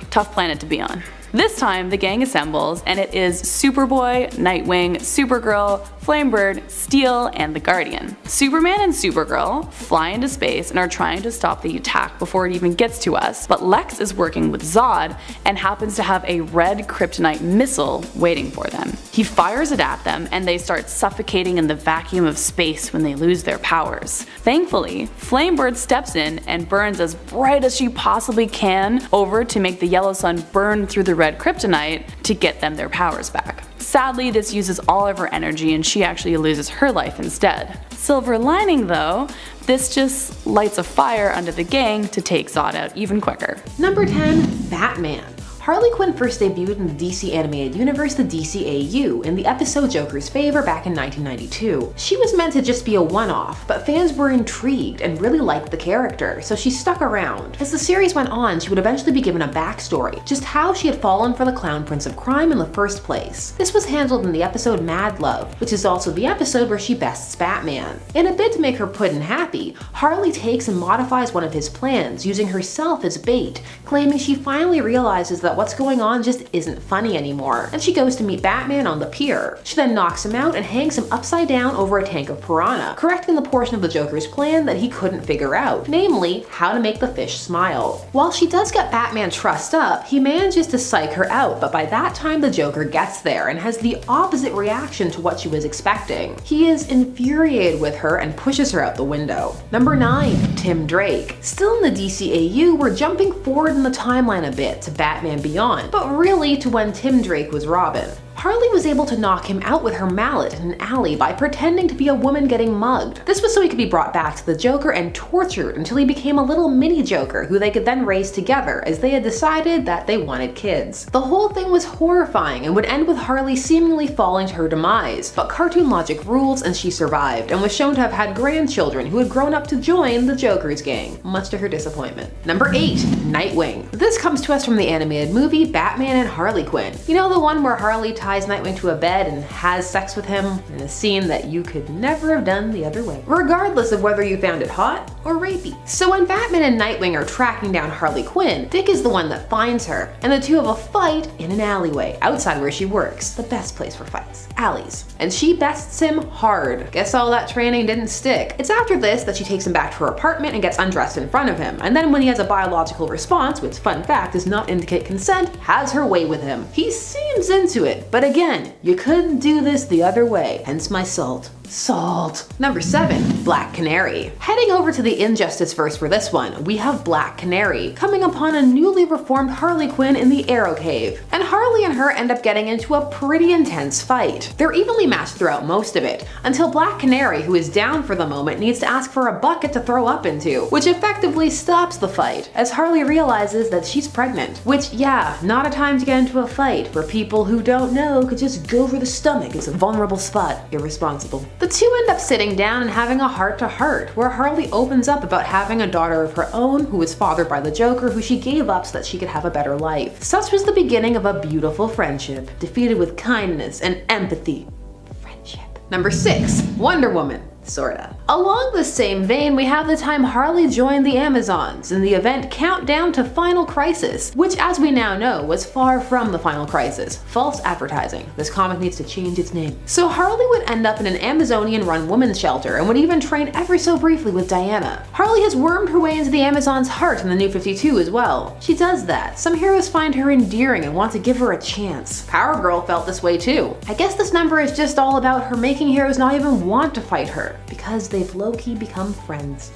Tough planet to be on. This time, the gang assembles, and it is Superboy, Nightwing, Supergirl, Flamebird, Steel, and the Guardian. Superman and Supergirl fly into space and are trying to stop the attack before it even gets to us, but Lex is working with Zod and happens to have a red kryptonite missile waiting for them. He fires it at them, and they start suffocating in the vacuum of space when they lose their powers. Thankfully, Flamebird steps in and burns as bright as she possibly can over to make the yellow sun burn through the red kryptonite to get them their powers back. Sadly, this uses all of her energy and she actually loses her life instead. Silver lining though, this just lights a fire under the gang to take Zod out even quicker. Number 10, Batman. Harley Quinn first debuted in the DC animated universe, the DCAU, in the episode Joker's Favor back in 1992. She was meant to just be a one-off, but fans were intrigued and really liked the character, so she stuck around. As the series went on, she would eventually be given a backstory, just how she had fallen for the Clown Prince of Crime in the first place. This was handled in the episode Mad Love, which is also the episode where she bests Batman. In a bid to make her Puddin' happy, Harley takes and modifies one of his plans, using herself as bait, claiming she finally realizes that what's going on just isn't funny anymore, and she goes to meet Batman on the pier. She then knocks him out and hangs him upside down over a tank of piranha, correcting the portion of the Joker's plan that he couldn't figure out, namely, how to make the fish smile. While she does get Batman trussed up, he manages to psych her out, but by that time the Joker gets there and has the opposite reaction to what she was expecting. He is infuriated with her and pushes her out the window. Number 9, Tim Drake. Still in the DCAU, we're jumping forward in the timeline a bit to Batman Beyond, but really to when Tim Drake was Robin. Harley was able to knock him out with her mallet in an alley by pretending to be a woman getting mugged. This was so he could be brought back to the Joker and tortured until he became a little mini Joker who they could then raise together, as they had decided that they wanted kids. The whole thing was horrifying and would end with Harley seemingly falling to her demise, but cartoon logic rules and she survived and was shown to have had grandchildren who had grown up to join the Joker's gang, much to her disappointment. Number 8, Nightwing. This comes to us from the animated movie Batman and Harley Quinn. You know, the one where Harley ties Nightwing to a bed and has sex with him in a scene that you could never have done the other way, regardless of whether you found it hot or rapey. So when Batman and Nightwing are tracking down Harley Quinn, Dick is the one that finds her, and the two have a fight in an alleyway outside where she works, the best place for fights, alleys. And she bests him hard. Guess all that training didn't stick. It's after this that she takes him back to her apartment and gets undressed in front of him, and then when he has a biological response, which fun fact does not indicate consent, has her way with him. He seems into it, but again, you couldn't do this the other way, hence my salt. Number 7, Black Canary. Heading over to the Injustice verse for this one, we have Black Canary coming upon a newly reformed Harley Quinn in the Arrow Cave, and Harley and her end up getting into a pretty intense fight. They're evenly matched throughout most of it, until Black Canary, who is down for the moment, needs to ask for a bucket to throw up into, which effectively stops the fight, as Harley realizes that she's pregnant. Which, yeah, not a time to get into a fight, where people who don't know could just go for the stomach as a vulnerable spot. Irresponsible. The two end up sitting down and having a heart-to-heart, where Harley opens up about having a daughter of her own who was fathered by the Joker, who she gave up so that she could have a better life. Such was the beginning of a beautiful friendship, defeated with kindness and empathy. Friendship. Number 6. Wonder Woman. Sorta. Along the same vein, we have the time Harley joined the Amazons in the event Countdown to Final Crisis, which as we now know was far from the Final Crisis. False advertising. This comic needs to change its name. So Harley would end up in an Amazonian-run women's shelter and would even train ever so briefly with Diana. Harley has wormed her way into the Amazons' heart in the New 52 as well. She does that. Some heroes find her endearing and want to give her a chance. Power Girl felt this way too. I guess this number is just all about her making heroes not even want to fight her, because they've low-key become friends.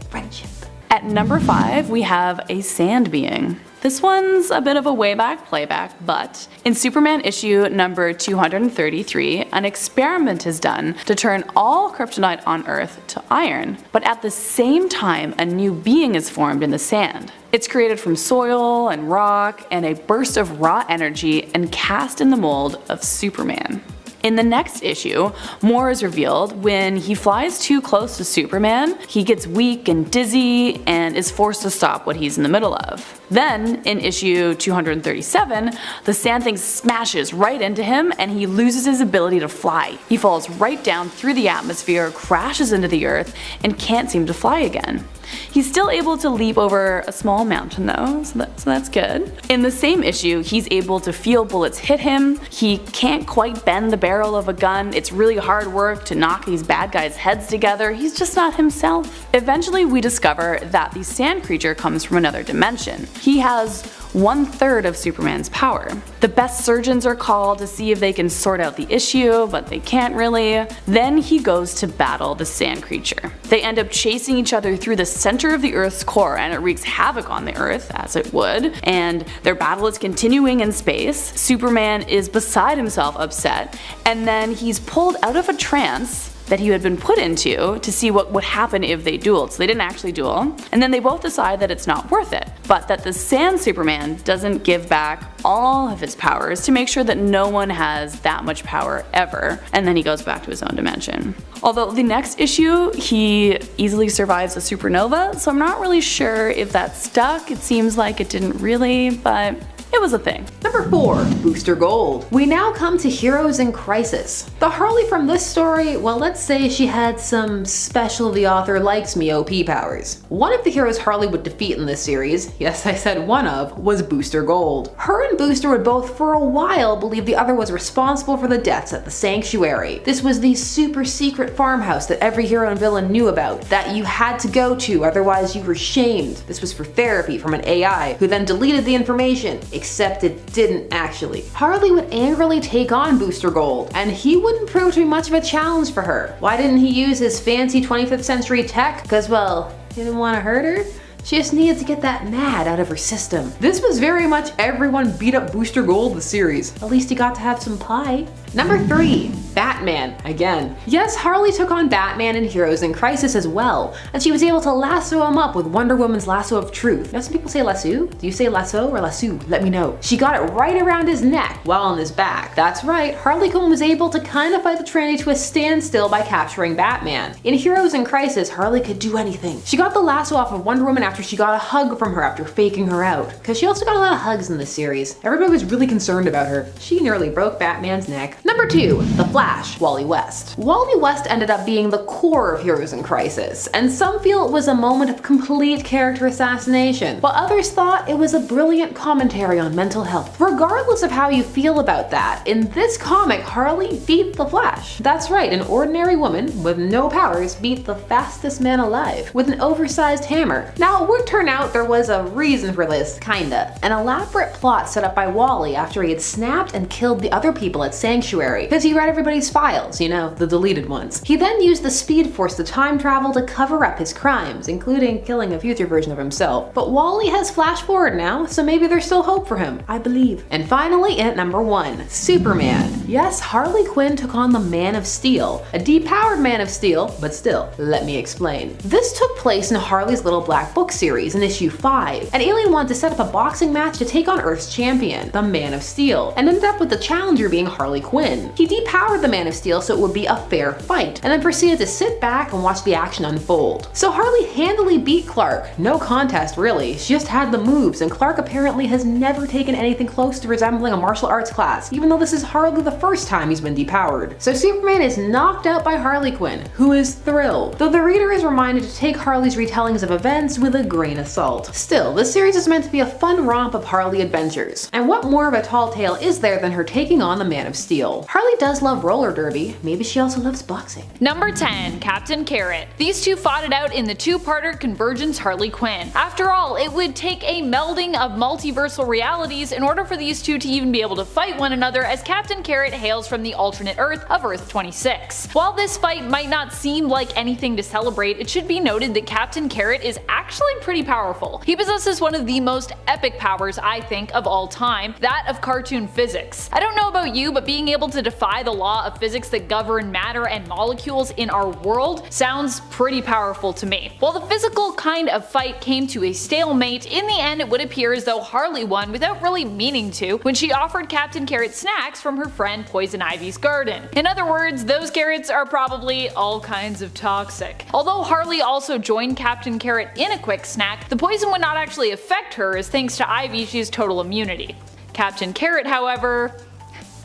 Friendship. At number 5, we have a sand being. This one's a bit of a way back playback, but in Superman issue number 233, an experiment is done to turn all kryptonite on Earth to iron. But at the same time, a new being is formed in the sand. It's created from soil and rock and a burst of raw energy and cast in the mold of Superman. In the next issue, more is revealed. When he flies too close to Superman, he gets weak and dizzy and is forced to stop what he's in the middle of. Then, in issue 237, the Sand Thing smashes right into him and he loses his ability to fly. He falls right down through the atmosphere, crashes into the earth, and can't seem to fly again. He's still able to leap over a small mountain though, so that's good. In the same issue, he's able to feel bullets hit him. He can't quite bend the barrel of a gun. It's really hard work to knock these bad guys' heads together. He's just not himself. Eventually, we discover that the sand creature comes from another dimension. He has 1/3 of Superman's power. The best surgeons are called to see if they can sort out the issue, but they can't really. Then he goes to battle the sand creature. They end up chasing each other through the center of the Earth's core, and it wreaks havoc on the Earth, as it would, and their battle is continuing in space. Superman is beside himself upset, and then he's pulled out of a trance that he had been put into to see what would happen if they dueled. So they didn't actually duel. And then they both decide that it's not worth it, but that the Sand Superman doesn't give back all of his powers to make sure that no one has that much power ever. And then he goes back to his own dimension. Although the next issue, he easily survives a supernova, so I'm not really sure if that stuck. It seems like it didn't really, but it was a thing. Number 4. Booster Gold. We now come to Heroes in Crisis. The Harley from this story, well, let's say she had some special the author likes me OP powers. One of the heroes Harley would defeat in this series, yes I said one of, was Booster Gold. Her and Booster would both for a while believe the other was responsible for the deaths at the Sanctuary. This was the super secret farmhouse that every hero and villain knew about, that you had to go to, otherwise you were shamed. This was for therapy from an AI, who then deleted the information. Except it didn't actually. Harley would angrily take on Booster Gold, and he wouldn't prove to be much of a challenge for her. Why didn't he use his fancy 25th century tech? Because, well, he didn't want to hurt her? She just needed to get that mad out of her system. This was very much everyone beat up Booster Gold the series. At least he got to have some pie. Number 3. Batman, again. Yes, Harley took on Batman in Heroes in Crisis as well, and she was able to lasso him up with Wonder Woman's lasso of truth. Now some people say lasso. Do you say lasso or lasso? Let me know. She got it right around his neck while on his back. That's right, Harley Quinn was able to kind of fight the Trinity to a standstill by capturing Batman. In Heroes in Crisis, Harley could do anything. She got the lasso off of Wonder Woman after she got a hug from her after faking her out. Cause she also got a lot of hugs in this series. Everybody was really concerned about her. She nearly broke Batman's neck. Number 2. The Flash, Wally West. Wally West ended up being the core of Heroes in Crisis, and some feel it was a moment of complete character assassination, while others thought it was a brilliant commentary on mental health. Regardless of how you feel about that, in this comic, Harley beat the Flash. That's right, an ordinary woman with no powers beat the fastest man alive with an oversized hammer. Now, it would turn out there was a reason for this, kinda. An elaborate plot set up by Wally after he had snapped and killed the other people at Sanctuary, because he read everybody's files, you know, the deleted ones. He then used the Speed Force to time travel to cover up his crimes, including killing a future version of himself. But Wally has flash forward now, so maybe there's still hope for him, I believe. And finally, in at number 1, Superman. Yes, Harley Quinn took on the Man of Steel, a depowered Man of Steel, but still, let me explain. This took place in Harley's little black book book series in issue 5. An alien wanted to set up a boxing match to take on Earth's champion, the Man of Steel, and ended up with the challenger being Harley Quinn. He depowered the Man of Steel so it would be a fair fight, and then proceeded to sit back and watch the action unfold. So Harley handily beat Clark. No contest really, she just had the moves, and Clark apparently has never taken anything close to resembling a martial arts class, even though this is hardly the first time he's been depowered. So Superman is knocked out by Harley Quinn, who is thrilled, though the reader is reminded to take Harley's retellings of events with a grain of salt. Still, this series is meant to be a fun romp of Harley adventures, and what more of a tall tale is there than her taking on the Man of Steel? Harley does love roller derby, maybe she also loves boxing. Number 10. Captain Carrot. These two fought it out in the two-parter Convergence Harley Quinn. After all, it would take a melding of multiversal realities in order for these two to even be able to fight one another, as Captain Carrot hails from the alternate Earth of Earth 26. While this fight might not seem like anything to celebrate, it should be noted that Captain Carrot is actually pretty powerful. He possesses one of the most epic powers, I think, of all time, that of cartoon physics. I don't know about you, but being able to defy the law of physics that govern matter and molecules in our world sounds pretty powerful to me. While the physical kind of fight came to a stalemate, in the end it would appear as though Harley won without really meaning to when she offered Captain Carrot snacks from her friend Poison Ivy's garden. In other words, those carrots are probably all kinds of toxic. Although Harley also joined Captain Carrot in a quick snack, the poison would not actually affect her, as thanks to Ivy she has total immunity. Captain Carrot, however,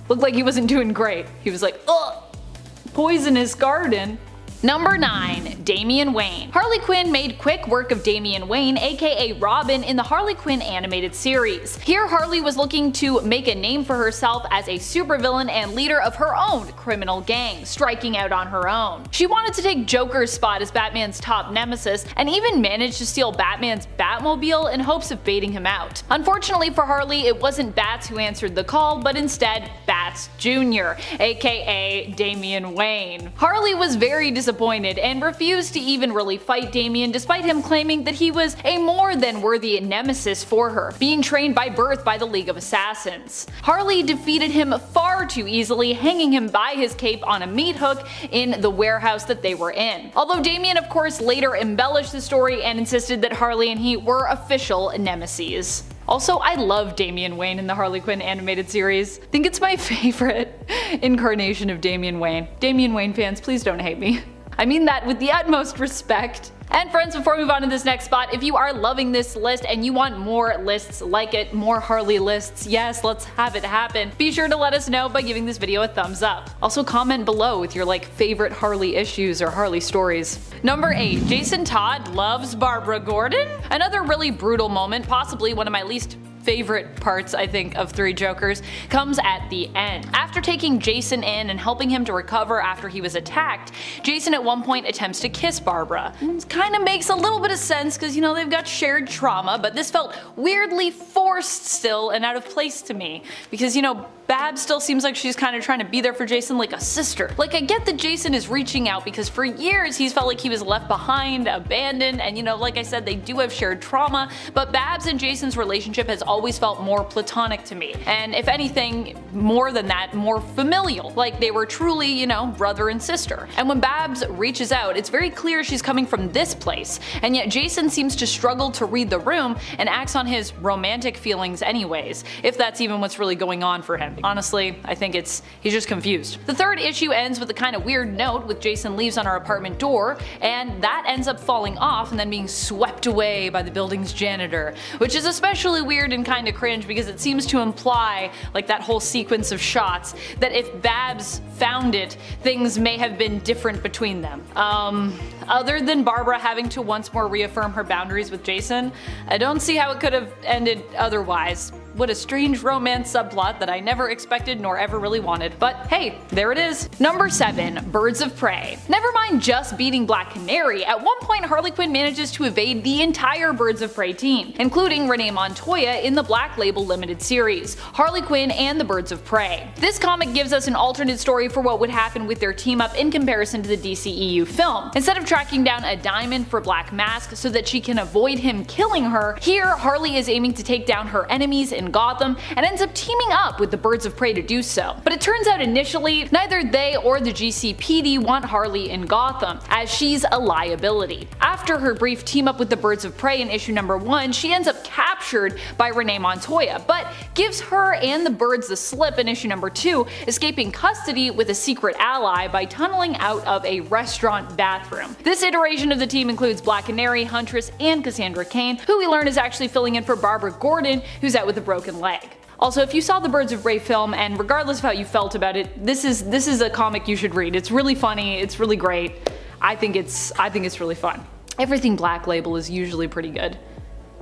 looked like he wasn't doing great. He was like, ugh, poisonous garden. Number 9. Damian Wayne. Harley Quinn made quick work of Damian Wayne, aka Robin, in the Harley Quinn animated series. Here Harley was looking to make a name for herself as a supervillain and leader of her own criminal gang, striking out on her own. She wanted to take Joker's spot as Batman's top nemesis, and even managed to steal Batman's Batmobile in hopes of baiting him out. Unfortunately for Harley, it wasn't Bats who answered the call, but instead Bats Jr., aka Damian Wayne. Harley was very disappointed and refused to even really fight Damian, despite him claiming that he was a more than worthy nemesis for her, being trained by birth by the League of Assassins. Harley defeated him far too easily, hanging him by his cape on a meat hook in the warehouse that they were in. Although Damian of course later embellished the story and insisted that Harley and he were official nemeses. Also, I love Damian Wayne in the Harley Quinn animated series. I think it's my favorite incarnation of Damian Wayne. Damian Wayne fans, please don't hate me. I mean that with the utmost respect. And friends, before we move on to this next spot, if you are loving this list and you want more lists like it, more Harley lists, yes, let's have it happen, be sure to let us know by giving this video a thumbs up. Also comment below with your favorite Harley issues or Harley stories. Number 8. Jason Todd loves Barbara Gordon? Another really brutal moment, possibly one of my least favorite parts, I think, of Three Jokers, comes at the end. After taking Jason in and helping him to recover after he was attacked, Jason at one point attempts to kiss Barbara. It kind of makes a little bit of sense because, you know, they've got shared trauma, but this felt weirdly forced still and out of place to me because, you know, Babs still seems like she's kind of trying to be there for Jason like a sister. I get that Jason is reaching out because for years he's felt like he was left behind, abandoned, and, you know, like I said, they do have shared trauma, but Babs and Jason's relationship has always felt more platonic to me, and if anything, more than that, more familial. Like they were truly, you know, brother and sister. And when Babs reaches out, it's very clear she's coming from this place, and yet Jason seems to struggle to read the room and acts on his romantic feelings anyways, if that's even what's really going on for him. Honestly, I think he's just confused. The third issue ends with a kind of weird note with Jason leaves on our apartment door, and that ends up falling off and then being swept away by the building's janitor, which is especially weird and kind of cringe because it seems to imply, like that whole sequence of shots, that if Babs found it, things may have been different between them. Other than Barbara having to once more reaffirm her boundaries with Jason, I don't see how it could have ended otherwise. What a strange romance subplot that I never expected nor ever really wanted. But hey, there it is. Number 7. Birds of Prey. Never mind just beating Black Canary, at one point Harley Quinn manages to evade the entire Birds of Prey team, including Renee Montoya in the Black Label limited series, Harley Quinn and the Birds of Prey. This comic gives us an alternate story for what would happen with their team up in comparison to the DCEU film. Instead of tracking down a diamond for Black Mask so that she can avoid him killing her, here Harley is aiming to take down her enemies in in Gotham and ends up teaming up with the Birds of Prey to do so. But it turns out initially, neither they or the GCPD want Harley in Gotham, as she's a liability. After her brief team up with the Birds of Prey in issue number 1, she ends up captured by Renee Montoya, but gives her and the Birds the slip in issue number 2, escaping custody with a secret ally by tunneling out of a restaurant bathroom. This iteration of the team includes Black Canary, Huntress, and Cassandra Cain, who we learn is actually filling in for Barbara Gordon, who's out with a broken leg. Also, if you saw the Birds of Prey film, and regardless of how you felt about it, this is a comic you should read. It's really funny, it's really great. I think it's really fun. Everything Black Label is usually pretty good.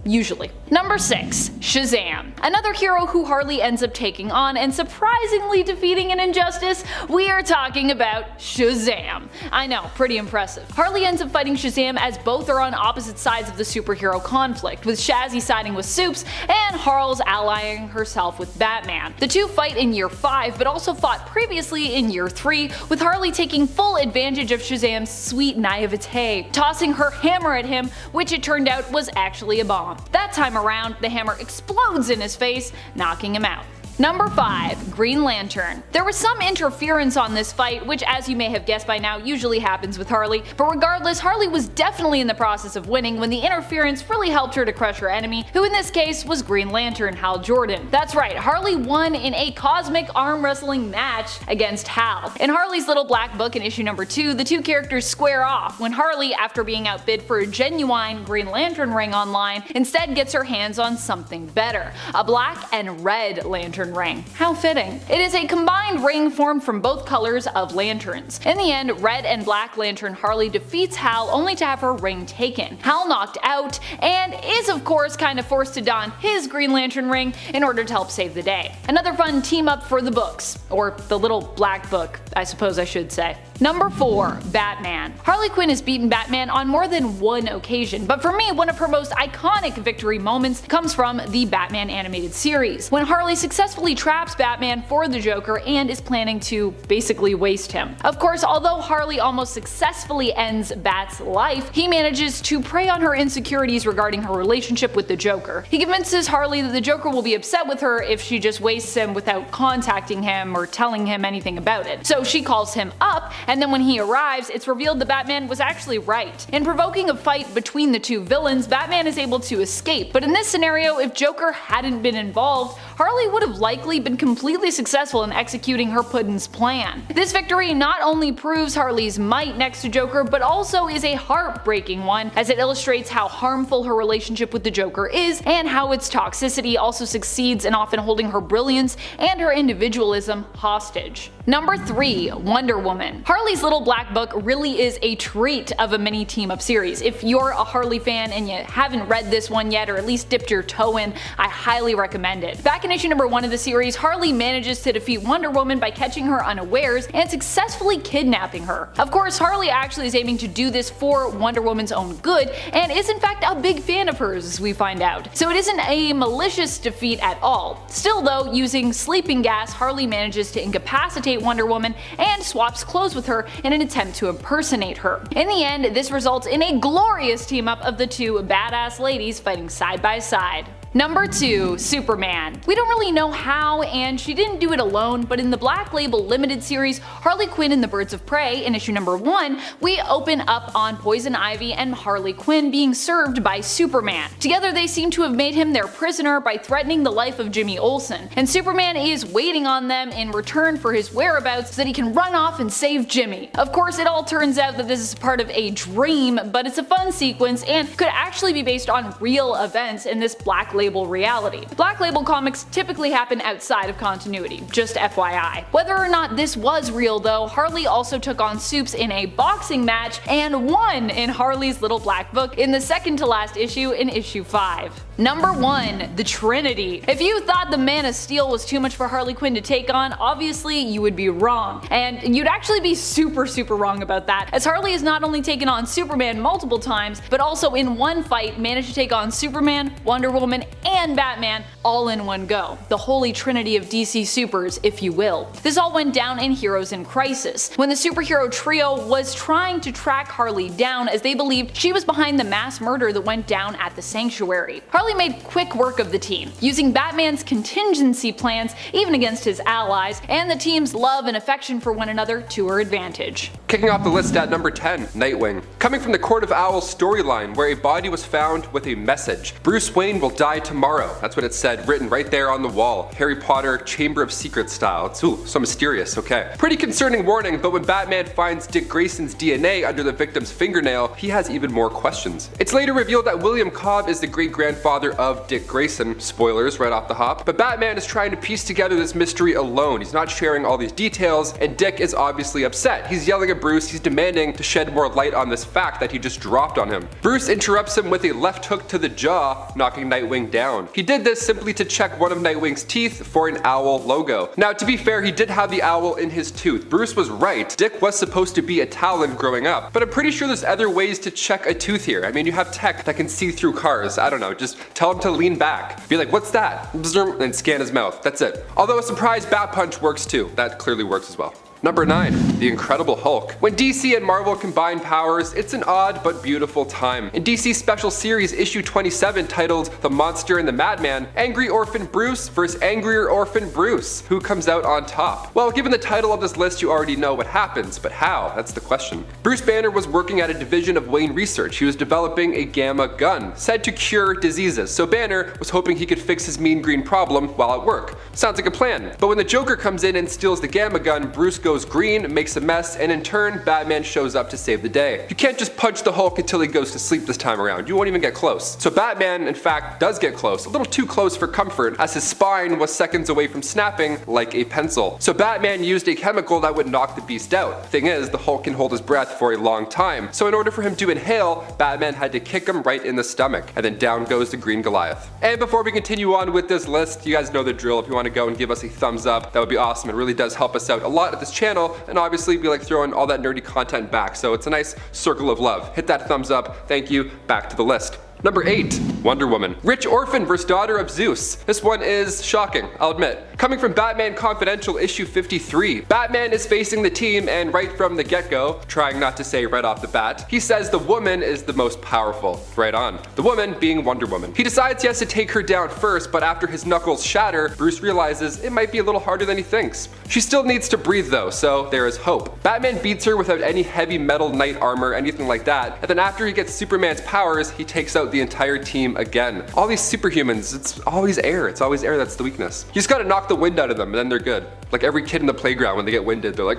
Usually. Number 6. Shazam. Another hero who Harley ends up taking on and surprisingly defeating an injustice. We are talking about Shazam. I know, pretty impressive. Harley ends up fighting Shazam as both are on opposite sides of the superhero conflict, with Shazzy siding with Supes and Harl's allying herself with Batman. The two fight in year 5, but also fought previously in year 3, with Harley taking full advantage of Shazam's sweet naivete, tossing her hammer at him, which it turned out was actually a bomb. That time around, the hammer explodes in his face, knocking him out. Number 5. Green Lantern. There was some interference on this fight, which as you may have guessed by now usually happens with Harley, but regardless, Harley was definitely in the process of winning when the interference really helped her to crush her enemy, who in this case was Green Lantern Hal Jordan. That's right, Harley won in a cosmic arm wrestling match against Hal. In Harley's Little Black Book in issue number 2, the two characters square off when Harley, after being outbid for a genuine Green Lantern ring online, instead gets her hands on something better, a black and red lantern ring. How fitting. It is a combined ring formed from both colors of lanterns. In the end, red and black lantern Harley defeats Hal only to have her ring taken. Hal knocked out and is of course kind of forced to don his Green Lantern ring in order to help save the day. Another fun team up for the books, or the Little Black Book, I suppose I should say. Number 4. Batman. Harley Quinn has beaten Batman on more than one occasion, but for me, one of her most iconic victory moments comes from the Batman animated series, when Harley successfully traps Batman for the Joker and is planning to basically waste him. Of course, although Harley almost successfully ends Bat's life, he manages to prey on her insecurities regarding her relationship with the Joker. He convinces Harley that the Joker will be upset with her if she just wastes him without contacting him or telling him anything about it. So she calls him up, and then when he arrives, it's revealed that Batman was actually right. In provoking a fight between the two villains, Batman is able to escape, but in this scenario, if Joker hadn't been involved, Harley would have likely been completely successful in executing her Puddin's plan. This victory not only proves Harley's might next to Joker, but also is a heartbreaking one, as it illustrates how harmful her relationship with the Joker is, and how its toxicity also succeeds in often holding her brilliance and her individualism hostage. Number 3. Wonder Woman. Harley's Little Black Book really is a treat of a mini team-up series. If you're a Harley fan and you haven't read this one yet, or at least dipped your toe in, I highly recommend it. Back in issue number 1 of the series, Harley manages to defeat Wonder Woman by catching her unawares and successfully kidnapping her. Of course, Harley actually is aiming to do this for Wonder Woman's own good, and is in fact a big fan of hers, as we find out. So it isn't a malicious defeat at all. Still though, using sleeping gas, Harley manages to incapacitate Wonder Woman and swaps clothes with her in an attempt to impersonate her. In the end, this results in a glorious team up of the two badass ladies fighting side by side. Number 2. Superman. We don't really know how, and she didn't do it alone, but in the Black Label limited series, Harley Quinn and the Birds of Prey in issue number 1, we open up on Poison Ivy and Harley Quinn being served by Superman. Together they seem to have made him their prisoner by threatening the life of Jimmy Olsen, and Superman is waiting on them in return for his whereabouts so that he can run off and save Jimmy. Of course, it all turns out that this is part of a dream, but it's a fun sequence and could actually be based on real events in this Black Label reality. Black Label comics typically happen outside of continuity, just FYI. Whether or not this was real though, Harley also took on Supes in a boxing match and won in Harley's Little Black Book in the second to last issue in issue 5. Number 1. The Trinity. If you thought the Man of Steel was too much for Harley Quinn to take on, obviously you would be wrong. And you'd actually be super wrong about that, as Harley has not only taken on Superman multiple times, but also in one fight managed to take on Superman, Wonder Woman, and Batman all in one go. The holy trinity of DC supers, if you will. This all went down in Heroes in Crisis, when the superhero trio was trying to track Harley down as they believed she was behind the mass murder that went down at the Sanctuary. Harley Harley made quick work of the team, using Batman's contingency plans even against his allies, and the team's love and affection for one another to her advantage. Kicking off the list at number 10, Nightwing. Coming from the Court of Owls storyline where a body was found with a message. Bruce Wayne will die tomorrow. That's what it said, written right there on the wall. Harry Potter Chamber of Secrets style. It's so mysterious, okay. Pretty concerning warning, but when Batman finds Dick Grayson's DNA under the victim's fingernail, he has even more questions. It's later revealed that William Cobb is the great-grandfather of Dick Grayson. Spoilers right off the hop. But Batman is trying to piece together this mystery alone. He's not sharing all these details, and Dick is obviously upset. He's yelling at Bruce, he's demanding to shed more light on this fact that he just dropped on him. Bruce interrupts him with a left hook to the jaw, knocking Nightwing down. He did this simply to check one of Nightwing's teeth for an owl logo. Now, to be fair, he did have the owl in his tooth. Bruce was right. Dick was supposed to be a Talon growing up, but I'm pretty sure there's other ways to check a tooth here. I mean, you have tech that can see through cars. I don't know, just tell him to lean back. Be like, what's that? And scan his mouth. That's it. Although a surprise bat punch works too. That clearly works as well. Number 9, The Incredible Hulk. When DC and Marvel combine powers, it's an odd but beautiful time. In DC's special series issue 27 titled The Monster and the Madman, Angry Orphan Bruce vs. Angrier Orphan Bruce. Who comes out on top? Well, given the title of this list, you already know what happens, but how? That's the question. Bruce Banner was working at a division of Wayne Research. He was developing a gamma gun, said to cure diseases, so Banner was hoping he could fix his mean green problem while at work. Sounds like a plan. But when the Joker comes in and steals the gamma gun, Bruce goes green, makes a mess, and in turn, Batman shows up to save the day. You can't just punch the Hulk until he goes to sleep this time around. You won't even get close. So Batman, in fact, does get close, a little too close for comfort, as his spine was seconds away from snapping like a pencil. So Batman used a chemical that would knock the beast out. Thing is, the Hulk can hold his breath for a long time, so in order for him to inhale, Batman had to kick him right in the stomach, and then down goes the Green Goliath. And before we continue on with this list, you guys know the drill. If you want to go and give us a thumbs up, that would be awesome. It really does help us out a lot at this channel, and obviously we like throwing all that nerdy content back, so it's a nice circle of love. Hit that thumbs up. Thank you. Back to the list. Number 8, Wonder Woman. Rich orphan vs. daughter of Zeus. This one is shocking, I'll admit. Coming from Batman Confidential issue 53, Batman is facing the team, and right from the get-go, trying not to say right off the bat, he says the woman is the most powerful. Right on. The woman being Wonder Woman. He decides he has to take her down first, but after his knuckles shatter, Bruce realizes it might be a little harder than he thinks. She still needs to breathe though, so there is hope. Batman beats her without any heavy metal knight armor, anything like that, and then after he gets Superman's powers, he takes out the entire team again. All these superhumans, it's always air that's the weakness. You just gotta knock the wind out of them and then they're good. Like every kid in the playground, when they get winded, they're like,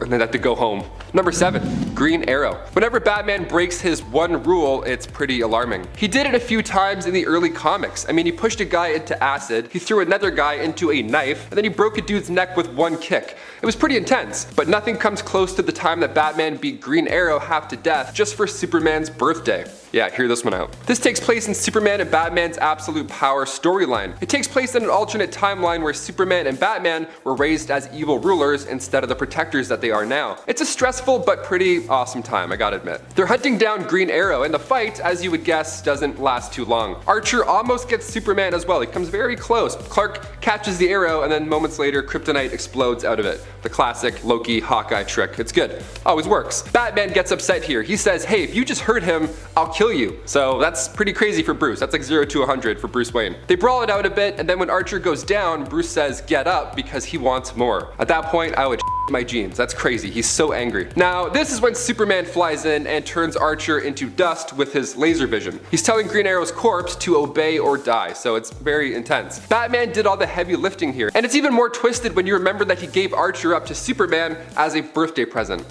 and then have to go home. Number 7, Green Arrow. Whenever Batman breaks his one rule, it's pretty alarming. He did it a few times in the early comics. I mean, he pushed a guy into acid, he threw another guy into a knife, and then he broke a dude's neck with one kick. It was pretty intense, but nothing comes close to the time that Batman beat Green Arrow half to death just for Superman's birthday. Yeah, hear this one out. This takes place in Superman and Batman's Absolute Power storyline. It takes place in an alternate timeline where Superman and Batman were raised as evil rulers instead of the protectors that they are now. It's a stressful but pretty awesome time, I gotta admit. They're hunting down Green Arrow, and the fight, as you would guess, doesn't last too long. Archer almost gets Superman as well. He comes very close. Clark catches the arrow, and then moments later, Kryptonite explodes out of it. The classic Loki Hawkeye trick. It's good. Always works. Batman gets upset here. He says, hey, if you just hurt him, I'll kill you. So that's pretty crazy for Bruce. That's like 0 to 100 for Bruce Wayne. They brawl it out a bit, and then when Archer goes down, Bruce says, get up, because he wants more. At that point, I would my jeans. That's crazy. He's so angry. Now, this is when Superman flies in and turns Archer into dust with his laser vision. He's telling Green Arrow's corpse to obey or die, so it's very intense. Batman did all the heavy lifting here, and it's even more twisted when you remember that he gave Archer up to Superman as a birthday present.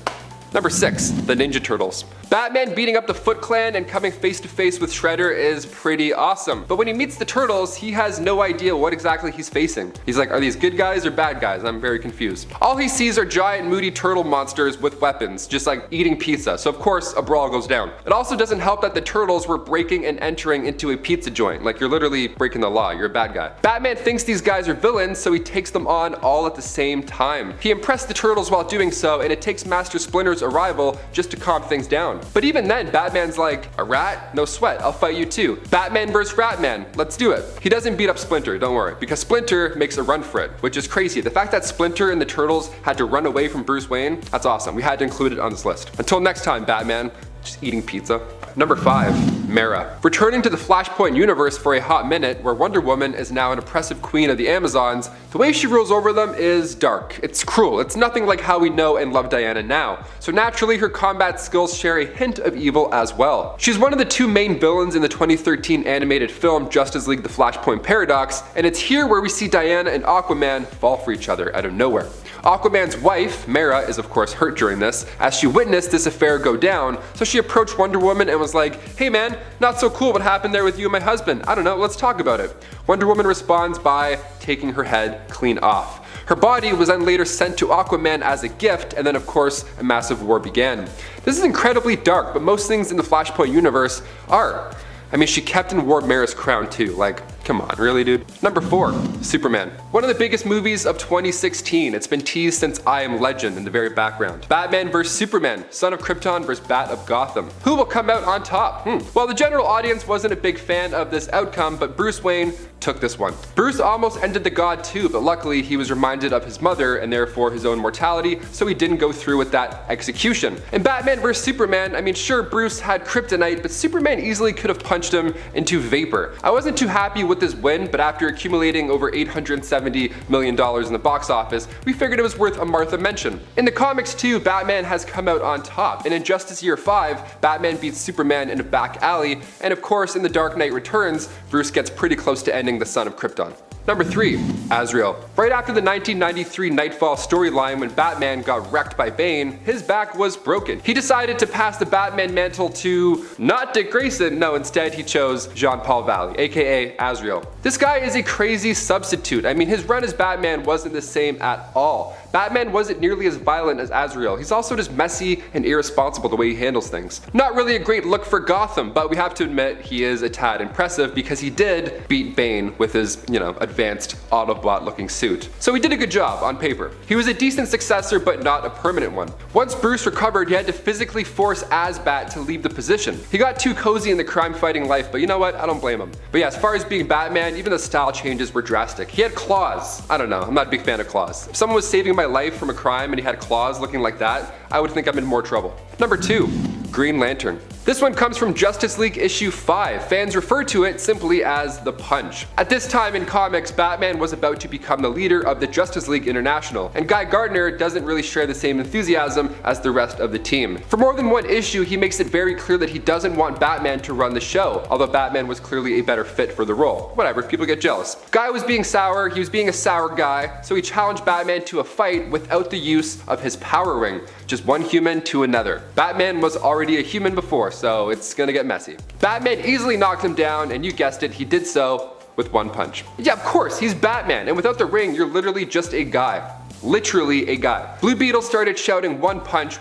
Number 6, the Ninja Turtles. Batman beating up the Foot Clan and coming face to face with Shredder is pretty awesome. But when he meets the Turtles, he has no idea what exactly he's facing. He's like, are these good guys or bad guys? I'm very confused. All he sees are giant moody turtle monsters with weapons, just like eating pizza. So of course, a brawl goes down. It also doesn't help that the Turtles were breaking and entering into a pizza joint. Like, you're literally breaking the law, you're a bad guy. Batman thinks these guys are villains, so he takes them on all at the same time. He impressed the Turtles while doing so, and it takes Master Splinter's arrival just to calm things down. But even then, Batman's like, a rat? No sweat, I'll fight you too. Batman vs. Ratman, let's do it. He doesn't beat up Splinter, don't worry, because Splinter makes a run for it, which is crazy. The fact that Splinter and the Turtles had to run away from Bruce Wayne, that's awesome. We had to include it on this list. Until next time, Batman, just eating pizza. Number 5. Mera. Returning to the Flashpoint universe for a hot minute, where Wonder Woman is now an oppressive queen of the Amazons, the way she rules over them is dark. It's cruel. It's nothing like how we know and love Diana now. So naturally, her combat skills share a hint of evil as well. She's one of the two main villains in the 2013 animated film Justice League: The Flashpoint Paradox, and it's here where we see Diana and Aquaman fall for each other out of nowhere. Aquaman's wife, Mera, is of course hurt during this, as she witnessed this affair go down, so she approached Wonder Woman and was like, "Hey man, not so cool what happened there with you and my husband. I don't know, let's talk about it." Wonder Woman responds by taking her head clean off. Her body was then later sent to Aquaman as a gift, and then of course a massive war began. This is incredibly dark, but most things in the Flashpoint universe are. I mean, she kept and wore Mera's crown too, like, come on, really dude? Number 4. Superman. One of the biggest movies of 2016. It's been teased since I Am Legend in the very background. Batman vs Superman, Son of Krypton vs Bat of Gotham. Who will come out on top? Well, the general audience wasn't a big fan of this outcome, but Bruce Wayne took this one. Bruce almost ended the god too, but luckily he was reminded of his mother and therefore his own mortality, so he didn't go through with that execution. In Batman vs Superman, I mean, sure, Bruce had kryptonite, but Superman easily could have punched him into vapor. I wasn't too happy with this win, but after accumulating over $870 million in the box office, we figured it was worth a Martha mention. In the comics too, Batman has come out on top. In Injustice Year 5, Batman beats Superman in a back alley, and of course in The Dark Knight Returns, Bruce gets pretty close to ending the Son of Krypton. Number 3. Azrael. Right after the 1993 Nightfall storyline when Batman got wrecked by Bane, his back was broken. He decided to pass the Batman mantle to not Dick Grayson, no, instead he chose Jean-Paul Valley, aka Azrael. This guy is a crazy substitute. I mean, his run as Batman wasn't the same at all. Batman wasn't nearly as violent as Azrael. He's also just messy and irresponsible the way he handles things. Not really a great look for Gotham, but we have to admit he is a tad impressive because he did beat Bane with his, advanced Autobot looking suit. So he did a good job on paper. He was a decent successor, but not a permanent one. Once Bruce recovered, he had to physically force Azbat to leave the position. He got too cozy in the crime fighting life, but you know what? I don't blame him. But yeah, as far as being Batman, even the style changes were drastic. He had claws. I don't know, I'm not a big fan of claws. If someone was saving my life from a crime and he had claws looking like that, I would think I'm in more trouble. Number 2. Green Lantern. This one comes from Justice League issue 5. Fans refer to it simply as the Punch. At this time in comics, Batman was about to become the leader of the Justice League International, and Guy Gardner doesn't really share the same enthusiasm as the rest of the team. For more than one issue, he makes it very clear that he doesn't want Batman to run the show, although Batman was clearly a better fit for the role. Whatever, people get jealous. Guy was being sour, he was being a sour guy, so he challenged Batman to a fight without the use of his power ring. Just one human to another. Batman was already a human before, so it's gonna get messy. Batman easily knocked him down, and you guessed it, he did so with one punch. Yeah, of course, he's Batman, and without the ring, you're literally just a guy. Literally a guy. Blue Beetle started shouting one punch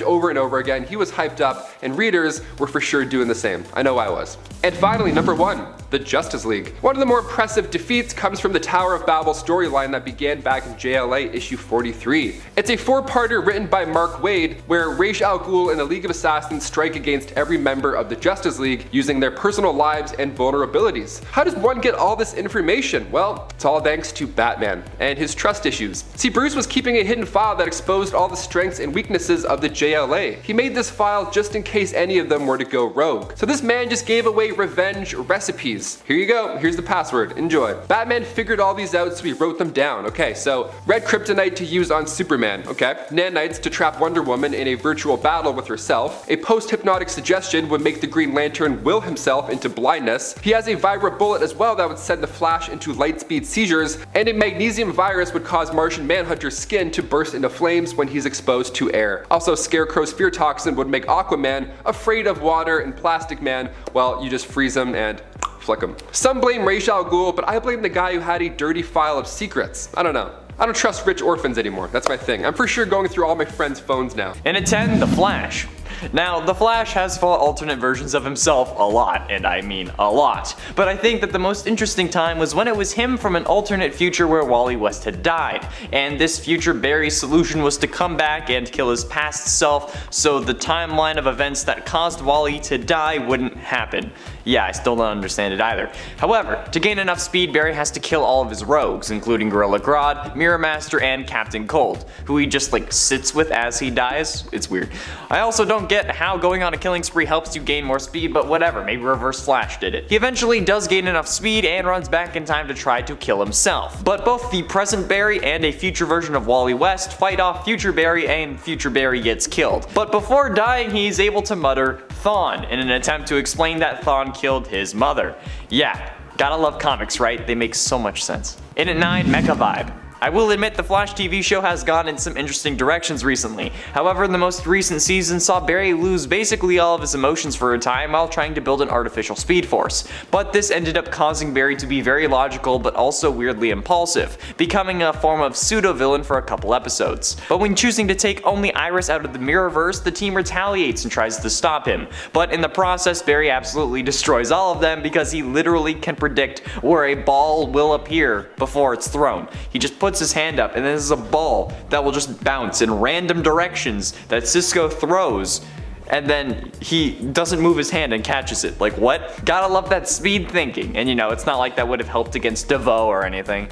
over and over again. He was hyped up, and readers were for sure doing the same. I know I was. And finally, number 1, the Justice League. One of the more impressive defeats comes from the Tower of Babel storyline that began back in JLA issue 43. It's a 4-parter written by Mark Waid, where Ra's al Ghul and the League of Assassins strike against every member of the Justice League using their personal lives and vulnerabilities. How does one get all this information? Well, it's all thanks to Batman and his trust issues. See, Bruce was keeping a hidden file that exposed all the strengths and weaknesses of the JLA. He made this file just in case any of them were to go rogue. So this man just gave away revenge recipes. Here you go, here's the password, enjoy. Batman figured all these out, so he wrote them down. Okay, so red kryptonite to use on Superman, okay? Nanites to trap Wonder Woman in a virtual battle with herself. A post-hypnotic suggestion would make the Green Lantern will himself into blindness. He has a Vibra bullet as well that would send the Flash into light-speed seizures, and a magnesium virus would cause Martian Manhunter's skin to burst into flames when he's exposed to air. Also, Scarecrow's fear toxin would make Aquaman afraid of water, and Plastic Man, well, you just freeze him and flick him. Some blame Ra's al Ghul, but I blame the guy who had a dirty file of secrets. I don't know. I don't trust rich orphans anymore. That's my thing. I'm for sure going through all my friends' phones now. And at 10, The Flash. Now, The Flash has fought alternate versions of himself a lot, and I mean a lot. But I think that the most interesting time was when it was him from an alternate future where Wally West had died. And this future Barry's solution was to come back and kill his past self so the timeline of events that caused Wally to die wouldn't happen. Yeah, I still don't understand it either. However, to gain enough speed, Barry has to kill all of his rogues, including Gorilla Grodd, Mirror Master, and Captain Cold, who he just sits with as he dies. It's weird. I also don't don't get how going on a killing spree helps you gain more speed, but whatever, maybe Reverse Flash did it. He eventually does gain enough speed and runs back in time to try to kill himself. But both the present Barry and a future version of Wally West fight off future Barry, and future Barry gets killed. But before dying, he's able to mutter Thawne in an attempt to explain that Thawne killed his mother. Yeah, gotta love comics, right? They make so much sense. In at 9, Mecha Vibe. I will admit the Flash TV show has gone in some interesting directions recently. However, the most recent season saw Barry lose basically all of his emotions for a time while trying to build an artificial speed force. But this ended up causing Barry to be very logical but also weirdly impulsive, becoming a form of pseudo-villain for a couple episodes. But when choosing to take only Iris out of the Mirrorverse, the team retaliates and tries to stop him. But in the process, Barry absolutely destroys all of them because he literally can predict where a ball will appear before it's thrown. He just puts his hand up and this is a ball that will just bounce in random directions that Cisco throws, and then he doesn't move his hand and catches it. Like, what? Gotta love that speed thinking. And you know, it's not like that would have helped against DeVoe or anything.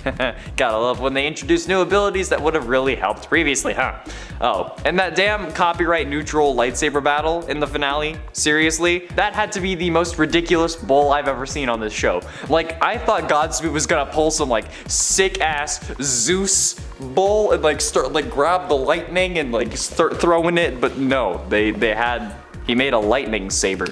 Gotta love when they introduce new abilities that would have really helped previously, huh? Oh, and that damn copyright neutral lightsaber battle in the finale, seriously? That had to be the most ridiculous bull I've ever seen on this show. Like, I thought Godspeed was gonna pull some like sick ass Zeus bull and like start like grab the lightning and like start throwing it, but no, he made a lightning saber.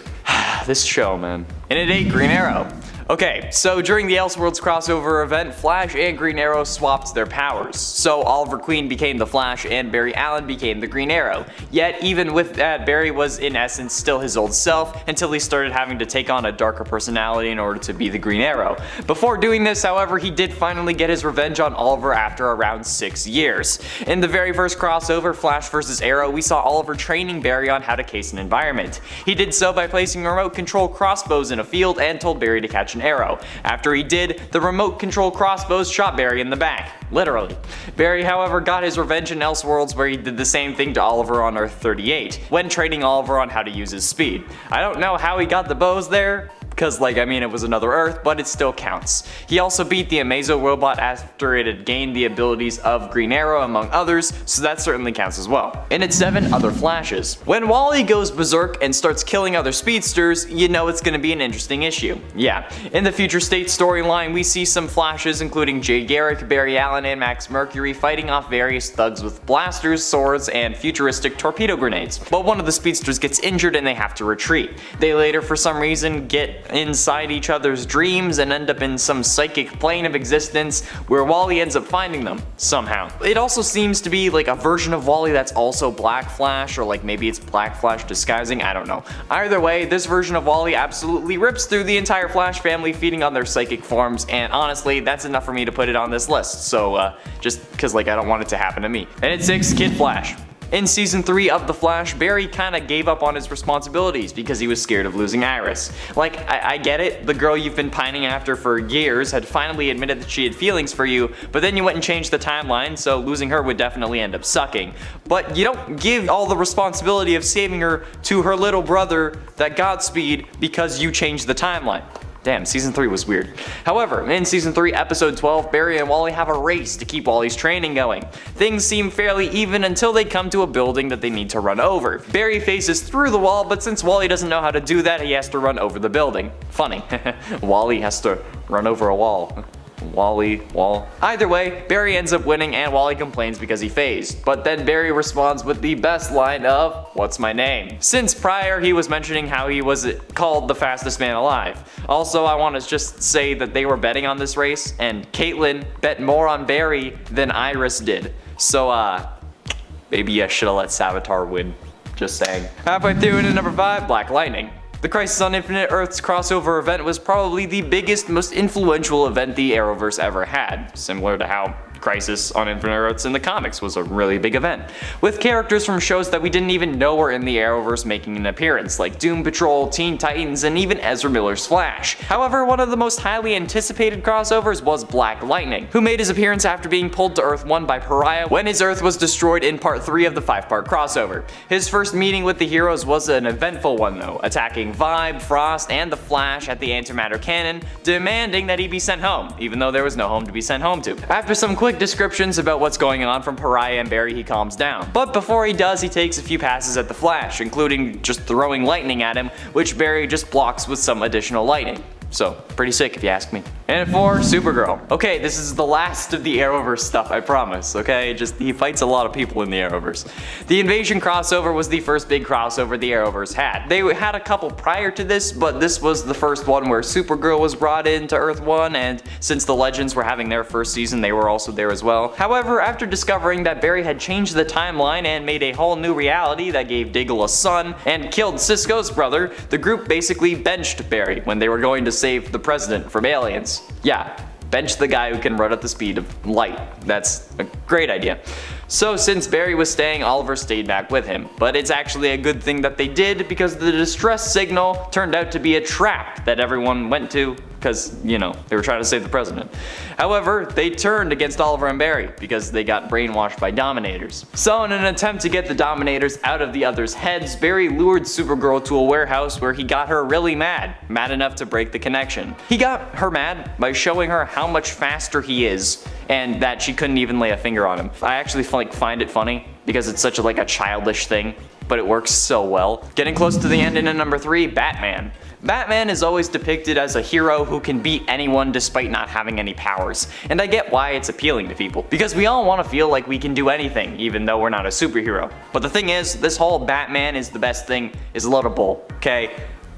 This show, man. And at 8, Green Arrow. Okay, so during the Elseworlds crossover event, Flash and Green Arrow swapped their powers. So Oliver Queen became the Flash and Barry Allen became the Green Arrow. Yet even with that, Barry was in essence still his old self until he started having to take on a darker personality in order to be the Green Arrow. Before doing this, however, he did finally get his revenge on Oliver after around 6 years. In the very first crossover, Flash vs. Arrow, we saw Oliver training Barry on how to case an environment. He did so by placing remote control crossbows in a field and told Barry to catch an arrow. After he did, the remote control crossbows shot Barry in the back. Literally. Barry, however, got his revenge in Elseworlds where he did the same thing to Oliver on Earth 38, when training Oliver on how to use his speed. I don't know how he got the bows there, because like, I mean, it was another Earth, but it still counts. He also beat the Amazo robot after it had gained the abilities of Green Arrow among others, so that certainly counts as well. And at 7, Other Flashes. When Wally goes berserk and starts killing other speedsters, you know it's gonna be an interesting issue. Yeah, in the Future State storyline, we see some Flashes including Jay Garrick, Barry Allen, and Max Mercury fighting off various thugs with blasters, swords, and futuristic torpedo grenades. But one of the speedsters gets injured and they have to retreat. They later, for some reason, get inside each other's dreams and end up in some psychic plane of existence where Wally ends up finding them somehow. It also seems to be like a version of Wally that's also Black Flash, or like maybe it's Black Flash disguising, I don't know. Either way, this version of Wally absolutely rips through the entire Flash family, feeding on their psychic forms, and honestly, that's enough for me to put it on this list, so just because like I don't want it to happen to me. And at 6, Kid Flash. In season 3 of The Flash, Barry kinda gave up on his responsibilities because he was scared of losing Iris. Like, I get it, the girl you've been pining after for years had finally admitted that she had feelings for you, but then you went and changed the timeline, so losing her would definitely end up sucking. But you don't give all the responsibility of saving her to her little brother, that Godspeed, because you changed the timeline. Damn, season 3 was weird. However, in season 3, episode 12, Barry and Wally have a race to keep Wally's training going. Things seem fairly even until they come to a building that they need to run over. Barry faces through the wall, but since Wally doesn't know how to do that, he has to run over the building. Funny. Wally has to run over a wall. Wall. Either way, Barry ends up winning and Wally complains because he phased. But then Barry responds with the best line of, "What's my name?" Since prior he was mentioning how he was called the fastest man alive. Also, I want to just say that they were betting on this race and Caitlyn bet more on Barry than Iris did. So maybe I should have let Savitar win. Just saying. Halfway through into number 5, Black Lightning. The Crisis on Infinite Earths crossover event was probably the biggest, most influential event the Arrowverse ever had, similar to how Crisis on Infinite Earths in the comics was a really big event, with characters from shows that we didn't even know were in the Arrowverse making an appearance, like Doom Patrol, Teen Titans, and even Ezra Miller's Flash. However, one of the most highly anticipated crossovers was Black Lightning, who made his appearance after being pulled to Earth 1 by Pariah when his Earth was destroyed in part 3 of the 5-part crossover. His first meeting with the heroes was an eventful one though, attacking Vibe, Frost, and the Flash at the Antimatter Cannon, demanding that he be sent home, even though there was no home to be sent home to. After some quick quick descriptions about what's going on from Pariah and Barry, he calms down. But before he does, he takes a few passes at the Flash, including just throwing lightning at him, which Barry just blocks with some additional lightning. So, pretty sick if you ask me. And for Supergirl. Okay, this is the last of the Arrowverse stuff, I promise, okay? He fights a lot of people in the Arrowverse. The Invasion crossover was the first big crossover the Arrowverse had. They had a couple prior to this, but this was the first one where Supergirl was brought into Earth 1, and since the Legends were having their first season, they were also there as well. However, after discovering that Barry had changed the timeline and made a whole new reality that gave Diggle a son, and killed Cisco's brother, the group basically benched Barry when they were going to save the president from aliens. Yeah, bench the guy who can run at the speed of light. That's a great idea. So since Barry was staying, Oliver stayed back with him. But it's actually a good thing that they did, because the distress signal turned out to be a trap that everyone went to, because, you know, they were trying to save the president. However, they turned against Oliver and Barry because they got brainwashed by Dominators. So in an attempt to get the Dominators out of the others' heads, Barry lured Supergirl to a warehouse where he got her really mad enough to break the connection. He got her mad by showing her how much faster he is and that she couldn't even lay a finger on him. I actually find it funny because it's such a childish thing, but it works so well. Getting close to the end in number 3, Batman. Batman is always depicted as a hero who can beat anyone despite not having any powers, and I get why it's appealing to people, because we all want to feel like we can do anything even though we're not a superhero. But the thing is, this whole Batman is the best thing is a load of bull, okay?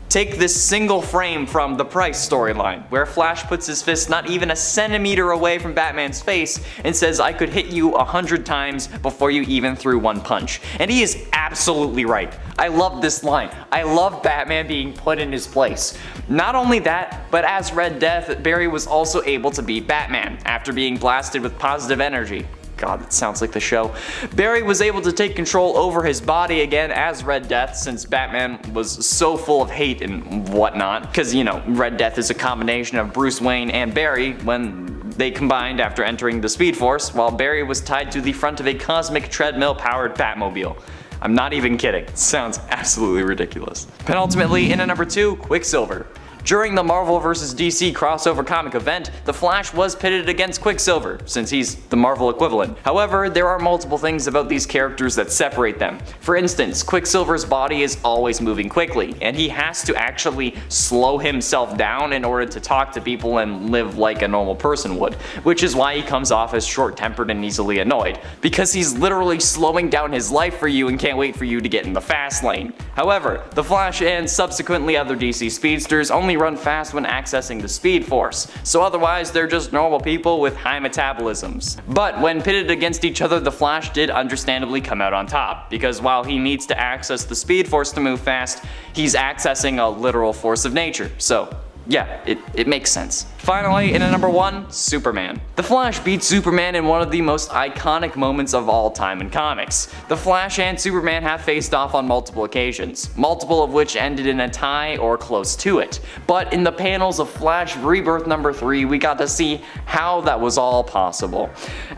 Take this single frame from the Price storyline, where Flash puts his fist not even a centimeter away from Batman's face and says, "I could hit you 100 times before you even threw one punch." And he is absolutely right. I love this line. I love Batman being put in his place. Not only that, but as Red Death, Barry was also able to beat Batman after being blasted with positive energy. God, that sounds like the show. Barry was able to take control over his body again as Red Death, since Batman was so full of hate and whatnot. Because, you know, Red Death is a combination of Bruce Wayne and Barry when they combined after entering the Speed Force, while Barry was tied to the front of a cosmic treadmill-powered Batmobile. I'm not even kidding. It sounds absolutely ridiculous. Penultimately, in at number 2, Quicksilver. During the Marvel vs. DC crossover comic event, the Flash was pitted against Quicksilver, since he's the Marvel equivalent. However, there are multiple things about these characters that separate them. For instance, Quicksilver's body is always moving quickly, and he has to actually slow himself down in order to talk to people and live like a normal person would, which is why he comes off as short-tempered and easily annoyed, because he's literally slowing down his life for you and can't wait for you to get in the fast lane. However, the Flash and subsequently other DC speedsters only run fast when accessing the Speed Force, so otherwise they're just normal people with high metabolisms. But when pitted against each other, the Flash did understandably come out on top, because while he needs to access the Speed Force to move fast, he's accessing a literal force of nature, so yeah, it makes sense. Finally, in at number 1, Superman. The Flash beats Superman in one of the most iconic moments of all time in comics. The Flash and Superman have faced off on multiple occasions, multiple of which ended in a tie or close to it. But in the panels of Flash Rebirth number 3, we got to see how that was all possible.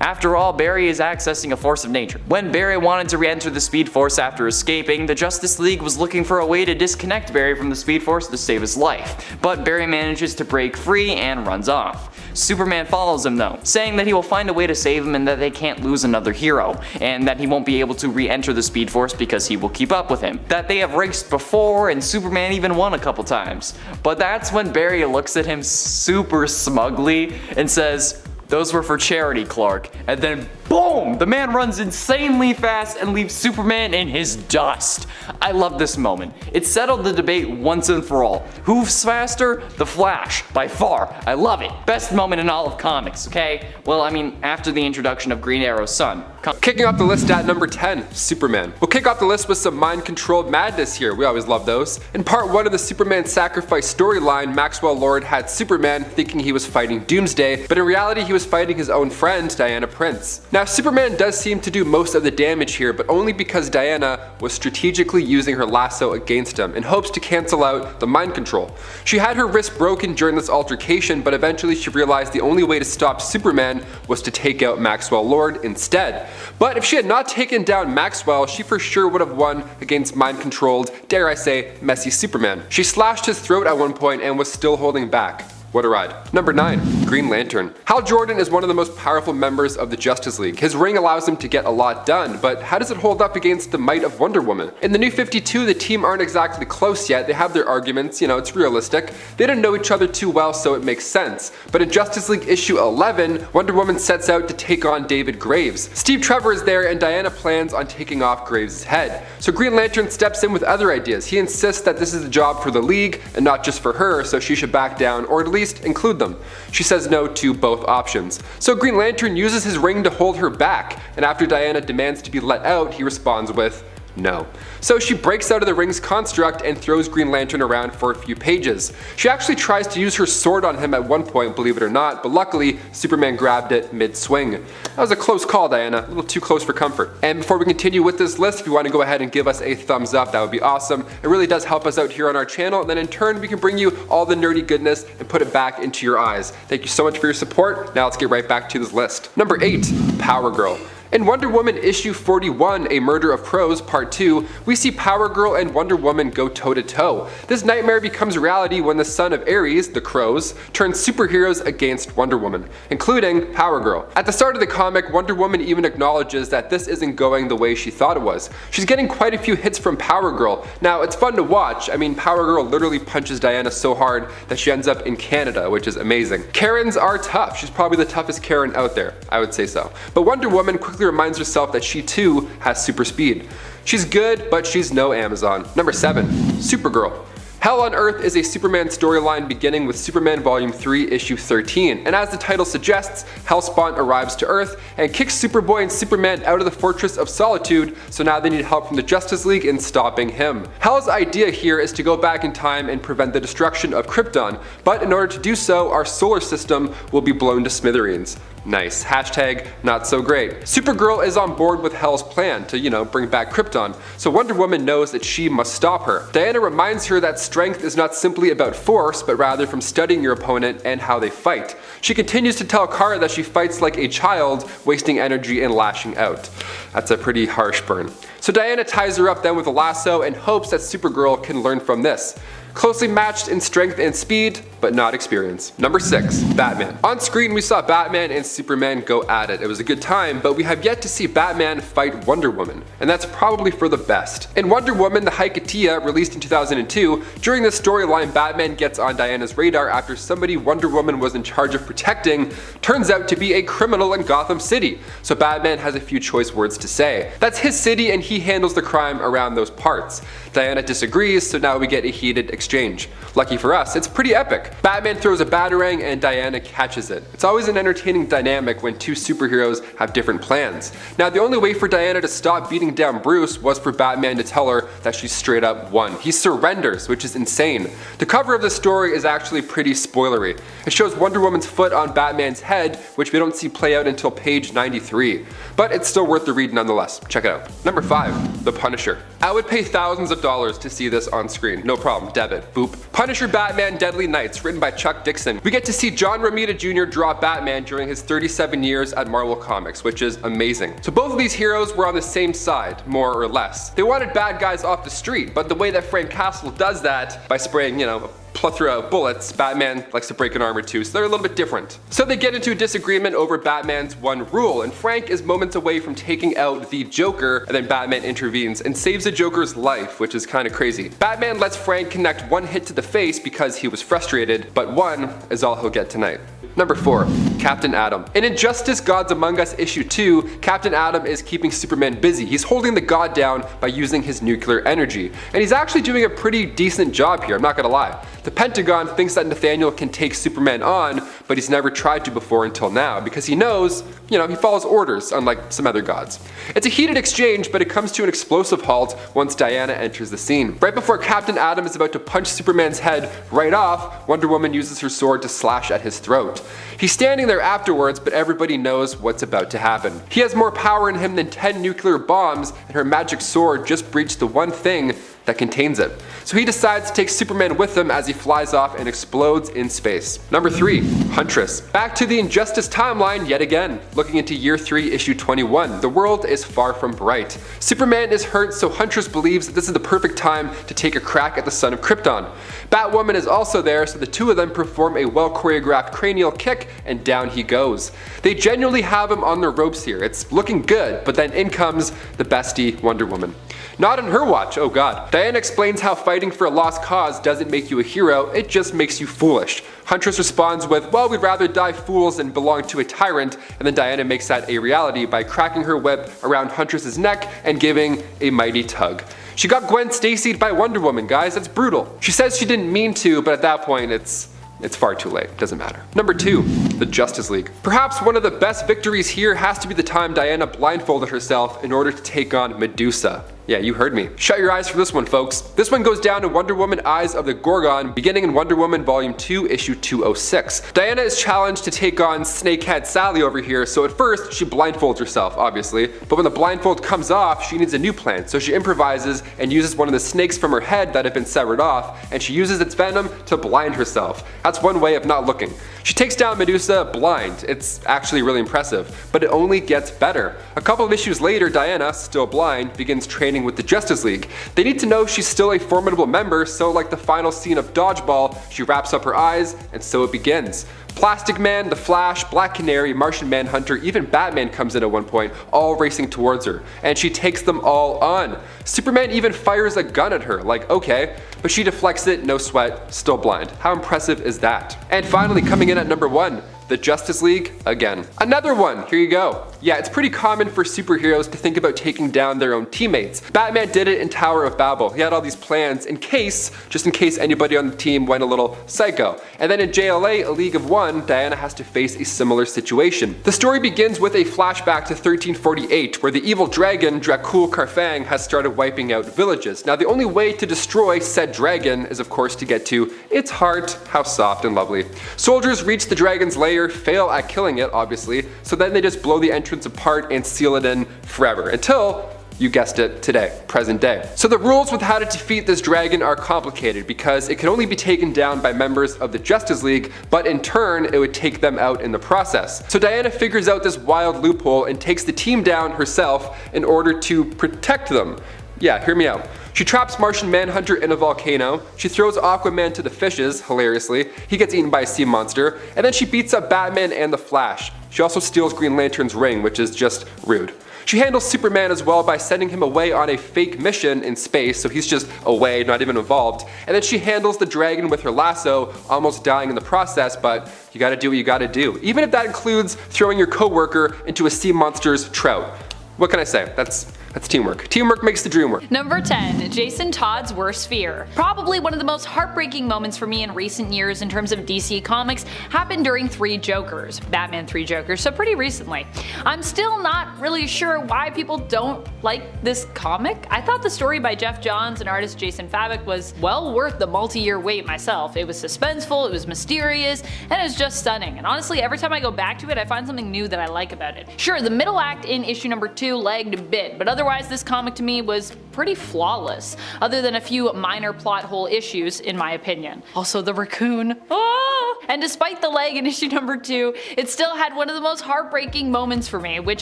After all, Barry is accessing a force of nature. When Barry wanted to re-enter the Speed Force after escaping, the Justice League was looking for a way to disconnect Barry from the Speed Force to save his life. But Barry manages to break free and runs off. Superman follows him though, saying that he will find a way to save him and that they can't lose another hero, and that he won't be able to re-enter the Speed Force because he will keep up with him. That they have raced before and Superman even won a couple times. But that's when Barry looks at him super smugly and says, "Those were for charity, Clark." And then boom! The man runs insanely fast and leaves Superman in his dust. I love this moment. It settled the debate once and for all. Who's faster? The Flash, by far. I love it. Best moment in all of comics, okay? Well, I mean, after the introduction of Green Arrow's son. Kicking off the list at number 10, Superman. We'll kick off the list with some mind-controlled madness here. We always love those. In part 1 of the Superman sacrifice storyline, Maxwell Lord had Superman thinking he was fighting Doomsday, but in reality he was fighting his own friend, Diana Prince. Now, Superman does seem to do most of the damage here, but only because Diana was strategically using her lasso against him in hopes to cancel out the mind control. She had her wrist broken during this altercation, but eventually she realized the only way to stop Superman was to take out Maxwell Lord instead. But if she had not taken down Maxwell, she for sure would have won against mind-controlled, dare I say, messy Superman. She slashed his throat at one point and was still holding back. What a ride. Number 9. Green Lantern. Hal Jordan is one of the most powerful members of the Justice League. His ring allows him to get a lot done, but how does it hold up against the might of Wonder Woman? In the New 52, the team aren't exactly close yet. They have their arguments, it's realistic. They don't know each other too well, so it makes sense. But in Justice League issue 11, Wonder Woman sets out to take on David Graves. Steve Trevor is there and Diana plans on taking off Graves' head. So Green Lantern steps in with other ideas. He insists that this is a job for the League and not just for her, so she should back down or at least include them. She says no to both options. So Green Lantern uses his ring to hold her back, and after Diana demands to be let out, he responds with no. So she breaks out of the ring's construct and throws Green Lantern around for a few pages. She actually tries to use her sword on him at one point, believe it or not, but luckily Superman grabbed it mid-swing. That was a close call, Diana, a little too close for comfort. And before we continue with this list, if you want to go ahead and give us a thumbs up, that would be awesome. It really does help us out here on our channel, and then in turn we can bring you all the nerdy goodness and put it back into your eyes. Thank you so much for your support. Now let's get right back to this list. Number 8. Power Girl. In Wonder Woman issue 41, A Murder of Crows Part 2, we see Power Girl and Wonder Woman go toe-to-toe. This nightmare becomes reality when the son of Ares, the Crows, turns superheroes against Wonder Woman, including Power Girl. At the start of the comic, Wonder Woman even acknowledges that this isn't going the way she thought it was. She's getting quite a few hits from Power Girl. Now, it's fun to watch. I mean, Power Girl literally punches Diana so hard that she ends up in Canada, which is amazing. Karens are tough. She's probably the toughest Karen out there, I would say so. But Wonder Woman quickly reminds herself that she too has super speed. She's good, but she's no Amazon. Number 7. Supergirl. Hell on Earth is a Superman storyline beginning with Superman Volume 3 issue 13, and as the title suggests, Hellspawn arrives to Earth and kicks Superboy and Superman out of the Fortress of Solitude, so now they need help from the Justice League in stopping him. Hell's idea here is to go back in time and prevent the destruction of Krypton, but in order to do so, our solar system will be blown to smithereens. Nice. Hashtag not so great. Supergirl is on board with Hell's plan to, bring back Krypton, so Wonder Woman knows that she must stop her. Diana reminds her that strength is not simply about force, but rather from studying your opponent and how they fight. She continues to tell Kara that she fights like a child, wasting energy and lashing out. That's a pretty harsh burn. So Diana ties her up then with a lasso and hopes that Supergirl can learn from this. Closely matched in strength and speed, but not experience. Number 6. Batman. On screen we saw Batman and Superman go at it. It was a good time, but we have yet to see Batman fight Wonder Woman, and that's probably for the best. In Wonder Woman the Hikatia, released in 2002, during this storyline Batman gets on Diana's radar after somebody Wonder Woman was in charge of protecting turns out to be a criminal in Gotham City, so Batman has a few choice words to say. That's his city and he handles the crime around those parts. Diana disagrees, so now we get a heated exchange. Lucky for us, it's pretty epic. Batman throws a batarang and Diana catches it. It's always an entertaining dynamic when two superheroes have different plans. Now the only way for Diana to stop beating down Bruce was for Batman to tell her that she's straight up won. He surrenders, which is insane. The cover of the story is actually pretty spoilery. It shows Wonder Woman's foot on Batman's head, which we don't see play out until page 93. But it's still worth the read nonetheless. Check it out. Number 5. The Punisher. I would pay thousands of dollars to see this on screen. No problem. Debit. Boop. Punisher Batman Deadly Nights, written by Chuck Dixon. We get to see John Romita Jr. draw Batman during his 37 years at Marvel Comics, which is amazing. So both of these heroes were on the same side, more or less. They wanted bad guys off the street, but the way that Frank Castle does that, by spraying, a plethora of bullets, Batman likes to break an arm or two, so they're a little bit different. So they get into a disagreement over Batman's one rule, and Frank is moments away from taking out the Joker, and then Batman intervenes and saves the Joker's life, which is kind of crazy. Batman lets Frank connect one hit to the face because he was frustrated, but one is all he'll get tonight. Number 4. Captain Atom. In Injustice Gods Among Us issue 2, Captain Atom is keeping Superman busy. He's holding the god down by using his nuclear energy. And he's actually doing a pretty decent job here, I'm not gonna lie. The Pentagon thinks that Nathaniel can take Superman on, but he's never tried to before until now, because he knows, he follows orders, unlike some other gods. It's a heated exchange, but it comes to an explosive halt once Diana enters the scene. Right before Captain Atom is about to punch Superman's head right off, Wonder Woman uses her sword to slash at his throat. He's standing there afterwards, but everybody knows what's about to happen. He has more power in him than 10 nuclear bombs, and her magic sword just breached the one thing that contains it. So he decides to take Superman with him as he flies off and explodes in space. Number 3. Huntress. Back to the Injustice timeline yet again. Looking into year 3, issue 21. The world is far from bright. Superman is hurt, so Huntress believes that this is the perfect time to take a crack at the son of Krypton. Batwoman is also there, so the two of them perform a well-choreographed cranial kick, and down he goes. They genuinely have him on their ropes here. It's looking good, but then in comes the bestie Wonder Woman. Not on her watch, oh god. Diana explains how fighting for a lost cause doesn't make you a hero, it just makes you foolish. Huntress responds with, well, we'd rather die fools than belong to a tyrant, and then Diana makes that a reality by cracking her whip around Huntress's neck and giving a mighty tug. She got Gwen Stacy'd by Wonder Woman, guys, that's brutal. She says she didn't mean to, but at that point it's far too late, doesn't matter. Number 2, the Justice League. Perhaps one of the best victories here has to be the time Diana blindfolded herself in order to take on Medusa. Yeah, you heard me. Shut your eyes for this one, folks. This one goes down in Wonder Woman Eyes of the Gorgon, beginning in Wonder Woman Volume 2, issue 206. Diana is challenged to take on Snakehead Sally over here, so at first she blindfolds herself, obviously, but when the blindfold comes off, she needs a new plan, so she improvises and uses one of the snakes from her head that had been severed off, and she uses its venom to blind herself. That's one way of not looking. She takes down Medusa blind. It's actually really impressive, but it only gets better. A couple of issues later, Diana, still blind, begins training with the Justice League. They need to know she's still a formidable member, so like the final scene of Dodgeball, she wraps up her eyes, and so it begins. Plastic Man, The Flash, Black Canary, Martian Manhunter, even Batman comes in at one point, all racing towards her, and she takes them all on. Superman even fires a gun at her, like okay, but she deflects it, no sweat, still blind. How impressive is that? And finally coming in at number 1, the Justice League again. Another one, here you go. Yeah, it's pretty common for superheroes to think about taking down their own teammates. Batman did it in Tower of Babel. He had all these plans just in case anybody on the team went a little psycho. And then in JLA, A League of One, Diana has to face a similar situation. The story begins with a flashback to 1348, where the evil dragon, Dracul Carfang, has started wiping out villages. Now the only way to destroy said dragon is of course to get to its heart. How soft and lovely. Soldiers reach the dragon's lair, fail at killing it obviously, so then they just blow the entrance apart and seal it in forever until, you guessed it, today, present day. So the rules with how to defeat this dragon are complicated because it can only be taken down by members of the Justice League, but in turn it would take them out in the process. So Diana figures out this wild loophole and takes the team down herself in order to protect them. Yeah, hear me out. She traps Martian Manhunter in a volcano, she throws Aquaman to the fishes, hilariously, he gets eaten by a sea monster, and then she beats up Batman and the Flash. She also steals Green Lantern's ring, which is just rude. She handles Superman as well by sending him away on a fake mission in space, so he's just away, not even involved. And then she handles the dragon with her lasso, almost dying in the process, but you gotta do what you gotta do. Even if that includes throwing your coworker into a sea monster's trout. What can I say? That's teamwork. Teamwork makes the dream work. Number 10. Jason Todd's worst fear. Probably one of the most heartbreaking moments for me in recent years in terms of DC Comics happened during Three Jokers. Batman 3 Jokers, so pretty recently. I'm still not really sure why people don't like this comic. I thought the story by Jeff Johns and artist Jason Fabok was well worth the multi-year wait myself. It was suspenseful, it was mysterious, and it was just stunning. And honestly, every time I go back to it, I find something new that I like about it. Sure, the middle act in issue number 2 lagged a bit, but otherwise this comic to me was pretty flawless, other than a few minor plot hole issues in my opinion. Also the raccoon. Ah! And despite the lag in issue number 2, it still had one of the most heartbreaking moments for me, which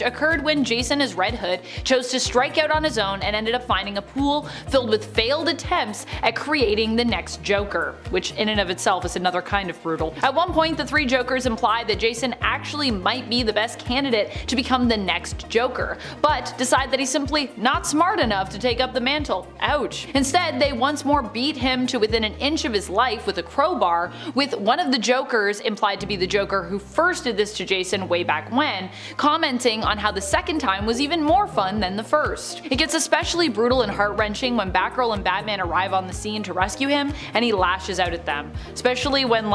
occurred when Jason as Red Hood chose to strike out on his own and ended up finding a pool filled with failed attempts at creating the next Joker, which in and of itself is another kind of brutal. At one point the Three Jokers implied that Jason actually might be the best candidate to become the next Joker, but decide that he's simply not smart enough to take up the mantle. Ouch. Instead, they once more beat him to within an inch of his life with a crowbar, with one of the Jokers, implied to be the Joker who first did this to Jason way back when, commenting on how the second time was even more fun than the first. It gets especially brutal and heart-wrenching when Batgirl and Batman arrive on the scene to rescue him and he lashes out at them. Especially when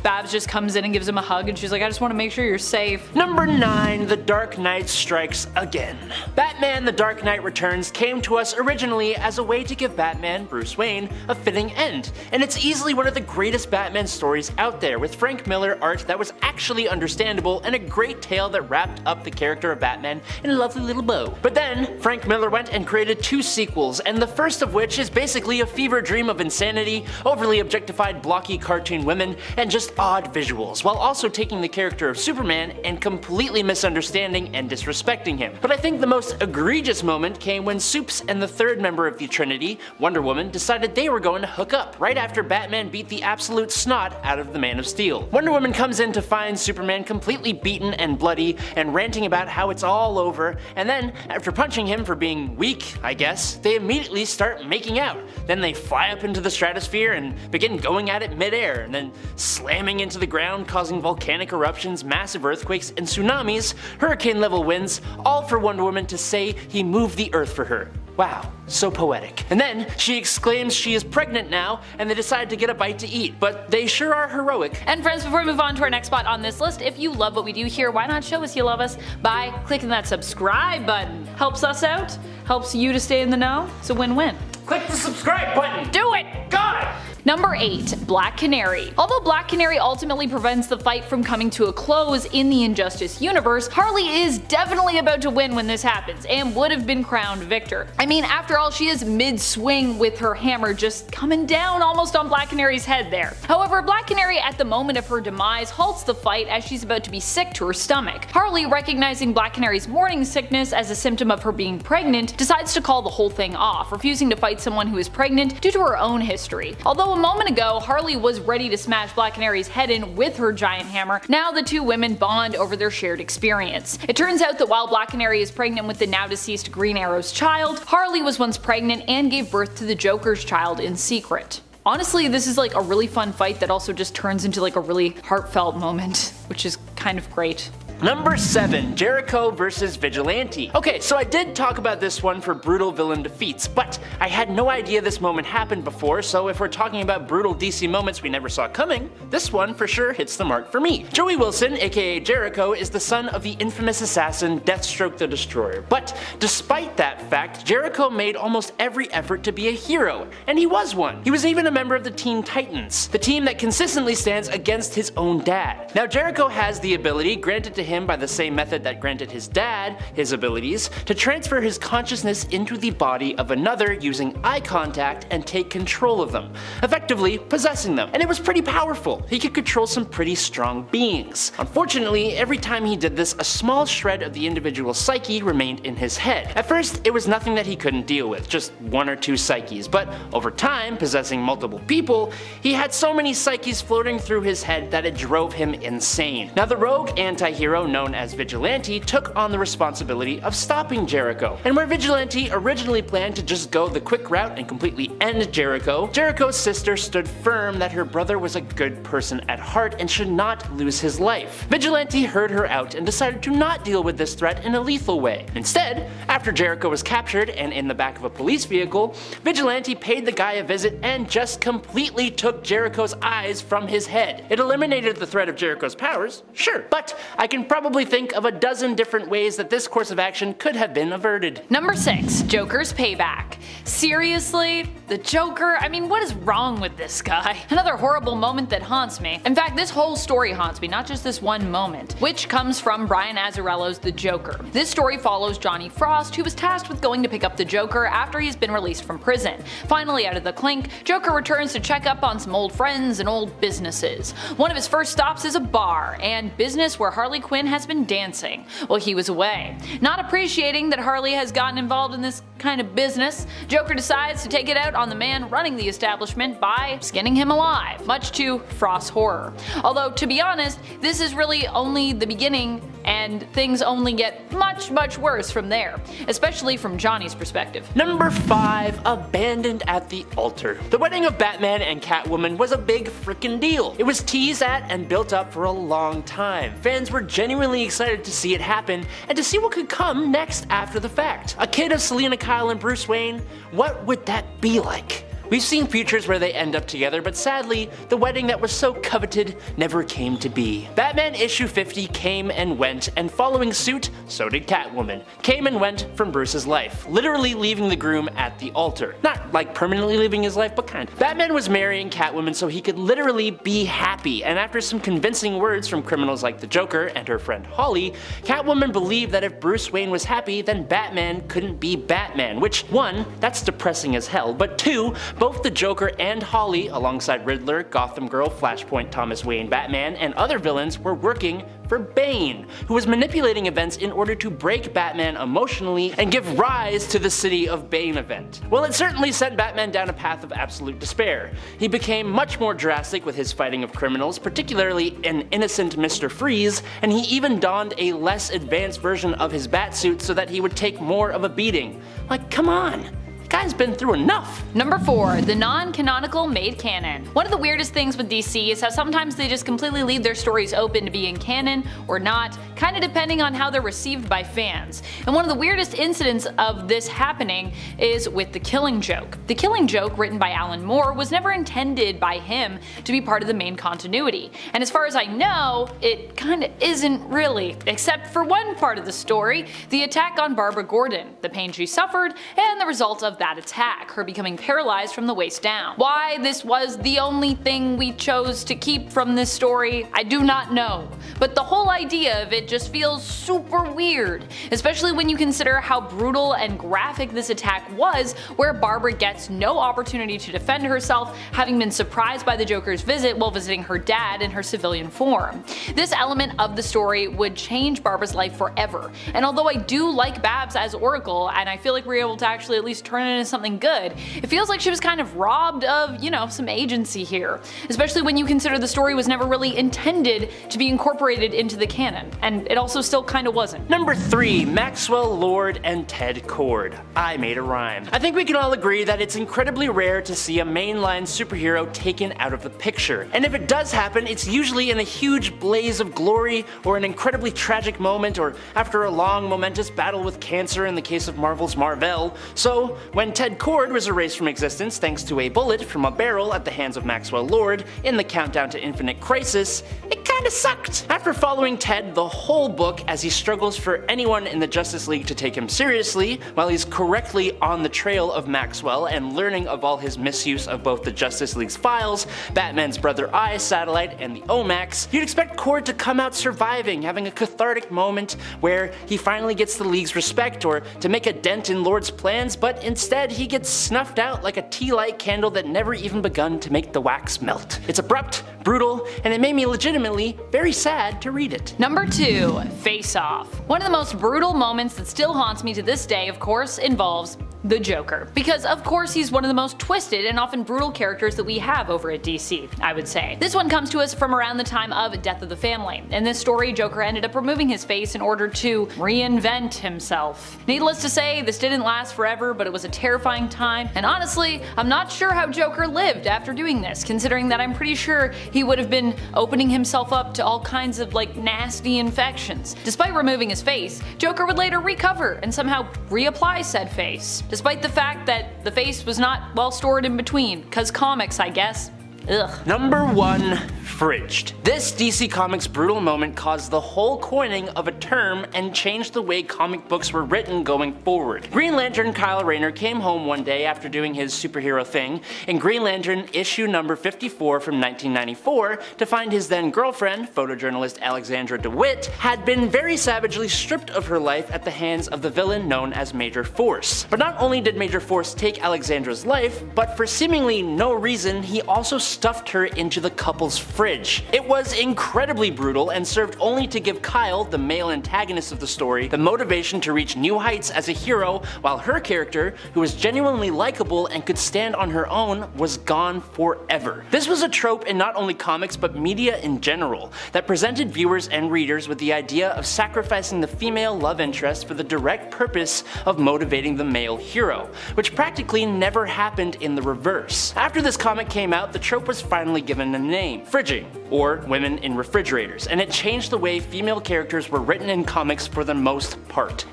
Babs just comes in and gives him a hug and she's like, I just want to make sure you're safe. Number 9. The Dark Knight strikes again. Batman The Dark Knight Returns came to us originally as a way to give Batman, Bruce Wayne, a fitting end, and it's easily one of the greatest Batman stories out there, with Frank Miller art that was actually understandable and a great tale that wrapped up the character of Batman in a lovely little bow. But then, Frank Miller went and created 2 sequels, and the first of which is basically a fever dream of insanity, overly objectified blocky cartoon women, and just odd visuals, while also taking the character of Superman and completely misunderstanding and disrespecting him. But I think the most egregious moment came when Supes and the third member of the Trinity, Wonder Woman, decided they were going to hook up, right after Batman beat the absolute snot out of the Man of Steel. Wonder Woman comes in to find Superman completely beaten and bloody and ranting about how it's all over, and then, after punching him for being weak, I guess, they immediately start making out. Then they fly up into the stratosphere and begin going at it midair, and then slamming into the ground, causing volcanic eruptions, massive earthquakes, and tsunamis, hurricane-level winds, all for Wonder Woman to say he moved the earth for her. Wow, so poetic. And then she exclaims she is pregnant now, and they decide to get a bite to eat, but they sure are heroic. And friends, before we move on to our next spot on this list, if you love what we do here, why not show us you love us by clicking that subscribe button? Helps us out, helps you to stay in the know, it's a win-win. Click the subscribe button! Do it! God! Number 8, Black Canary. Although Black Canary ultimately prevents the fight from coming to a close in the Injustice universe, Harley is definitely about to win when this happens, and would have been crowned victor. I mean, after all, she is mid-swing with her hammer just coming down almost on Black Canary's head there. However, Black Canary at the moment of her demise halts the fight as she's about to be sick to her stomach. Harley, recognizing Black Canary's morning sickness as a symptom of her being pregnant, decides to call the whole thing off, refusing to fight someone who is pregnant due to her own history. Although a moment ago, Harley was ready to smash Black Canary's head in with her giant hammer, now the two women bond over their shared experience. It turns out that while Black Canary is pregnant with the now deceased Green Arrow's child, Harley was once pregnant and gave birth to the Joker's child in secret. Honestly, this is like a really fun fight that also just turns into like a really heartfelt moment, which is kind of great. Number 7, Jericho vs. Vigilante. Okay, so I did talk about this one for brutal villain defeats, but I had no idea this moment happened before, so if we're talking about brutal DC moments we never saw coming, this one for sure hits the mark for me. Joey Wilson, aka Jericho, is the son of the infamous assassin Deathstroke the Destroyer, but despite that fact, Jericho made almost every effort to be a hero, and he was one. He was even a member of the Teen Titans, the team that consistently stands against his own dad. Now Jericho has the ability, granted to him by the same method that granted his dad his abilities, to transfer his consciousness into the body of another using eye contact and take control of them, effectively possessing them. And it was pretty powerful. He could control some pretty strong beings. Unfortunately, every time he did this, a small shred of the individual psyche remained in his head. At first, it was nothing that he couldn't deal with, just 1 or 2 psyches, but over time, possessing multiple people, he had so many psyches floating through his head that it drove him insane. Now the rogue anti-hero known as Vigilante took on the responsibility of stopping Jericho, and where Vigilante originally planned to just go the quick route and completely end Jericho, Jericho's sister stood firm that her brother was a good person at heart and should not lose his life. Vigilante heard her out and decided to not deal with this threat in a lethal way. Instead, after Jericho was captured and in the back of a police vehicle, Vigilante paid the guy a visit and just completely took Jericho's eyes from his head. It eliminated the threat of Jericho's powers, sure, but I can probably think of a dozen different ways that this course of action could have been averted. Number 6, Joker's payback. Seriously? The Joker? I mean, what is wrong with this guy? Another horrible moment that haunts me. In fact, this whole story haunts me, not just this one moment, which comes from Brian Azzarello's The Joker. This story follows Johnny Frost, who was tasked with going to pick up the Joker after he's been released from prison. Finally out of the clink, Joker returns to check up on some old friends and old businesses. One of his first stops is a bar, and business where Harley Quinn has been dancing while he was away. Not appreciating that Harley has gotten involved in this kind of business, Joker decides to take it out on the man running the establishment by skinning him alive, much to Frost's horror. Although, to be honest, this is really only the beginning, and things only get much worse from there, especially from Johnny's perspective. Number 5, Abandoned at the Altar. The wedding of Batman and Catwoman was a big frickin' deal. It was teased at and built up for a long time. Fans were genuinely excited to see it happen and to see what could come next after the fact. A kid of Selena Kyle and Bruce Wayne? What would that be like? We've seen futures where they end up together, but sadly, the wedding that was so coveted never came to be. Batman issue 50 came and went, and following suit, so did Catwoman. Came and went from Bruce's life, literally leaving the groom at the altar. Not like permanently leaving his life, but kind of. Batman was marrying Catwoman so he could literally be happy, and after some convincing words from criminals like the Joker and her friend Holly, Catwoman believed that if Bruce Wayne was happy, then Batman couldn't be Batman, which, one, that's depressing as hell, but two, both the Joker and Holly, alongside Riddler, Gotham Girl, Flashpoint, Thomas Wayne, Batman, and other villains, were working for Bane, who was manipulating events in order to break Batman emotionally and give rise to the City of Bane event. Well, it certainly sent Batman down a path of absolute despair. He became much more drastic with his fighting of criminals, particularly an innocent Mr. Freeze, and he even donned a less advanced version of his batsuit so that he would take more of a beating. Like, come on. The guy's been through enough. Number 4. The non-canonical made canon. One of the weirdest things with DC is how sometimes they just completely leave their stories open to be in canon or not, kinda depending on how they're received by fans. And one of the weirdest incidents of this happening is with The Killing Joke. The Killing Joke, written by Alan Moore, was never intended by him to be part of the main continuity. And as far as I know, it kinda isn't really, except for one part of the story, the attack on Barbara Gordon, the pain she suffered, and the result of that attack, her becoming paralyzed from the waist down. Why this was the only thing we chose to keep from this story, I do not know, but the whole idea of it just feels super weird, especially when you consider how brutal and graphic this attack was, where Barbara gets no opportunity to defend herself, having been surprised by the Joker's visit while visiting her dad in her civilian form. This element of the story would change Barbara's life forever, and although I do like Babs as Oracle, and I feel like we're able to actually at least turn into something good, it feels like she was kind of robbed of, you know, some agency here, especially when you consider the story was never really intended to be incorporated into the canon, and it also still kinda wasn't. Number 3. Maxwell Lord and Ted Kord. I made a rhyme. I think we can all agree that it's incredibly rare to see a mainline superhero taken out of the picture, and if it does happen, it's usually in a huge blaze of glory, or an incredibly tragic moment, or after a long momentous battle with cancer in the case of Marvel's Mar-Vell. So, when Ted Kord was erased from existence thanks to a bullet from a barrel at the hands of Maxwell Lord in the Countdown to Infinite Crisis, it kinda sucked. After following Ted the whole book as he struggles for anyone in the Justice League to take him seriously, while he's correctly on the trail of Maxwell and learning of all his misuse of both the Justice League's files, Batman's Brother Eye satellite, and the OMAX, you'd expect Kord to come out surviving, having a cathartic moment where he finally gets the League's respect or to make a dent in Lord's plans, but instead he gets snuffed out like a tea light candle that never even begun to make the wax melt. It's abrupt, brutal, and it made me legitimately very sad to read it. Number 2. Face Off. One of the most brutal moments that still haunts me to this day, of course, involves the Joker. Because of course he's one of the most twisted and often brutal characters that we have over at DC, I would say. This one comes to us from around the time of Death of the Family. In this story, Joker ended up removing his face in order to reinvent himself. Needless to say, this didn't last forever, but it was a terrifying time, and honestly, I'm not sure how Joker lived after doing this, considering that I'm pretty sure he would have been opening himself up to all kinds of nasty infections. Despite removing his face, Joker would later recover and somehow reapply said face, despite the fact that the face was not well stored in between, cause comics, I guess. Ugh. Number 1. Fridged. This DC Comics brutal moment caused the whole coining of a term and changed the way comic books were written going forward. Green Lantern Kyle Rayner came home one day after doing his superhero thing in Green Lantern issue number 54 from 1994 to find his then girlfriend, photojournalist Alexandra DeWitt, had been very savagely stripped of her life at the hands of the villain known as Major Force. But not only did Major Force take Alexandra's life, but for seemingly no reason, he also stuffed her into the couple's fridge. It was incredibly brutal and served only to give Kyle, the male antagonist of the story, the motivation to reach new heights as a hero, while her character, who was genuinely likable and could stand on her own, was gone forever. This was a trope in not only comics but media in general, that presented viewers and readers with the idea of sacrificing the female love interest for the direct purpose of motivating the male hero, which practically never happened in the reverse. After this comic came out, the trope was finally given a name. Fridged fridging, or women in refrigerators, and it changed the way female characters were written in comics for the most part.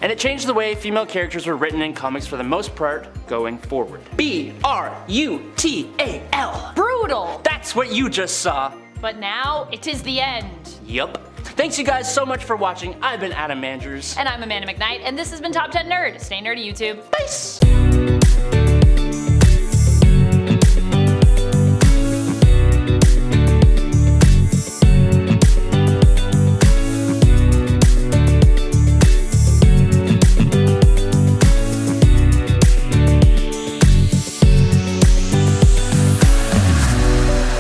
Going forward. B-R-U-T-A-L. Brutal! That's what you just saw. But now it is the end. Yup. Thanks you guys so much for watching. I've been Adam Andrews. And I'm Amanda McKnight, and this has been Top 10 Nerd. Stay nerdy, YouTube. Peace!